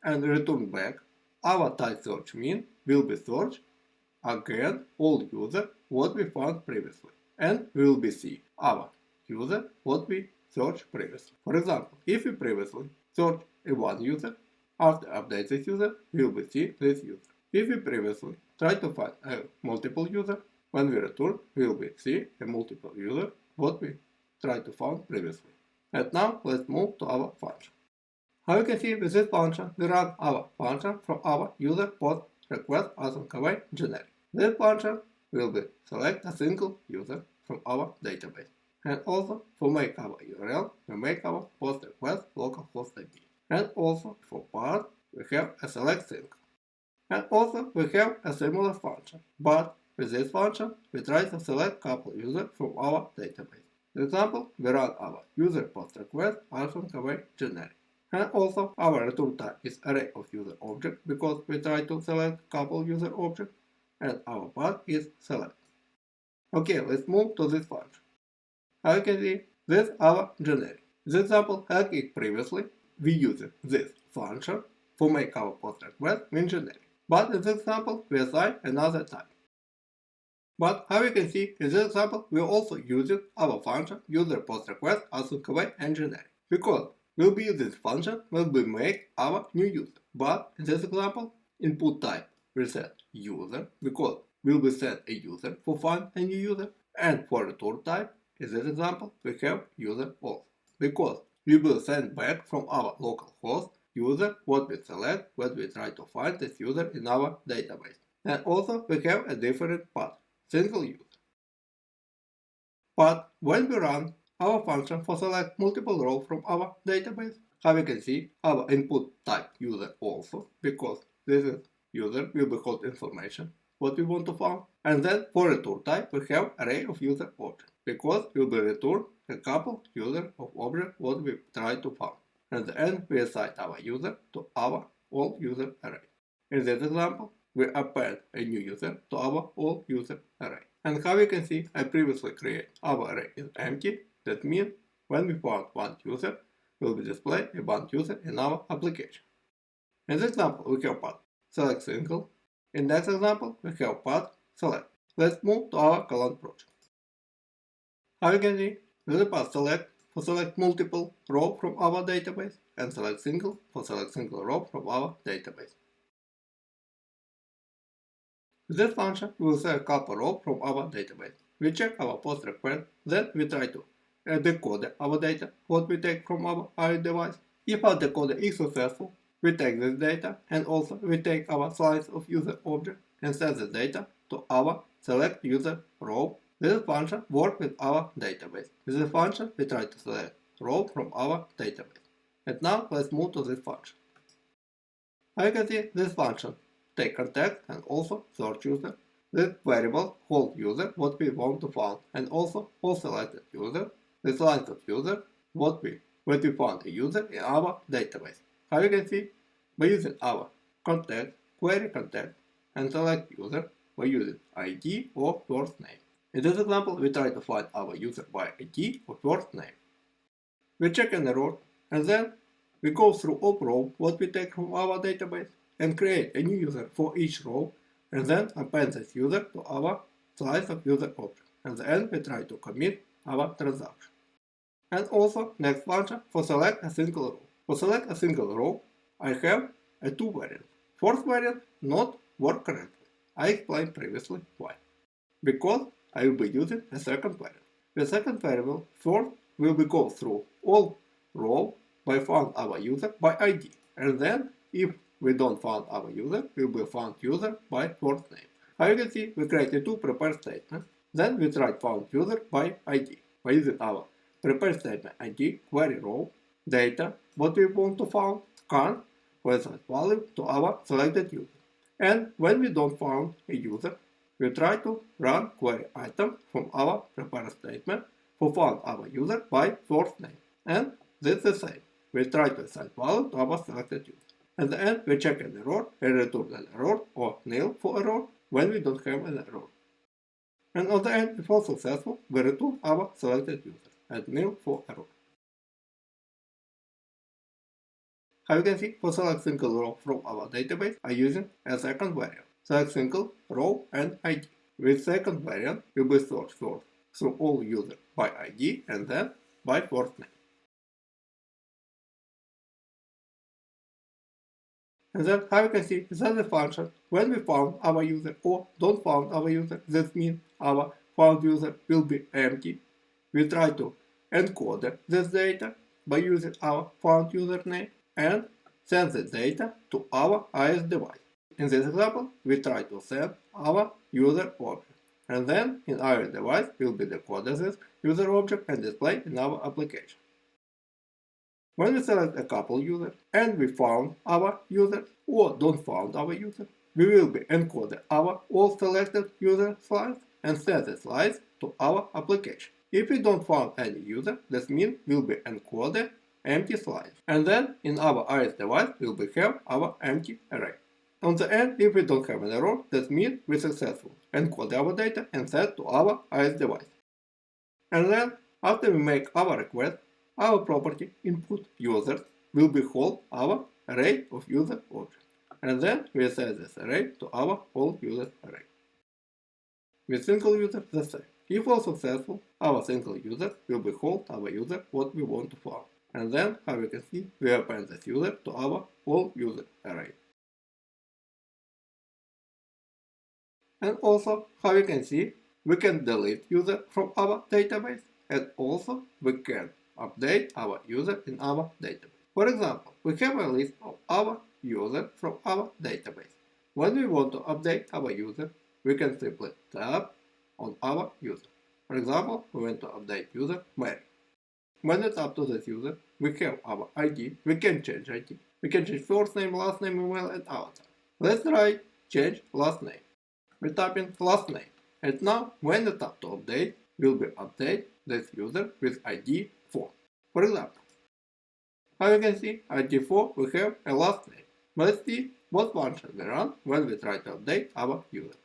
and return back, our type search mean will be searched again all user what we found previously, and we will be see our user what we searched previously. For example, if we previously searched a one user, after update this user, we will see this user. If we previously try to find a multiple user, when we return, we will see a multiple user what we tried to find previously. And now let's move to our function. How you can see with this function, we run our function from our user post request generic. This function will be select a single user from our database. And also for make our URL, we make our post request localhost DB. And also for part, we have a selectSingleUser. And also we have a similar function, but with this function, we try to select couple users from our database. For example, we run our user.POSTRequest func away generic. And also our return type is array of user object because we try to select couple user object, and our path is select. Okay, let's move to this function. As you can see, this is our generic. In this example, like previously, we use this function to make our post request in generic. But in this example, we assign another type. But how you can see, in this example, we also use our function user.POSTRequest async away and generic. Because we'll be using this function when we make our new user. But in this example, input type we set user because we'll be set a user for find a new user. And for return type, in this example, we have user also. Because we will send back from our local host user what we select when we try to find this user in our database. And also we have a different path, single user. But when we run our function for select multiple rows from our database, how we can see our input type user also, because this is user will be called information what we want to find. And then for return type we have array of user object, because we will return a couple user of object what we try to find. At the end, we assign our user to our all user array. In this example, we append a new user to our all user array. And how you can see, I previously created our array is empty. That means when we found one user, will be displayed a one user in our application. In this example, we have path select single. In next example, we have path select. Let's move to our Golang project. How you can see, this is path select for select multiple row from our database and select single for select single row from our database. With this function, we will select a couple rows from our database. We check our post request, then we try to decode our data, what we take from our IO device. If our decoder is successful, we take this data and also we take our slice of user object and send the data to our select user row. This function works with our database. With this function, we try to select row from our database. And now let's move to this function. As you can see, this function take context and also search user. This variable hold user what we want to find, and also hold selected user. This lines of user what we found a user in our database. As you can see, by using our context, query context, and select user, by using ID or first name. In this example, we try to find our user by ID or first name. We check an error, and then we go through all rows what we take from our database and create a new user for each row, and then append this user to our slice of user object. At the end, we try to commit our transaction. And also, next function for select a single row. For select a single row, I have a two variants. First variant not work correctly. I explained previously why. Because I will be using a second variable. The second variable first will be go through all rows by find our user by ID, and then if we don't find our user, we will find user by first name. As you can see, we created two prepare statements. Then we try to find user by ID. By using our prepare statement ID, query row, data, what we want to find, scan, website value to our selected user. And when we don't find a user, we try to run query item from our prepare statement to find our user by first name. And this is the same. We try to assign value to our selected user. At the end, we check an error and return an error or nil for error when we don't have an error. And at the end, if all successful, we return our selected user and nil for error. As you can see, for select single row from our database, I using a second variable, select single row and ID. With second variant, will be searched first through all users by ID and then by first name. And then, how you can see, this is the function when we found our user or don't found our user. That means our found user will be empty. We try to encode this data by using our found username and send the data to our IS device. In this example, we try to send our user object. and then in our device will be decoded this user object and displayed in our application. When we select a couple users and we found our user or don't found our user, we will be encoded our all selected user slice and set the slice to our application. If we don't found any user, this means we'll be encoded empty slice. And then in our iOS device we'll be have our empty array. On the end, if we don't have an error, that means we successfully encode our data and set to our iOS device. And then after we make our request, our property input users will be hold our array of user objects. And then we set this array to our all user array. With single user the same. If all successful, our single user will be hold our user what we want to find. And then, how you can see, we append this user to our all user array. And also, how you can see, we can delete user from our database, and also we can update our user in our database. For example, we have a list of our users from our database. When we want to update our user, we can simply tap on our user. For example, we want to update user Mary. When we tap to this user, we have our ID, we can change ID. We can change first name, last name, email, and avatar. Let's try change last name. We tap in last name. And now, when we tap to update, will be update this user with ID 4. For example, how you can see, ID 4 we have a last name. Let's see what function we run when we try to update our user.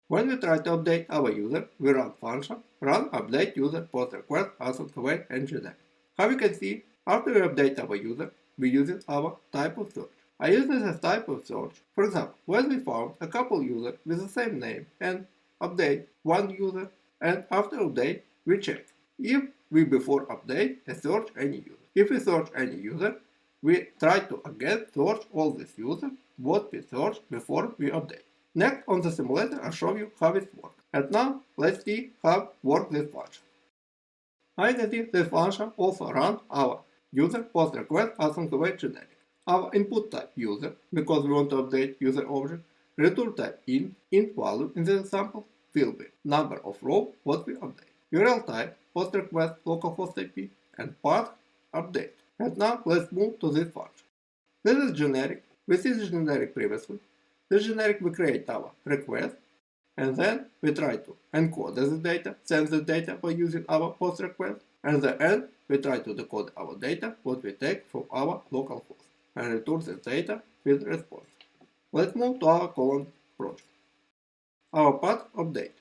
When we try to update our user, we run function run update user PostgreSQL away and generic. How you can see, after we update our user, we use our type of search. I use this as type of search. For example, when we found a couple users with the same name and update one user, and after update we check if we before update search any user. If we search any user, we try to again search all these users what we searched before we update. Next on the simulator I'll show you how it works. And now let's see how works this function. I can see this function also runs our user PostgreSQL away generic. Our input type user, because we want to update user object, return type int value in this example will be number of rows what we update. URL type PostgreSQL localhost IP and path update. And now let's move to this function. This is generic. We see this generic previously. This generic we create our request and then we try to encode this data, send the data by using our post request, and at the end we try to decode our data what we take from our local host and return this data with response. Let's move to our Golang project. Our path update.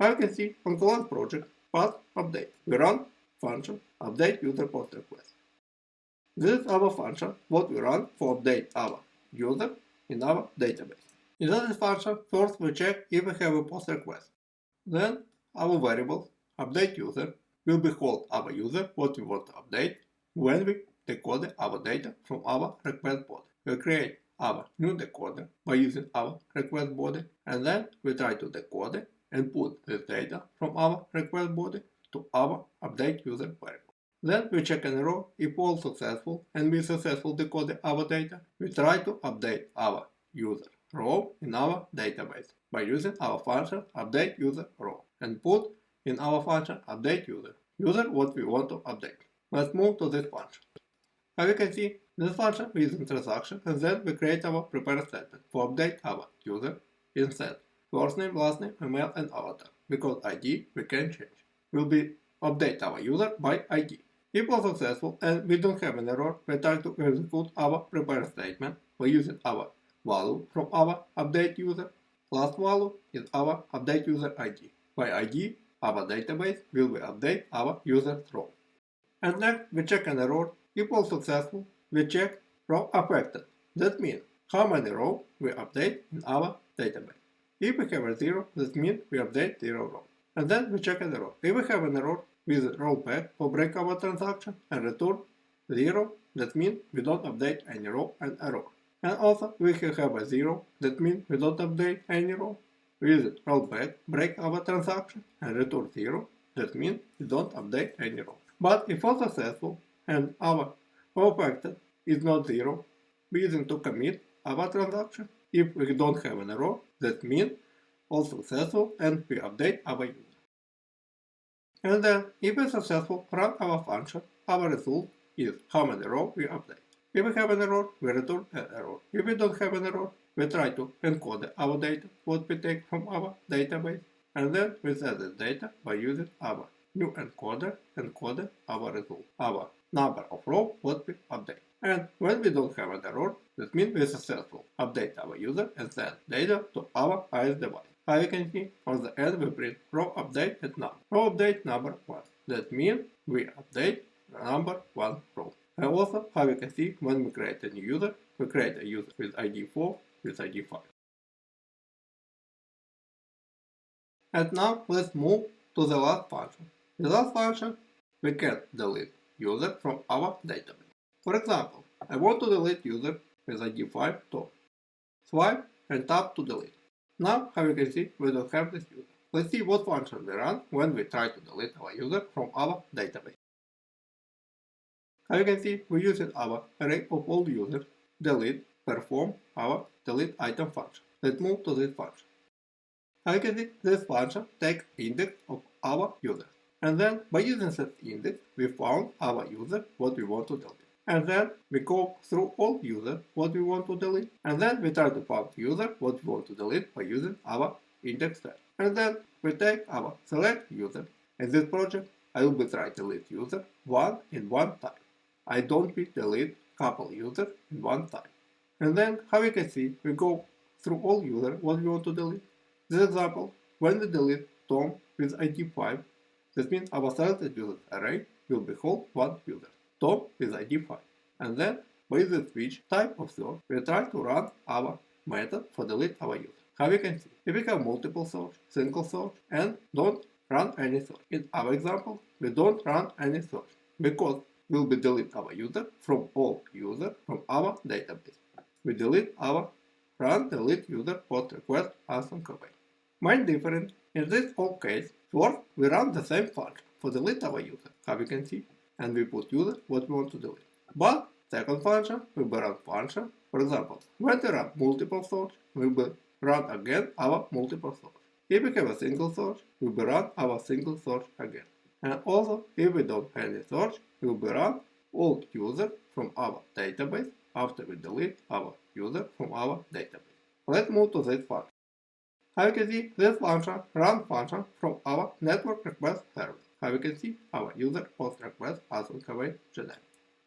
As you can see on Golang project path update, we run function update user post request. This is our function what we run for update our user in our database. In this function, first we check if we have a post request. Then our variables update user will be called our user what we want to update when we decode our data from our request body. We create our new decoder by using our request body, and then we try to decode it and put this data from our request body to our update user variable. Then we check an error. If all successful and we successfully decode our data, we try to update our user row in our database by using our function update user row and put in our function update user what we want to update. Let's move to this function. As you can see, this function we use transaction, and then we create our prepare statement for update our user in set first name, last name, email, and avatar, because ID we can change. We'll be update our user by ID. If all successful and we don't have an error, we try to execute our prepare statement by using our value from our update user. Last value is our update user ID. By ID, our database will be update our user row. And next, we check an error. If all successful, we check row affected. That means how many rows we update in our database. If we have a 0, that means we update 0 row. And then we check an error. If we have an error, with rollback for break our transaction and return 0, that means we don't update any row and error. And also we have a 0, that means we don't update any row. With rollback, break our transaction and return 0, that means we don't update any row. But if all successful and our row affected is not 0, we using to commit our transaction, If we don't have an error, that means all successful and we update our user. And then, if we successful run our function, our result is how many rows we update. If we have an error, we return an error. If we don't have an error, we try to encode our data, what we take from our database, and then we set the data by using our new encoder, encode our result, our number of rows what we update. And when we don't have an error, that means we successful update our user and send data to our IS device. As you can see, on the end we print row update at number. Row update number 1. That means we update number 1 row. And also, how you can see, when we create a new user, we create a user with ID 4, with ID 5. And now let's move to the last function. In the last function, we can delete user from our database. For example, I want to delete user with ID 5 top. Swipe and tap to delete. Now, how you can see, we don't have this user. Let's see what function we run when we try to delete our user from our database. As you can see, we use our array of all users, delete, perform our delete item function. Let's move to this function. As you can see, this function takes index of our user. And then, by using this index, we found our user, what we want to delete. And then, we go through all users, what we want to delete. And then, we try to find user, what we want to delete by using our index tag. And then, we take our select user. In this project, I will be trying to delete user one in one time. I don't be delete couple users in one time. And then, how you can see, we go through all users what we want to delete. This example, when we delete Tom with ID 5, that means our selected users array will behold one user, Tom with ID 5. And then, by the switch type of search, we try to run our method for delete our user. How you can see, if we have multiple search, single search, and don't run any search. In our example, we don't run any search because we'll be delete our user from all users from our database. We delete our run delete user post request as on command. Main difference, in this whole case, first we run the same function for delete our user, how you can see, and we put user what we want to delete. But second function will be run function. For example, when we run multiple search, we will run again our multiple search. If we have a single search, we will run our single search again. And also, if we don't have any search, we will run all users from our database after we delete our user from our database. Let's move to this function. How you can see, this function run function from our network request service. How you can see, our user post request as on command generic.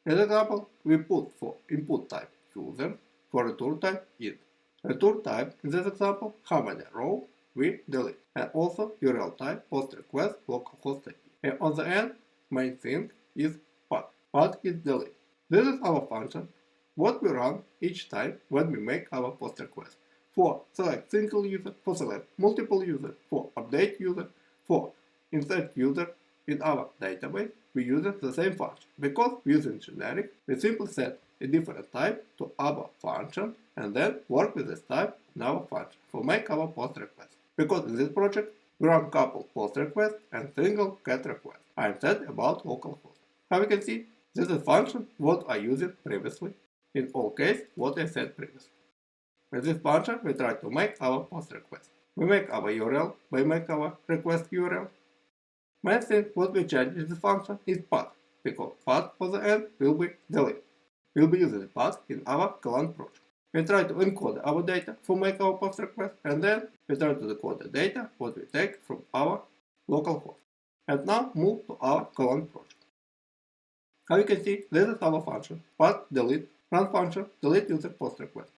In this example, we put for input type user, for return type int. Return type, in this example, how many rows we delete. And also URL type post request localhost IP. And on the end, main thing is path. Path is delete. This is our function, what we run each time when we make our post request. For select single user, for select multiple user, for update user, for insert user in our database, we use the same function. Because using generic, we simply set a different type to our function and then work with this type in our function for make our post request. Because in this project, we run couple post request and single get request. I am said about localhost. How you can see, this is function what I used previously. In all cases, what I said previously. With this function, we try to make our post request. We make our URL by make our request URL. Main thing what we change in this function is path, because path for the end will be delete. We'll be using path in our Golang project. We try to encode our data for make our post request, and then we try to decode the data what we take from our localhost. And now move to our Golang project. How you can see, this is our function, path delete, run function, delete user post request.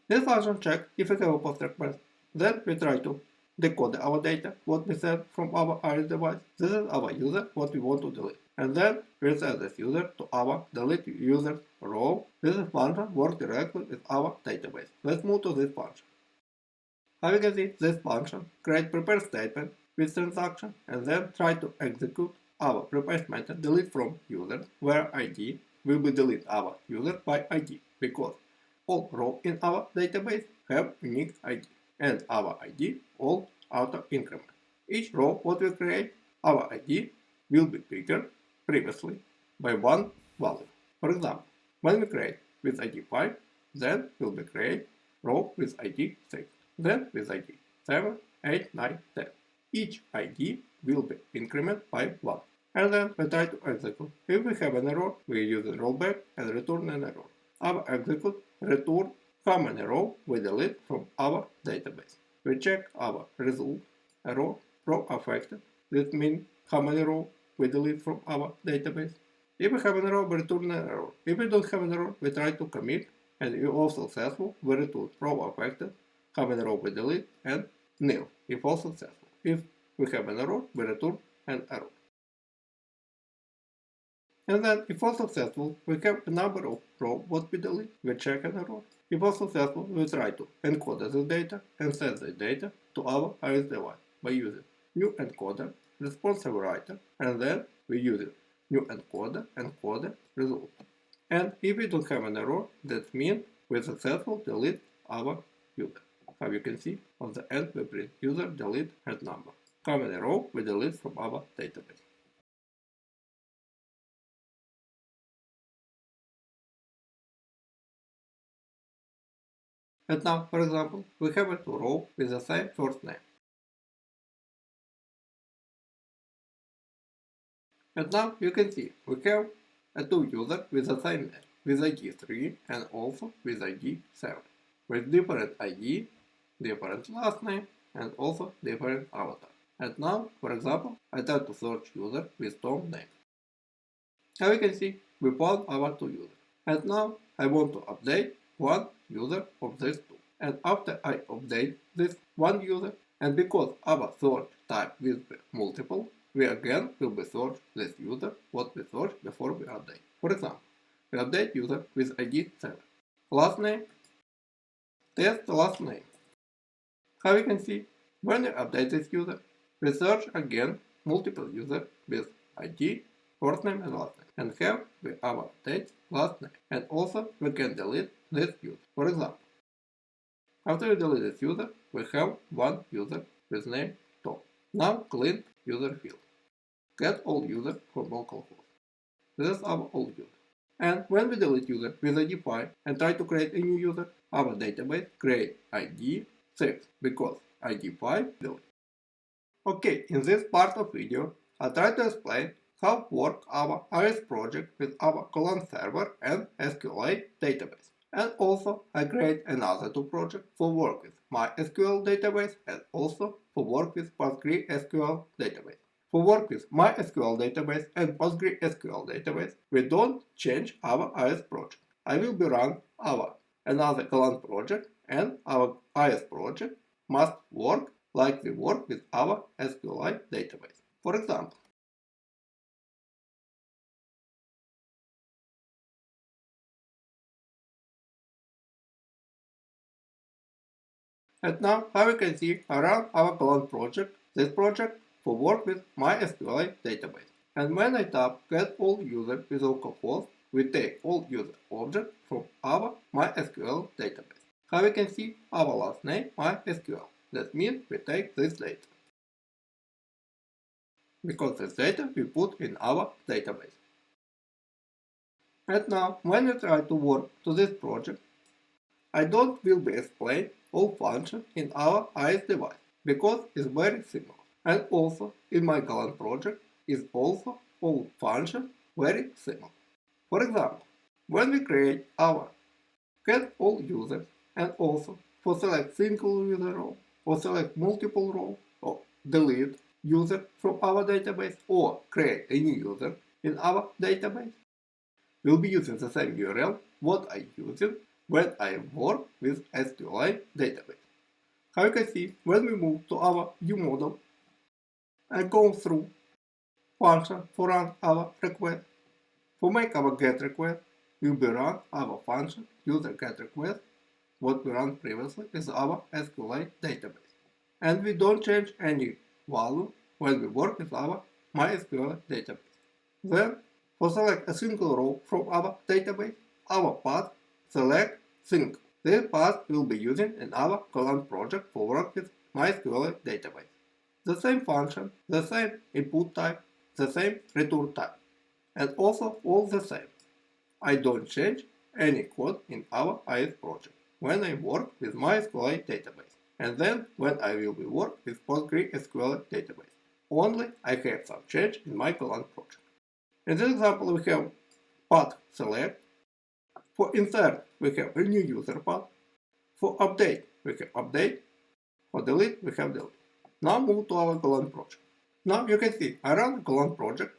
This function checks if we have a post request. Then we try to decode our data, what we send from our IS device. This is our user, what we want to delete. And then we set this user to our delete user row. This function works directly with our database. Let's move to this function. As you can see, this function create prepare statement with transaction and then try to execute our prepare method delete from user, where ID will be delete our user by ID, because all rows in our database have unique ID, and our ID all auto increment. Each row what we create, our ID will be bigger previously by one value. For example, when we create with ID 5, then will be create row with ID 6, then with ID 7, 8, 9, 10. Each ID will be incremented by 1. And then we try to execute. If we have an error, we use a rollback and return an error. Our execute return how many rows we delete from our database. We check our result, error, row affected. This means how many rows we delete from our database. If we have an error, we return an error. If we don't have an error, we try to commit, and if all successful, we return row affected, how many rows we delete, and nil if all successful. If we have an error, we return an error. And then, if all successful, we have a number of rows what we delete, we check an error. If all successful, we try to encode this data and send the data to our IS device by using new encoder, responsive writer, and then we use it new encoder result. And if we don't have an error, that means we successfully delete our user. How you can see, on the end we print user delete head number. How many rows we delete from our database. And now, for example, we have a two row with the same first name. And now you can see we have a two users with the same name, with ID 3 and also with ID 7, with different ID, different last name, and also different avatar. And now, for example, I try to search user with Tom name. Now you can see we found our two users. And now I want to update one user of these two. And after I update this one user, and because our search type will be multiple, we again will be search this user what we searched before we update. For example, we update user with ID 7. Last name, test last name. How you can see, when we update this user, we search again multiple users with ID, first name and last name, and have we our update last name. And also we can delete this user. For example, after we delete this user, we have one user with name Tom. Now clean user field. Get all users from localhost. This is our old user. And when we delete user with ID 5 and try to create a new user, our database create ID 6 because ID 5 delete. Okay, in this part of video, I'll try to explain how work our IS project with our Golang server and SQLite database. And also, I create another two projects for work with MySQL database and also for work with PostgreSQL database. For work with MySQL database and PostgreSQL database, we don't change our IS project. I will be run our another Golang project, and our IS project must work like we work with our SQLite database. For example, and now, how you can see, I run our Golang project, this project for work with MySQLite database. And when I tap get all users with localhost, we take all user objects from our MySQL database. How you can see, our last name MySQL. That means we take this data. Because this data we put in our database. And now, when you try to work to this project, I don't will be explain all functions in our IS device because it's very simple. And also in my Golang project is also all functions very simple. For example, when we create our get all users and also for select single user role or select multiple roles or delete user from our database or create a new user in our database, we'll be using the same URL what I using when I work with SQLite database. How you can see, when we move to our view model and go through function for run our request, for make our get request, we'll be run our function user get request, what we run previously is our SQLite database. And we don't change any value when we work with our MySQL database. Then, for select a single row from our database, our path select single. This path will be using in our Golang project for work with MySQL database. The same function, the same input type, the same return type, and also all the same. I don't change any code in our IS project. when I work with MySQLite database, and then when I will be work with PostgreSQL database. Only I have some change in my Golang project. In this example, we have path select. For insert, we have a new user path. For update, we have update. For delete, we have delete. Now move to our Golang project. Now you can see I run the Golang project,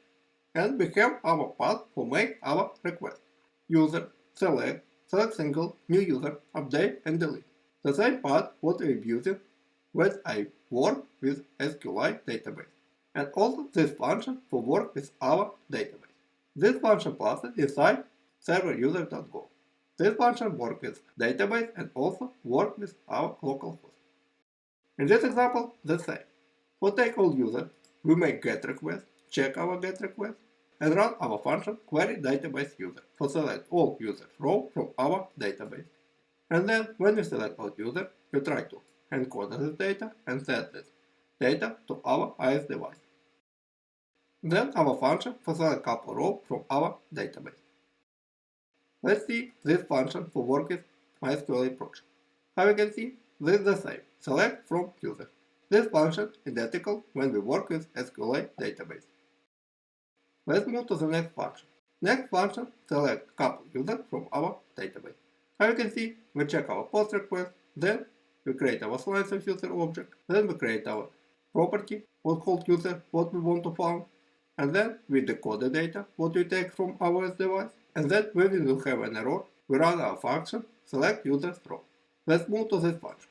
and we have our path for make our request. User, select single, new user, update and delete. The same path what we are using when I work with SQLite database. And also this function for work with our database. This function passes inside server user.go. This function works with database and also work with our local host. In this example, the same. For take all user, we make get request, check our get request, and run our function query database user for select all users row from our database. And then when we select all user, we try to encode this data and set this data to our IS device. Then our function for select couple row from our database. Let's see this function for work with MySQL project. How you can see, this is the same. Select from user. This function is identical when we work with SQLite database. Let's move to the next function. Next function, select couple user from our database. How you can see, we check our post request, then we create our slice of user object, then we create our property, what called user, what we want to find, and then we decode the data, what we take from our device, and then when we will have an error, we run our function, select users row. Let's move to this function.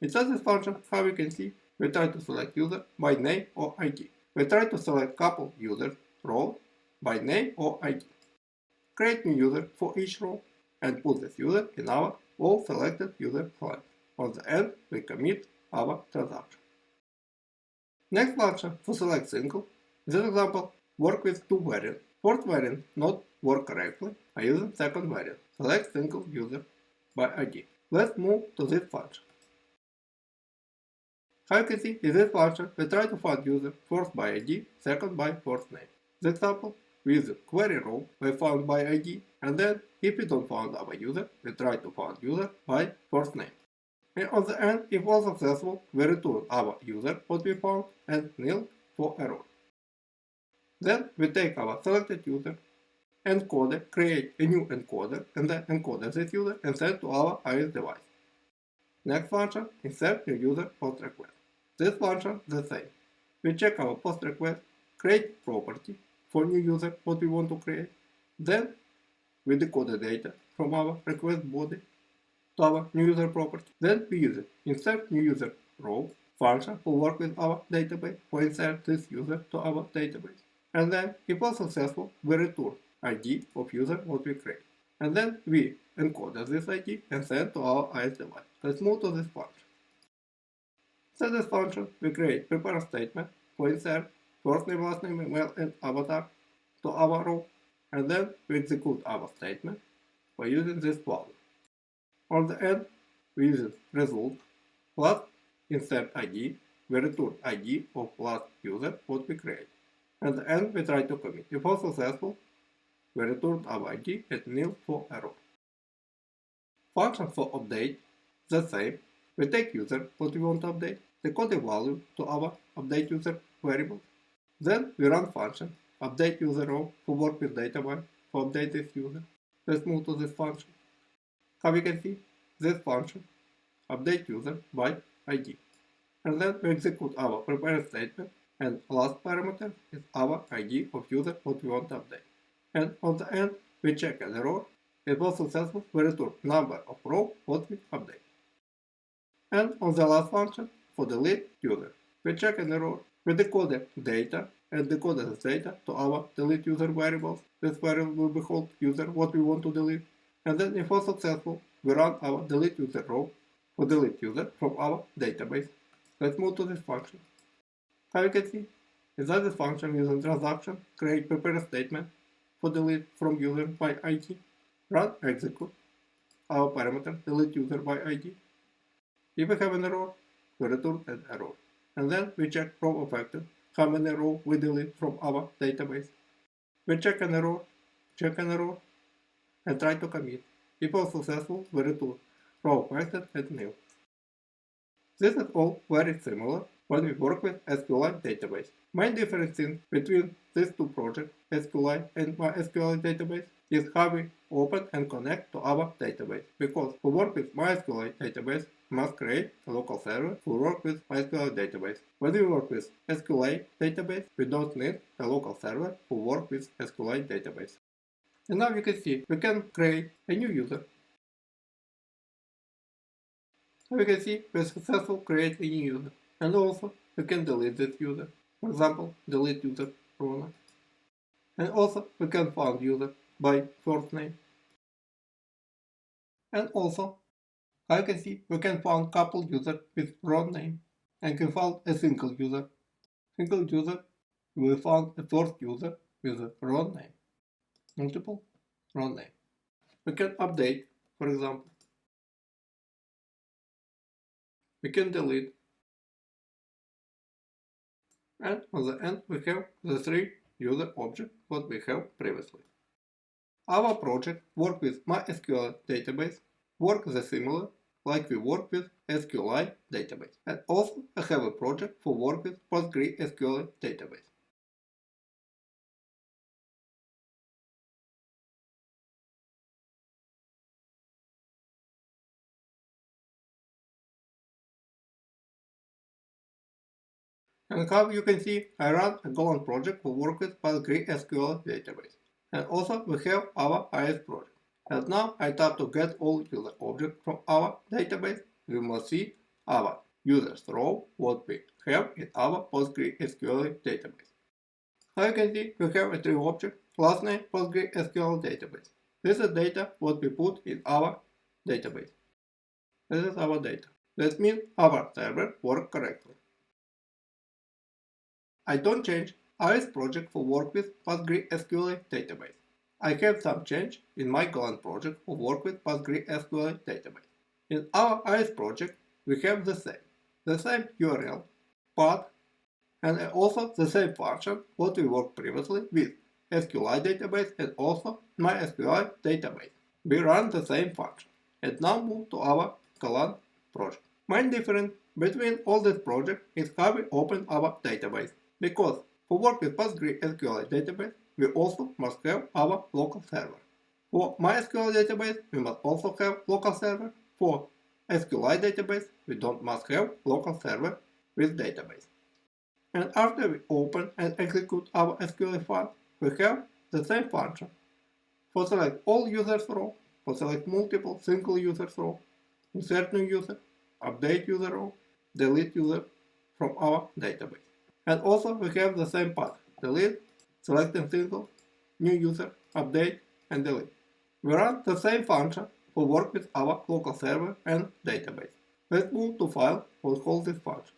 Inside this function, how you can see, we try to select user by name or ID. We try to select couple users row by name or ID. Create new user for each row and put this user in our all selected user file. On the end, we commit our transaction. Next function for select single. In this example, work with two variants. First variant not work correctly. I use second variant. Select single user by ID. Let's move to this function. How you can see, in this function, we try to find user first by ID, second by first name. For example, we use the query row by found by ID, and then if we don't find our user, we try to find user by first name. And on the end, if all successful, we return our user what we found and nil for error. Then we take our selected user, encoder, create a new encoder, and then encode this user and send to our IS device. Next function, insertNewUserPOSTRequest. This function is the same. We check our post request, create property for new user what we want to create. Then we decode the data from our request body to our new user property. Then we use insert new user row function to work with our database for insert this user to our database. And then if all successful, we return ID of user what we create. And then we encode this ID and send to our IS device. Let's move to this function. For this function, we create prepare statement for insert first name, last name, email, and avatar to our row, and then we execute our statement by using this value. On the end, we use result plus insert ID. We return ID of last user what we create. At the end, we try to commit. If all successful, we return our ID at nil for error. Function for update, the same. We take user what we want to update, decode the value to our update user variable. Then we run function update user row to work with database to update this user. Let's move to this function. How we can see, this function update user by ID. And then we execute our prepare statement, and last parameter is our ID of user what we want to update. And on the end, we check an error. If was successful, we return number of row what we update. And on the last function, for delete user, we check an error. We decode data and decode this data to our delete user variables. This variable will be called user what we want to delete. And then if was successful, we run our delete user row for delete user from our database. Let's move to this function. How you can see, inside this function using transaction, create prepare statement for delete from user by ID, run execute our parameter delete user by ID. If we have an error, we return an error. And then we check from affected how many rows we delete from our database. We check an error, and try to commit. If all successful, we return proactive and new. This is all very similar when we work with SQLite database. Main difference between these two projects, SQLite and MySQL database, is how we open and connect to our database, because to work with MySQL database, we must create a local server to work with MySQL database. When we work with SQLite database, we don't need a local server to work with SQLite database. And now you can see we can create a new user. So we can see we successfully create a new user, and also we can delete this user. For example, delete user pronoun. And also we can find user by first name. And also, as you can see, we can find couple users with wrong name, and can find a single user. Single user will find a first user with a wrong name. Multiple wrong name. We can update, for example. We can delete. And on the end we have the three user objects what we have previously. Our project work with MySQL database, work the similar like we work with SQLite database. And also I have a project for work with PostgreSQL database. And how you can see, I run a Golang project for work with PostgreSQL database. And also we have our IS project. And now I tap to get all user objects from our database. We must see our users row what we have in our PostgreSQL database. As you can see, we have a three object, last name PostgreSQL database. This is data what we put in our database. This is our data. That means our server works correctly. I don't change IS project for work with PostgreSQL database. I have some change in my Golang project for work with PostgreSQL database. In our IS project, we have the same URL, path, and also the same function what we worked previously with SQLite database and also MySQL database. We run the same function. And now move to our Golang project. Main difference between all these projects is how we open our database. Because for work with PostgreSQL database, we also must have our local server. For MySQL database, we must also have local server. For SQLite database, we don't must have local server with database. And after we open and execute our SQL file, we have the same function. For select all users row, for select multiple single users row, insert new user, update user row, delete user from our database. And also we have the same path, delete, select a single, new user, update, and delete. We run the same function for work with our local server and database. Let's move to file we'll call this function.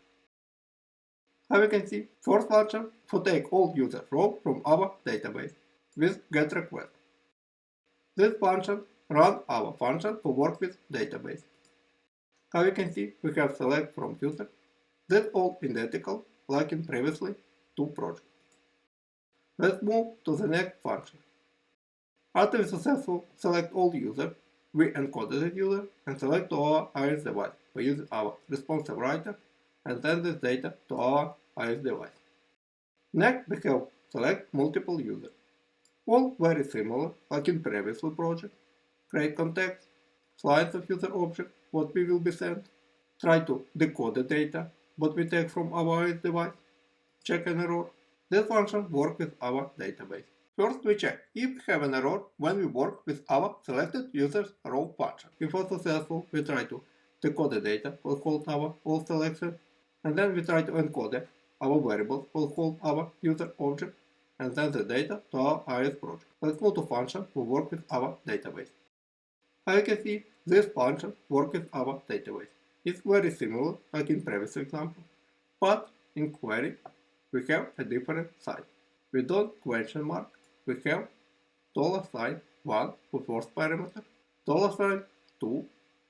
As we can see, first function for take all user row from our database with getRequest. This function run our function for work with database. As we can see, we have select from user. That's all identical like in previously two projects. Let's move to the next function. After we successfully select all users, we encode the user and select to our IS device by using our responsive writer and send this data to our IS device. Next, we have select multiple users. All very similar like in previous project. Create context, slice of user object, what we will be sent, try to decode the data what we take from our IS device, check an error. This function works with our database. First we check if we have an error when we work with our selected users row function. If successful, we try to decode the data, we'll hold our all selection, and then we try to encode our variables, we'll hold our user object, and send the data to our IS project. Let's move to function to work with our database. As you can see, this function works with our database. It's very similar like in previous example, but in query we have a different sign. We don't question mark, we have $1 for first parameter, $2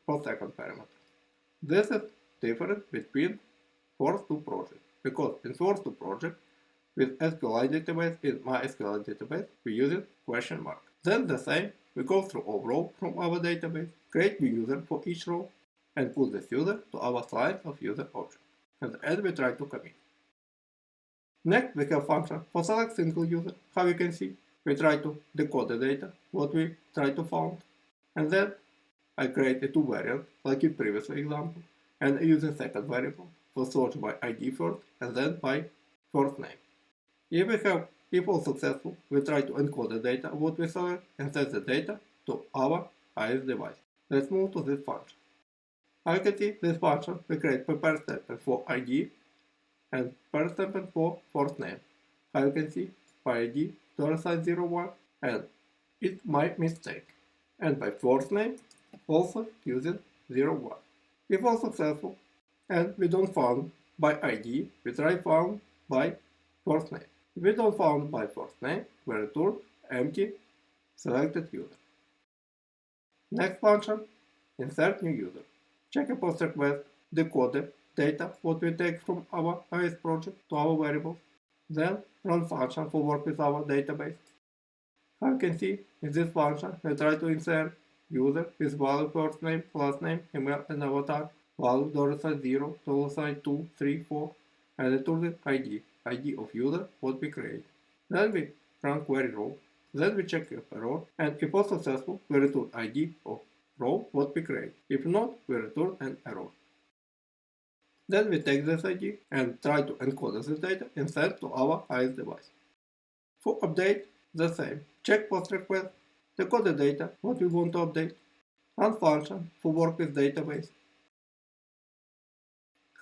for second parameter. This is different between first two projects, because in first two projects with SQLite database in MySQL database we use question mark. Then the same we go through all rows from our database, create new user for each row, and put this user to our slice of user object. At the end we try to commit. Next we have function for select single user. How you can see, we try to decode the data, what we try to find, and then I create a two variables, like in previous example, and I use a second variable for search by ID first and then by first name. If all successful, we try to encode the data what we select and set the data to our IS device. Let's move to this function. As you can see, this function we create prepare statement for ID and prepare statement for first name. As you can see, by ID $01 and it's my mistake. And by first name also using 01. If all successful and we don't found by ID, we try found by first name. If we don't found by first name, we return empty selected user. Next function, insert new user. Check a post request, decode the data what we take from our IS project to our variables, then run function for work with our database. As you can see, in this function we try to insert user with value first name, last name, email and avatar, value $0, $2, 3, 4, and return the ID of user what we create. Then we run query row, then we check if error, and if all successful, we return ID of row what we create. If not, we return an error. Then we take this ID and try to encode this data and send to our IS device. For update, the same. Check post request, decode the data what we want to update, run function for work with database.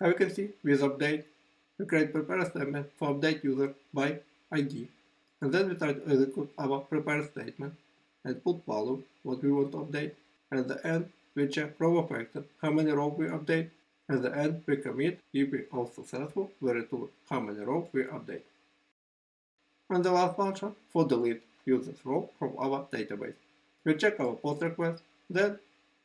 As you can see, with update, we create prepare statement for update user by ID, and then we try to execute our prepare statement and put value what we want to update. At the end, we check row affected, how many rows we update. At the end, we commit. If we are successful, we return how many rows we update. And the last function for delete users row from our database. We check our post request, then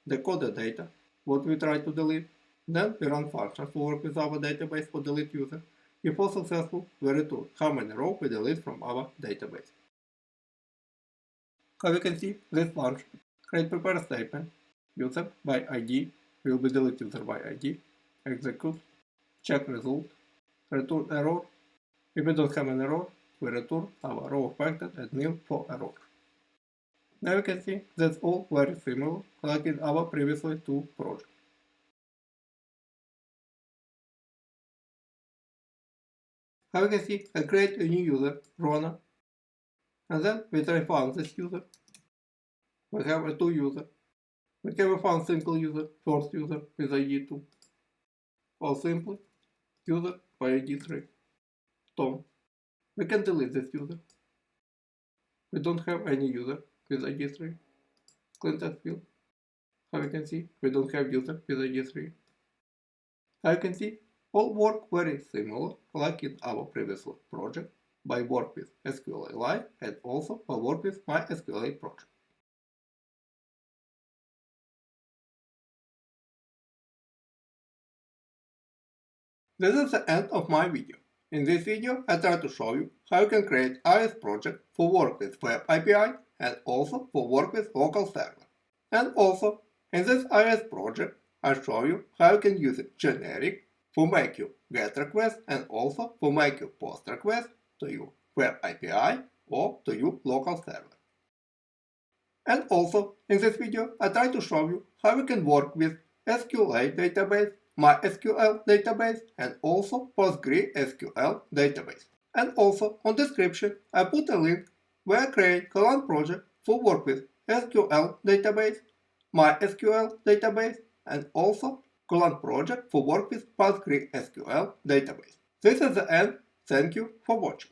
decode the data what we try to delete. Then we run function for work with our database for delete user. If all successful, we return how many rows we delete from our database. As you can see, this function create prepare statement, user by ID, will be delete user by ID, execute, check result, return error. If we don't have an error, we return our row affected and nil for error. Now you can see that's all very similar like in our previously two projects. As you can see, I create a new user, Rona, and then we try find this user. We have a two user. We have a found single user, first user with ID 2, or simply user by ID 3, Tom. We can delete this user. We don't have any user with ID 3, clean test field. As you can see, we don't have user with ID 3. As you can see, all work very similar like in our previous project by work with SQLite and also by work with MySQL project. This is the end of my video. In this video, I try to show you how you can create IS project for work with Web API and also for work with local server. And also, in this IS project, I show you how you can use it generic for make you GET request and also for make you POST request to your Web API or to your local server. And also, in this video, I try to show you how you can work with SQLite database, MySQL database and also PostgreSQL database. And also on description I put a link where I create Golang project for work with SQL database, MySQL database and also Golang project for work with PostgreSQL database. This is the end. Thank you for watching.